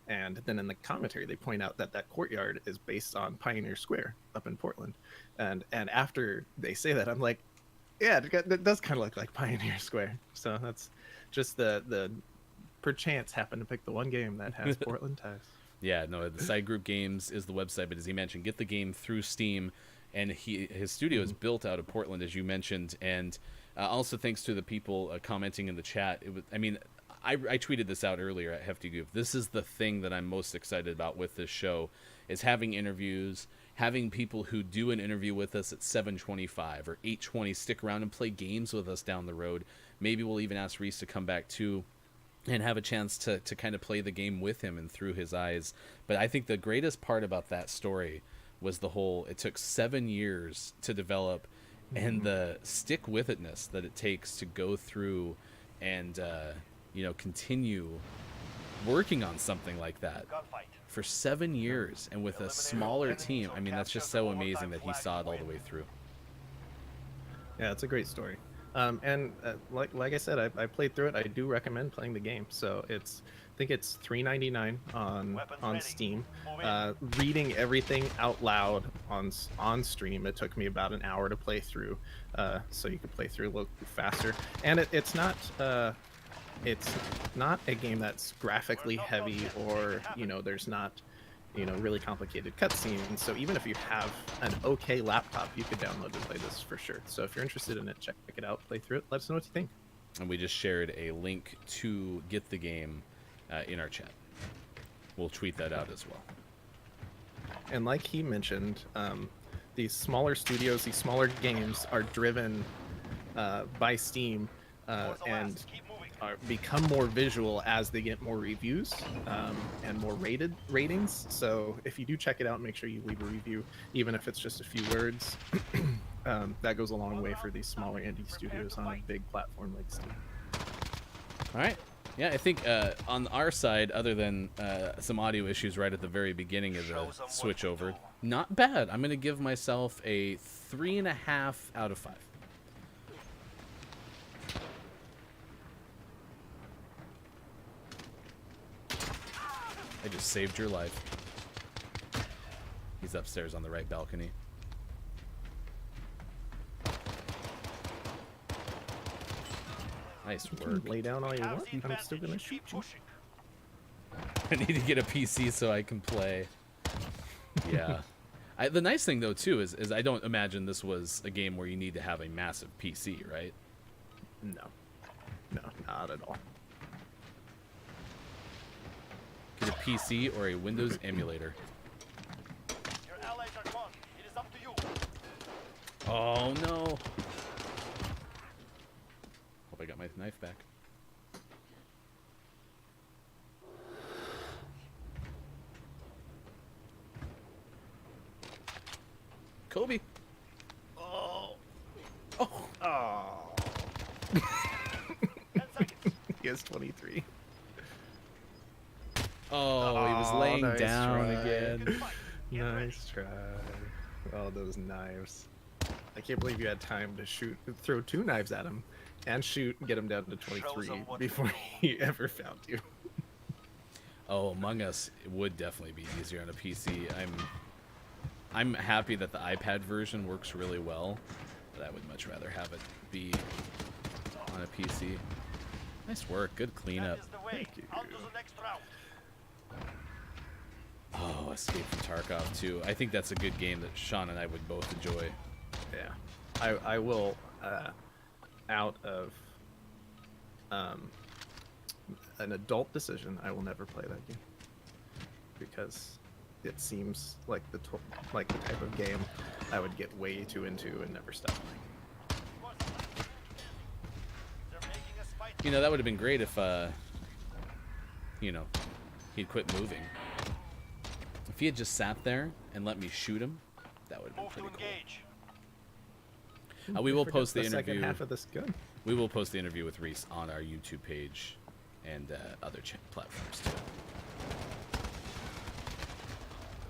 and then in the commentary they point out that courtyard is based on Pioneer Square up in Portland, and after they say that, I'm like, yeah, that does kind of look like Pioneer Square. So that's just the perchance happen to pick the one game that has Portland ties. Yeah, no, the Side Group Games is the website, but as he mentioned, get the game through Steam, and his studio is built out of Portland, as you mentioned, and also thanks to the people commenting in the chat. I tweeted this out earlier at Hefty Goof. This is the thing that I'm most excited about with this show, is having interviews, having people who do an interview with us at 7:25 or 8:20 stick around and play games with us down the road. Maybe we'll even ask Reis to come back too and have a chance to kind of play the game with him and through his eyes. But I think the greatest part about that story was it took 7 years to develop, and the stick-with-itness that it takes to go through and continue working on something like that for 7 years, and with a smaller team. I mean, that's just so amazing that he saw it all the way through. Yeah, it's a great story. Like I said, I played through it. I do recommend playing the game. So I think it's $3.99 on Steam. Reading everything out loud on stream, it took me about an hour to play through. So you could play through a little faster. And it's not a game that's graphically heavy, or there's not really complicated cutscenes. So even if you have an okay laptop, you could download and play this for sure. So if you're interested in it, check it out, play through it, let us know what you think. And we just shared a link to get the game in our chat. We'll tweet that out as well. And like he mentioned, these smaller studios, these smaller games are driven by Steam and become more visual as they get more reviews and more ratings. So if you do check it out, make sure you leave a review, even if it's just a few words. That goes a long way for these smaller indie studios on a big platform like Steam. All right. Yeah, I think on our side, other than some audio issues right at the very beginning of the switch over, not bad. I'm going to give myself a 3.5 out of 5. I just saved your life. He's upstairs on the right balcony. Nice work. Lay down all you want. I'm still gonna shoot you. I need to get a PC so I can play. Yeah. The nice thing though too is I don't imagine this was a game where you need to have a massive PC, right? No, not at all. Get a PC or a Windows emulator. Your allies are gone. It is up to you. Oh no. Hope I got my knife back. Kobe. Oh. He has 23. Oh, he was laying nice down try. again. Nice try. Oh, those knives. I can't believe you had time to throw 2 knives at him and get him down to 23 before he ever found you. Oh, Among Us would definitely be easier on a PC. I'm happy that the iPad version works really well, but I would much rather have it be on a PC. Nice work. Good cleanup. That is the way. Thank you. On to the next round. Oh, Escape from Tarkov 2. I think that's a good game that Sean and I would both enjoy. Yeah. I will, out of an adult decision, I will never play that game. Because it seems like the type of game I would get way too into and never stop playing. They're making us fight. You know, that would have been great if, he'd quit moving. If he had just sat there and let me shoot him, that would have been Move to pretty cool. engage. We will post the second interview. half of this gun. We will post the interview with Reis on our YouTube page and other platforms too.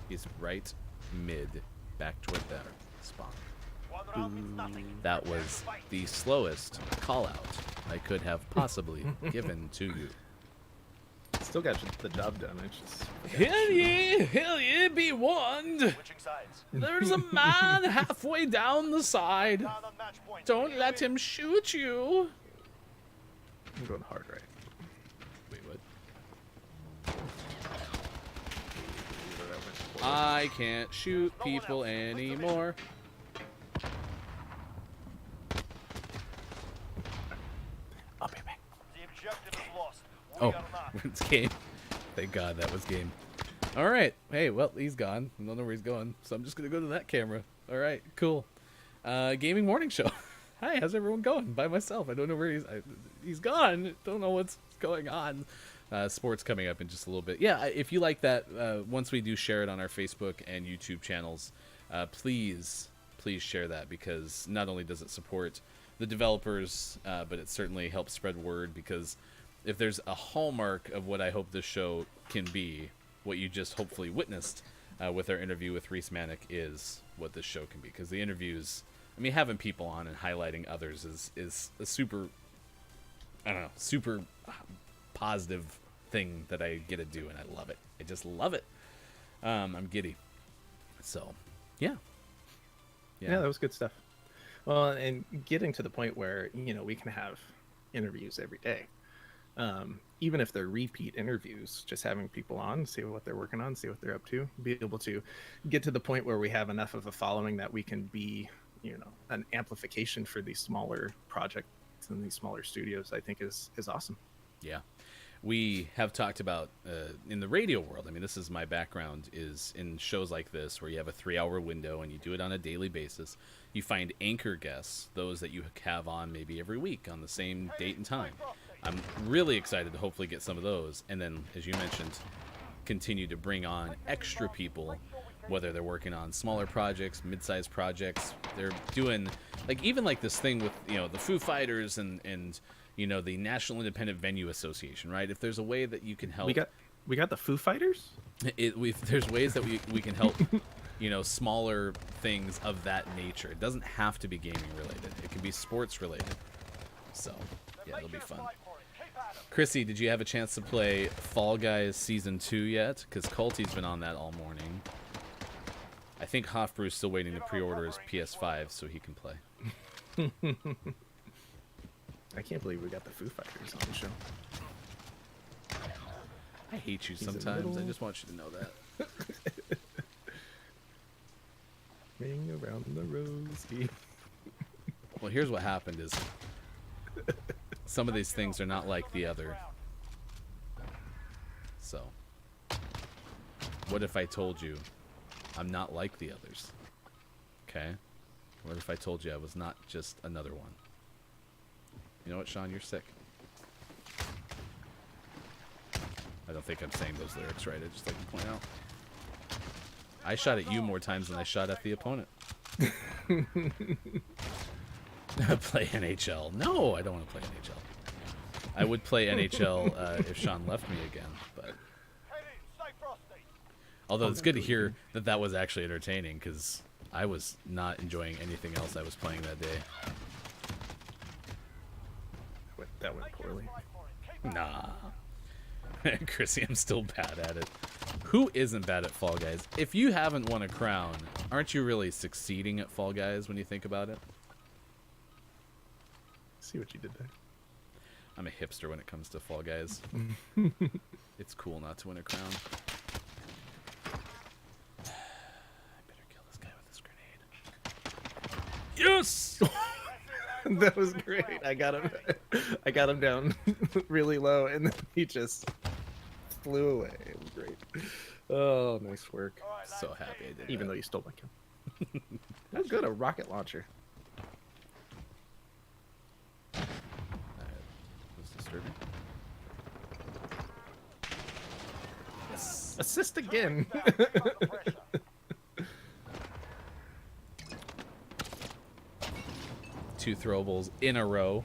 He's right mid, back toward that spawn. One round means nothing. That was the slowest call out I could have possibly given to you. Still got the job done. I just Hell ye, be warned! Switching sides. There's a man halfway down the side. Down on match point. Don't let him shoot you. I'm going hard right. Wait, what? I can't shoot people anymore. I'll be back. The objective is lost. Oh, it's game. Thank God that was game. All right. Hey, well, he's gone. I don't know where he's going, so I'm just gonna go to that camera. All right, cool. Gaming morning show. Hi, how's everyone going? By myself. I don't know where he's gone. Don't know what's going on. Sports coming up in just a little bit. Yeah, if you like that, once we do share it on our Facebook and YouTube channels, please share that, because not only does it support the developers, but it certainly helps spread word, because if there's a hallmark of what I hope this show can be, what you just hopefully witnessed with our interview with Reis Mahnic is what this show can be. Because the interviews, I mean, having people on and highlighting others is a super, I don't know, super positive thing that I get to do, and I love it. I just love it. I'm giddy. So, yeah. Yeah, that was good stuff. Well, and getting to the point where, you know, we can have interviews every day. Even if they're repeat interviews, just having people on, see what they're working on, see what they're up to, be able to get to the point where we have enough of a following that we can be, you know, an amplification for these smaller projects and these smaller studios, I think is awesome. Yeah. We have talked about in the radio world, I mean, this is my background, is in shows like this where you have a 3-hour window and you do it on a daily basis. You find anchor guests, those that you have on maybe every week on the same date and time. I'm really excited to hopefully get some of those. And then, as you mentioned, continue to bring on extra people, whether they're working on smaller projects, mid-sized projects. They're doing, like, even like this thing with, you know, the Foo Fighters and you know, the National Independent Venue Association, right? If there's a way that you can help... We got the Foo Fighters? There's ways that we can help, you know, smaller things of that nature. It doesn't have to be gaming related. It can be sports related. So, yeah, it'll be fun. Chrissy, did you have a chance to play Fall Guys Season 2 yet? Because Culty's been on that all morning. I think Hofbrew's still waiting to pre-order his PS5 so he can play. I can't believe we got the Foo Fighters on the show. I hate you sometimes. I just want you to know that. Ring around the rosy. Well, here's what happened is some of these things are not like the other. So, what if I told you I'm not like the others? Okay? What if I told you I was not just another one? You know what, Sean? You're sick. I don't think I'm saying those lyrics right. I just like to point out. I shot at you more times than I shot at the opponent. Play NHL. No, I don't want to play NHL. I would play NHL if Sean left me again, but... Although it's good to hear that that was actually entertaining, because I was not enjoying anything else I was playing that day. That went poorly. Nah. Chrissy, I'm still bad at it. Who isn't bad at Fall Guys? If you haven't won a crown, aren't you really succeeding at Fall Guys when you think about it? See what you did there. I'm a hipster when it comes to Fall Guys. It's cool not to win a crown. I better kill this guy with this grenade. Yes! That was great. I got him down really low, and then he just flew away. It was great. Oh, nice work. So happy I did Even that. though you stole my kill. That's good, a rocket launcher. That was disturbing. Yes. Assist again. 2 throwables in a row.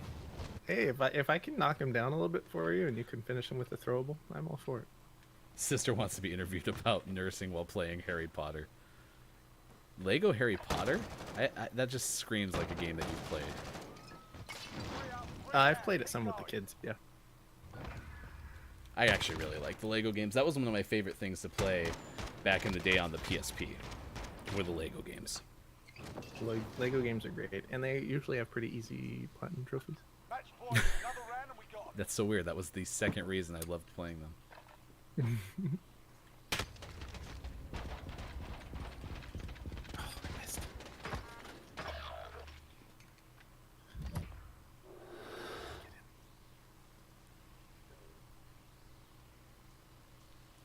Hey, if I can knock him down a little bit for you and you can finish him with the throwable, I'm all for it. Sister wants to be interviewed about nursing while playing Harry Potter. Lego Harry Potter? That just screams like a game that you've played. I've played it some with the kids, yeah. I actually really like the Lego games. That was one of my favorite things to play back in the day on the PSP, were the Lego games. Lego games are great, and they usually have pretty easy platinum trophies. That's so weird. That was the second reason I loved playing them. Oh, I missed.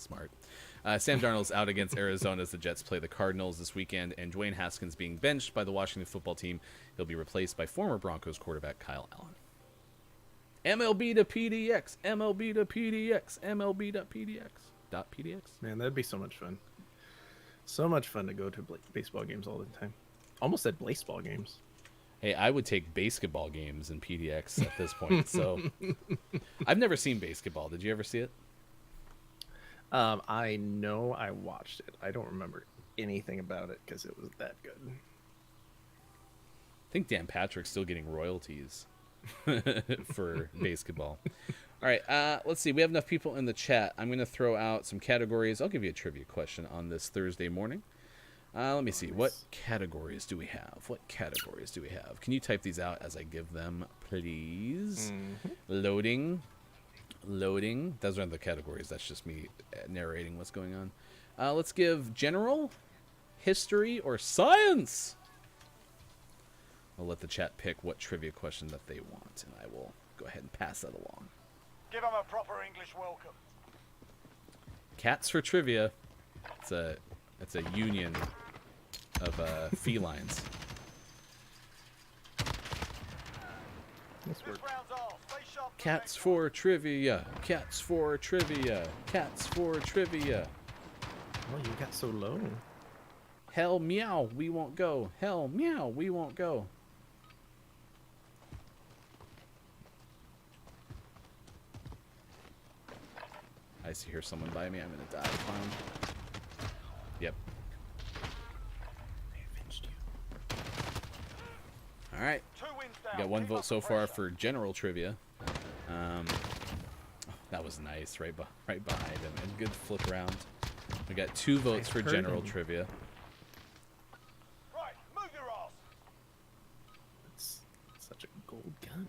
Smart. Sam Darnold's out against Arizona as the Jets play the Cardinals this weekend, and Dwayne Haskins being benched by the Washington football team. He'll be replaced by former Broncos quarterback Kyle Allen. MLB to PDX, MLB to PDX, MLB to PDX. Man, that'd be so much fun. So much fun to go to baseball games all the time. Almost said baseball games. Hey, I would take basketball games in PDX at this point. So I've never seen basketball. Did you ever see it? I know I watched it. I don't remember anything about it because it was that good. I think Dan Patrick's still getting royalties for basketball. All right, let's see. We have enough people in the chat. I'm going to throw out some categories. I'll give you a trivia question on this Thursday morning. Let me see. What categories do we have? Can you type these out as I give them, please? Loading. Those aren't the categories. That's just me narrating what's going on. Let's give general, history, or science. I'll let the chat pick what trivia question that they want, and I will go ahead and pass that along. Give them a proper English welcome. Cats for trivia. It's a union of felines. This This worked. round's off. Stay sharp for the Cats next for trivia. Cats for trivia. Cats for trivia. Oh, you got so low. Hell meow, we won't go. Hell meow, we won't go. I see here someone by me. I'm gonna die. Clown. Yep. I avenged you. All right. 2 wins down. We got one Keep vote up so the far pressure. for general trivia. That was nice, right behind him, and good flip around. We got 2 votes for heard general him. trivia. Right, move your ass. It's such a gold gun.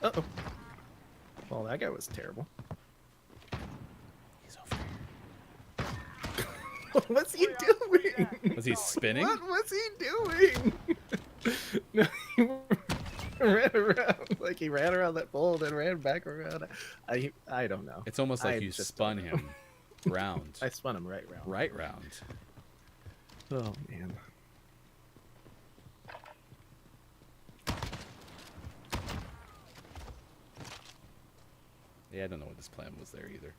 Uh-oh. Well, that guy was terrible. He's over here. What's he doing? Was he spinning? What was he doing? No, he ran around. Like, he ran around that pole, then ran back around. I don't know. It's almost like I you just spun don't know. him round. I spun him right round. Right round. Oh, man. Yeah, I don't know what this plan was there either.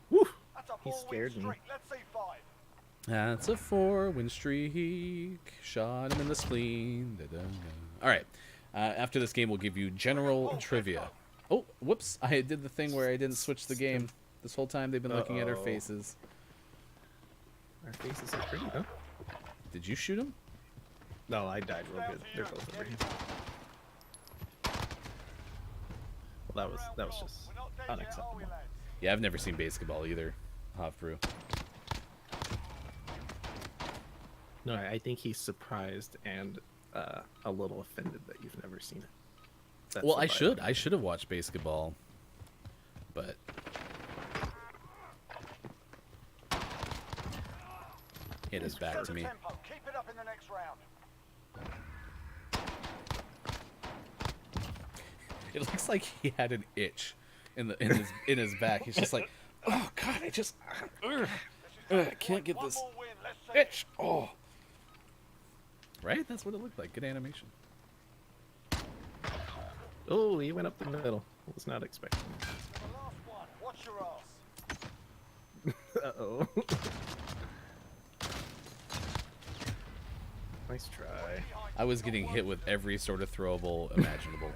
Woo! That's a He 4-win scared me. streak. Let's see 5. That's a 4-win streak. Shot him in the spleen. All right. After this game, we'll give you general trivia. Oh, whoops. I did the thing where I didn't switch the game. This whole time they've been looking at our Uh-oh. faces. Our faces are pretty, huh? Did you shoot him? No, I died real good. They're both over here. Well, that was just We're not dead yet, are we, unacceptable. lads? Yeah, I've never seen basketball either. Hofbrew. No, I think he's surprised and a little offended that you've never seen it. That's Well, the I vibe. should. I should have watched basketball. But it is back Set to the me. tempo. Keep it up in the next round. It looks like he had an itch in his back. He's just like, oh god, I just I can't get One this more win. Let's see. itch. Oh, right. That's what it looked like. Good animation. Oh, he went up the middle. I was not expecting. The last one. Watch your ass. Uh-oh. Nice try. I was getting hit with every sort of throwable imaginable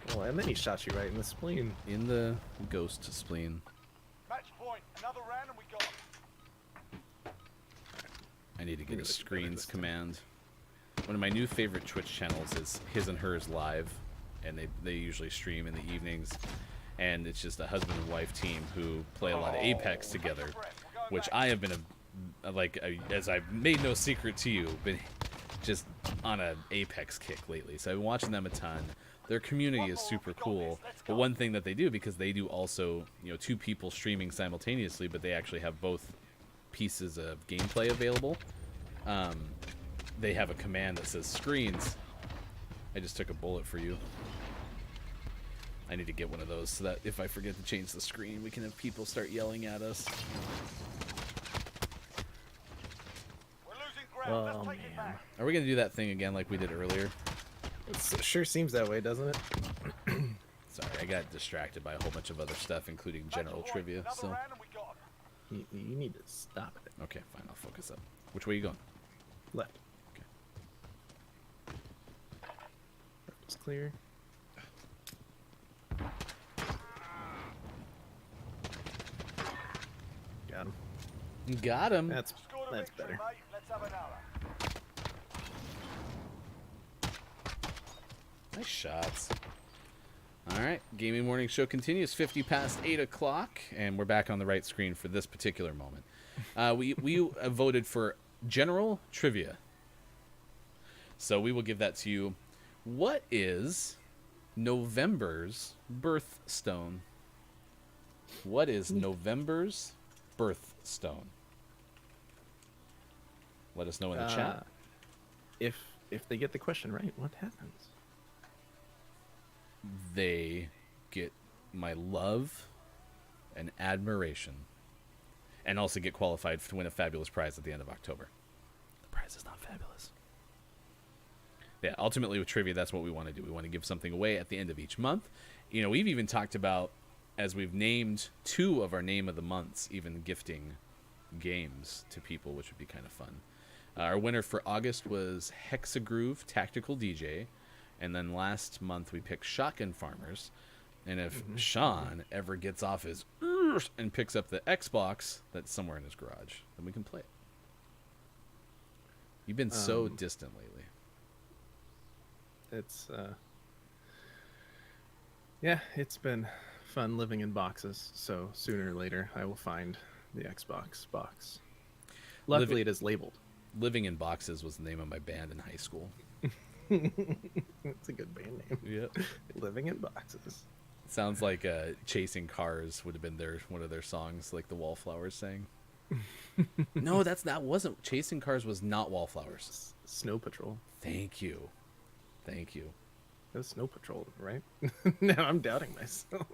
Well, and then he shot you right in the spleen. in the ghost spleen. Match point. Another round and we got 'em. I need to get Really a good at screens this time. command. One of my new favorite Twitch channels is His and Hers Live, and they usually stream in the evenings. And it's just a husband and wife team who play a lot of Apex together, which I have been as I've made no secret to you, been just on a Apex kick lately. So I've been watching them a ton. Their community is super cool. But one thing that they do, because they do also, 2 people streaming simultaneously, but they actually have both pieces of gameplay available. they have a command that says screens. I just took a bullet for you. I need to get one of those so that if I forget to change the screen, we can have people start yelling at us. We're losing ground. Let's take it back. Are we going to do that thing again like we did earlier? It sure seems that way, doesn't it? Sorry, I got distracted by a whole bunch of other stuff, including general That's all right. trivia. Another So, round and we got 'em. You need to stop it. okay, fine. I'll focus up. Which way are you going? Left. Okay. Left is clear. Got him. Got him. That's Scored a victory, better. mate. Let's have another. Nice shots. All right, Gaming Morning Show continues 50 past 8 o'clock, and we're back on the right screen for this particular moment. We voted for general trivia. So we will give that to you. What is November's birthstone? What is November's birthstone? Let us know in the chat. If they get the question right, what happens? They get my love and admiration, and also get qualified to win a fabulous prize at the end of October. The prize is not fabulous. Yeah, ultimately with trivia, that's what we want to do. We want to give something away at the end of each month. You know, we've even talked about, as we've named 2 of our name of the months, even gifting games to people, which would be kind of fun. Our winner for August was Hexagroove Tactical DJ. And then last month we picked Shotgun Farmers. And if Sean ever gets off his and picks up the Xbox that's somewhere in his garage, then we can play it. You've been so distant lately. It's yeah, it's been fun living in boxes. So sooner or later, I will find the Xbox box. Luckily, it is labeled. Living in Boxes was the name of my band in high school. It's a good band name. Yep. Living in boxes. Sounds like Chasing Cars would have been one of their songs, like the Wallflowers sang. No, wasn't Chasing Cars was not Wallflowers. Snow Patrol. Thank you. Thank you. It was Snow Patrol, right? Now I'm doubting myself.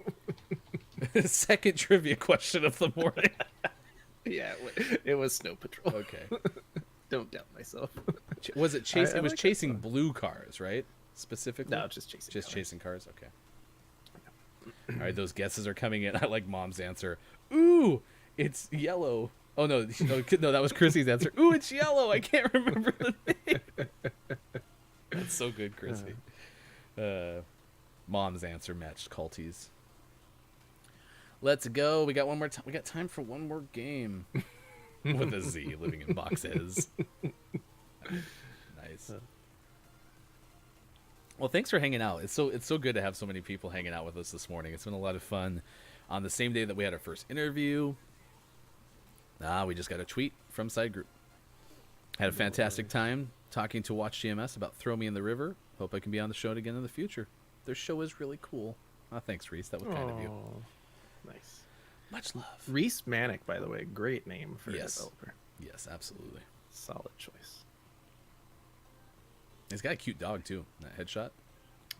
Second trivia question of the morning. Yeah, it was Snow Patrol. Okay. Don't doubt myself. Was it I it was like that chasing song. blue cars, right? Specifically? No, just chasing. Just cars. chasing cars? Okay. All right, those guesses are coming in. I like Mom's answer. Ooh, it's yellow. Oh, no, that was Chrissy's answer. Ooh, it's yellow. I can't remember the name. That's so good, Chrissy. Mom's answer matched Culty's. Let's go. We got one more time. We got time for one more game. With a Z, living in boxes. Nice. Well, thanks for hanging out. It's so good to have so many people hanging out with us this morning. It's been a lot of fun. On the same day that we had our first interview, we just got a tweet from Side Group. Had a fantastic time talking to Watch GMS about Throw Me in the River. Hope I can be on the show again in the future. Their show is really cool. Oh, thanks, Reis. That was kind of you. Nice. Much love. Reis Mahnic, by the way, great name for a developer. Yes, absolutely. Solid choice. He's got a cute dog, too. That headshot.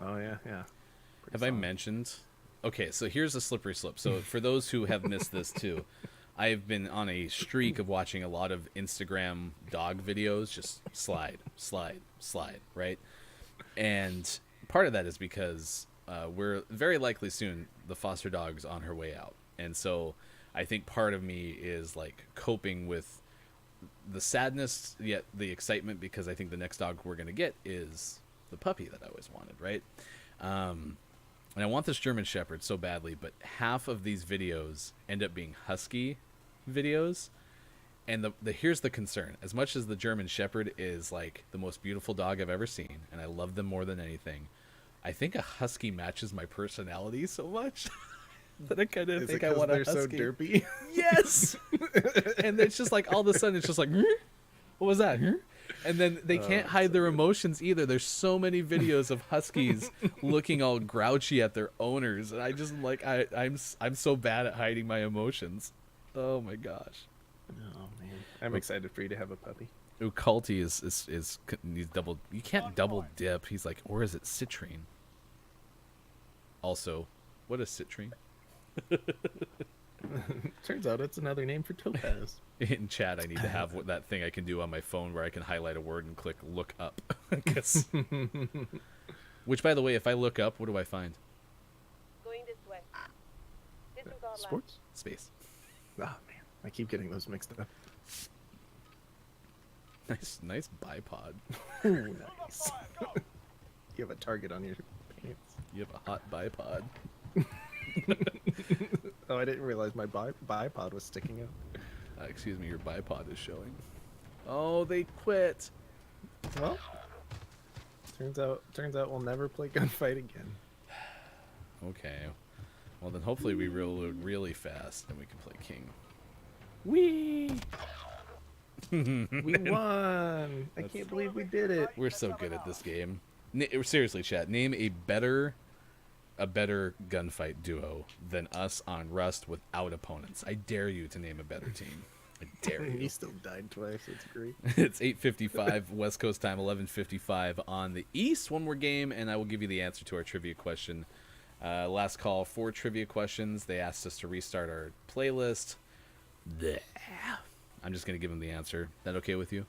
Oh, yeah. Have solid. I mentioned? Okay, so here's a slippery slope. So for those who have missed this, too, I've been on a streak of watching a lot of Instagram dog videos, just slide, right? And part of that is because we're very likely soon, the foster dog's on her way out. And so I think part of me is like coping with the sadness, yet the excitement, because I think the next dog we're going to get is the puppy that I always wanted, right? And I want this German Shepherd so badly, but half of these videos end up being husky videos. And here's the concern. As much as the German Shepherd is like the most beautiful dog I've ever seen, and I love them more than anything, I think a husky matches my personality so much that I kind of think I want a husky. They're so derpy. Yes. And it's just like all of a sudden it's just like, what was that? And then they can't hide their emotions either. There's so many videos of huskies looking all grouchy at their owners, and I just like I'm so bad at hiding my emotions. Oh my gosh. Oh man, I'm excited for you to have a puppy. Uculti is he's double. You can't double dip. He's like, or is it citrine? Also, what is citrine? Turns out it's another name for topaz. In chat, I need to have that thing I can do on my phone where I can highlight a word and click look up. Which, by the way, if I look up, what do I find? Going this way. Disregard left. Sports? Space. Oh man, I keep getting those mixed up. Nice bipod. Ooh, nice. You have a target on your pants. You have a hot bipod. Oh, I didn't realize my bipod was sticking out. Excuse me, your bipod is showing. Oh, they quit. Well, turns out we'll never play gunfight again. Okay. Well, then hopefully we reload really fast and we can play King. Whee! We won! I can't believe we did it. We're so good at this game. Seriously, chat. Name a better gunfight duo than us on Rust without opponents. I dare you to name a better team. I dare you. He still died twice. It's great. It's 8:55 West Coast time, 11:55 on the East. One more game, and I will give you the answer to our trivia question. Last call for trivia questions. They asked us to restart our playlist. Blech. I'm just going to give them the answer. That okay with you?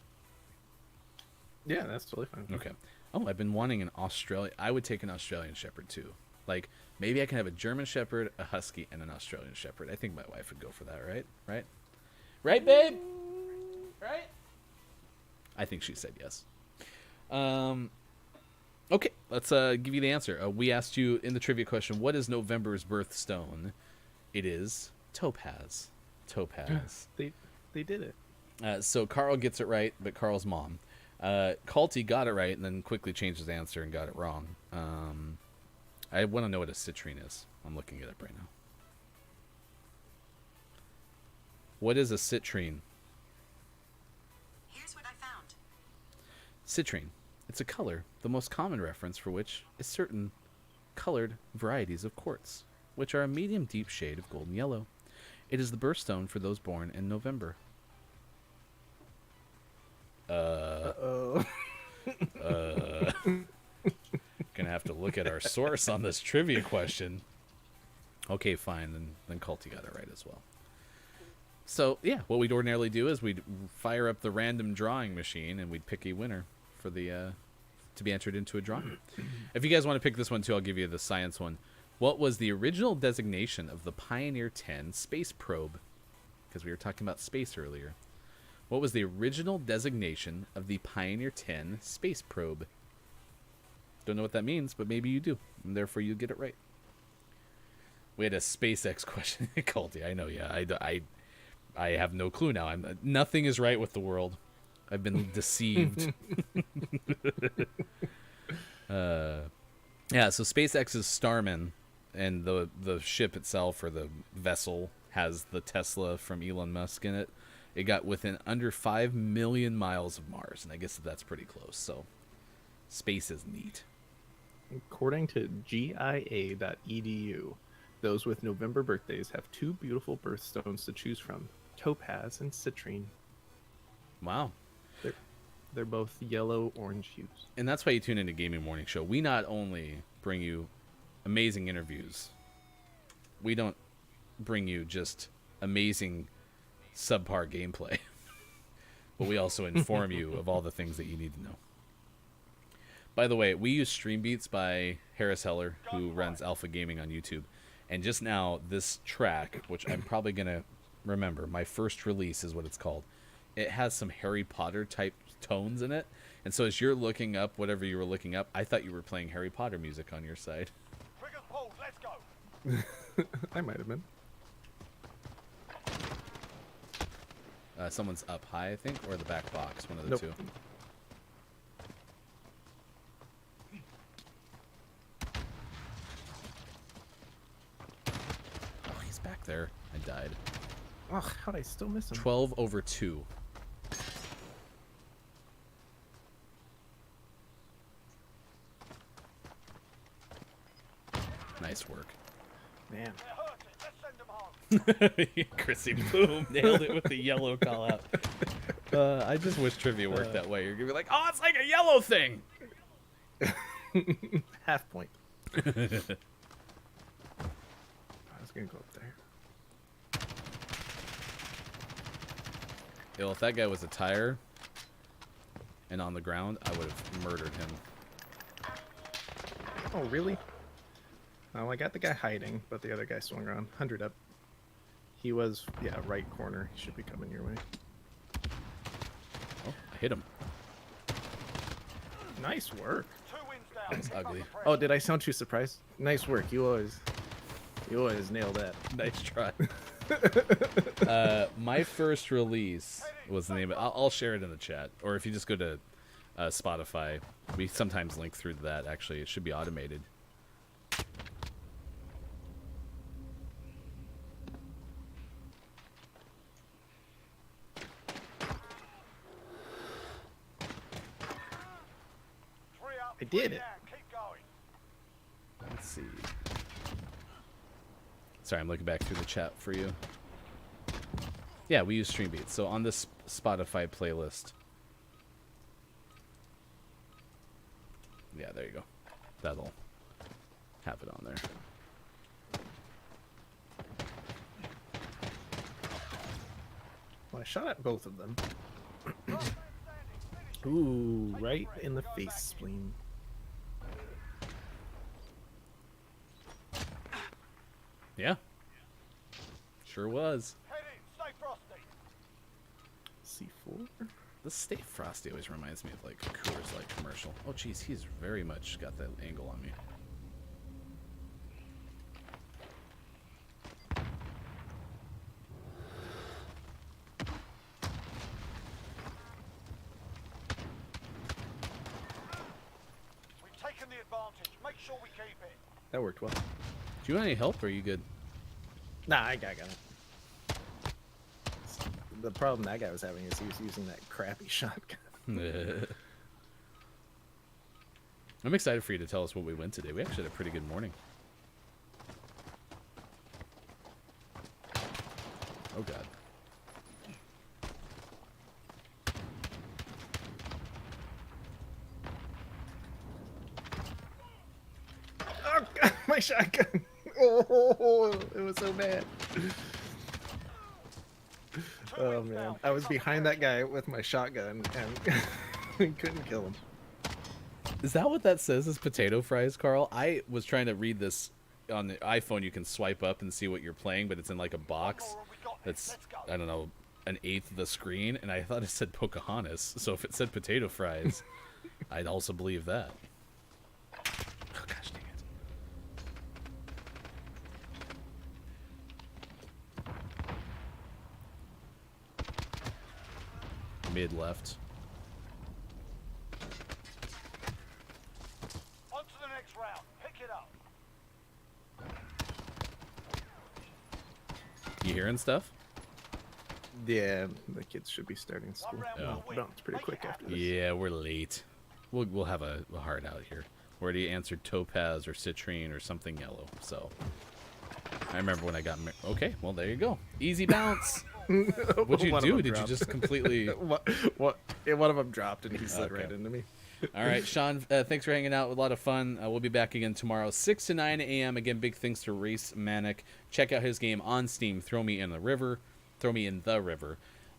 Yeah, that's totally fine. Okay. Oh, I've been wanting an Australian. I would take an Australian Shepherd too. Like, maybe I can have a German Shepherd, a Husky, and an Australian Shepherd. I think my wife would go for that, right? Right? Right, babe? Right? I think she said yes. Okay, let's give you the answer. We asked you in the trivia question, what is November's birthstone? It is Topaz. Topaz. They did it. So Carl gets it right, but Carl's mom. Calty got it right and then quickly changed his answer and got it wrong. I want to know what a citrine is. I'm looking it up right now. What is a citrine? Here's what I found. Citrine. It's a color, the most common reference for which is certain colored varieties of quartz, which are a medium deep shade of golden yellow. It is the birthstone for those born in November. Uh-oh. Gonna have to look at our source on this trivia question. Okay, fine. Then Culty got it right as well. So, yeah, what we'd ordinarily do is we'd fire up the random drawing machine and we'd pick a winner for the to be entered into a drawing. If you guys want to pick this one too, I'll give you the science one. What was the original designation of the Pioneer 10 space probe? Because we were talking about space earlier. What was the original designation of the Pioneer 10 space probe? Don't know what that means, but maybe you do, and therefore you get it right. We had a SpaceX question, Culty. I know, yeah. I have no clue now. Nothing is right with the world. I've been deceived. Yeah, so SpaceX's Starman, and the ship itself, or the vessel, has the Tesla from Elon Musk in it. It got within under 5 million miles of Mars, and I guess that's pretty close. So space is neat. According to GIA.edu, those with November birthdays have two beautiful birthstones to choose from, topaz and citrine. Wow. They're both yellow-orange hues. And that's why you tune into Gaming Morning Show. We not only bring you amazing interviews, we don't bring you just amazing subpar gameplay, but we also inform you of all the things that you need to know. By the way, we use Stream Beats by Harris Heller, who runs Alpha Gaming on YouTube. And just now, this track, which I'm probably going to remember, my first release is what it's called. It has some Harry Potter type tones in it. And so as you're looking up whatever you were looking up, I thought you were playing Harry Potter music on your side. Triggers pulled, let's go. I might have been. Someone's up high, I think, or the back box, one of the Nope. two. Oh, he's back there. I died. Ugh, how'd I still miss him? 12/2. Nice work. Man. They're hurting, let's send them home. Chrissy, boom, nailed it with the yellow call out. I just wish trivia worked that way. You're gonna be like, oh, it's like a yellow thing. Half point. I was gonna go up there. Yo, if that guy was a tire and on the ground, I would have murdered him. Oh, really? Oh, I got the guy hiding, but the other guy swung around. 100 up. He was, yeah, right corner. He should be coming your way. Oh, I hit him. Nice work. 2 wins down. That's Keep up ugly. the pressure. Oh, did I sound too surprised? Nice work. You always nail that. Nice try. My first release was the name of I'll share it in the chat. Or if you just go to Spotify, we sometimes link through that. Actually, it should be automated. Three up, I did three it. down. Keep going. Let's see. Sorry, I'm looking back through the chat for you. Yeah, we use Streambeats. So on this Spotify playlist. Yeah, there you go. That'll have it on there. Well, I shot at both of them. Ooh, right in the face spleen. Yeah. Sure was. Head in. Stay frosty. C4? The Stay Frosty always reminds me of like a Coors Light commercial. Oh, geez, he's very much got that angle on me. We've taken the advantage. Make sure we keep it. That worked well. Do you want any help, or are you good? Nah, I got it. The problem that guy was having is he was using that crappy shotgun. I'm excited for you to tell us what we went today. We actually had a pretty good morning. Oh, God. Oh, God, my shotgun! Oh, it was so bad. Oh, man. I was behind that guy with my shotgun and couldn't kill him. Is that what that says is potato fries, Carl? I was trying to read this on the iPhone. You can swipe up and see what you're playing, but it's in like a box that's, I don't know, an eighth of the screen, and I thought it said Pocahontas. So if it said potato fries, I'd also believe that. Oh, gosh dang it. Mid left. On to the next round. Pick it up. You hearing stuff? Yeah, the kids should be starting school. One round Yeah. will win. Bounce pretty Make quick it after happen. this. Yeah, we're late. We'll have a hard out here. We already answered topaz or citrine or something yellow. So I remember when I got okay. Well, there you go. Easy bounce. What'd you One of do? them Did you dropped. just completely? What? Yeah, one of them dropped and he slid Okay. right into me. All right, Sean. Thanks for hanging out. A lot of fun. We'll be back again tomorrow, 6 to 9 a.m. Again, big thanks to Reis Mahnic. Check out his game on Steam. Throw me in the river.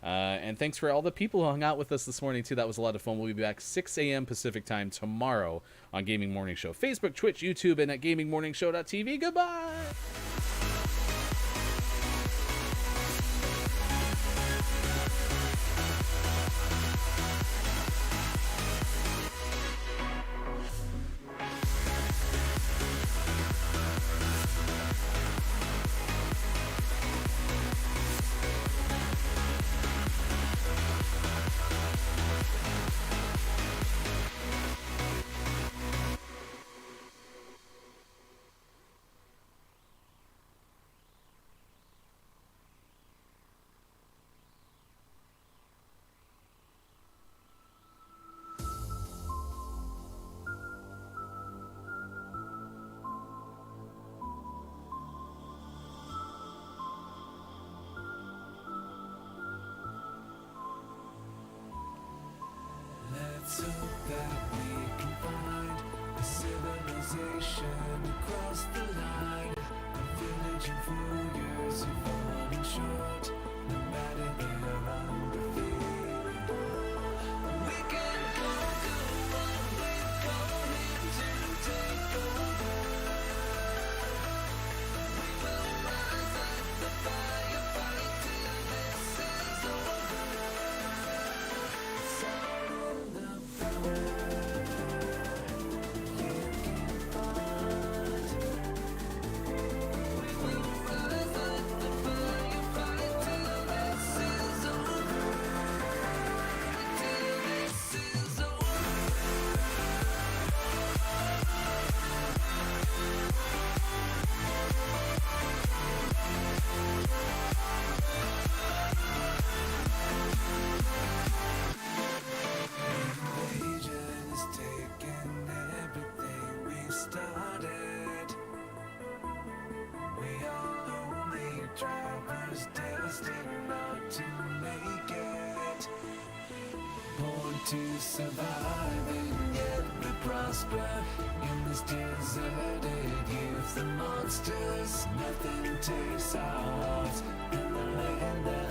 And thanks for all the people who hung out with us this morning, too. That was a lot of fun. We'll be back 6 a.m. Pacific time tomorrow on Gaming Morning Show. Facebook, Twitch, YouTube, and at gamingmorningshow.tv. Goodbye! Let's hope that we can find a civilization across the line. A village in 4 years of falling short, no matter their undefeated. We can conquer what we've come here to take over. We will rise like the firefight till this is over. It's all in the blood. You can fight. We will rise like the firefight till this is over. Till this is over. Invasion has taken everything we've started. We are lonely drivers, destined not to make it. Born to survive and yet we prosper in this deserted youth. The monsters, nothing takes our hearts in the land that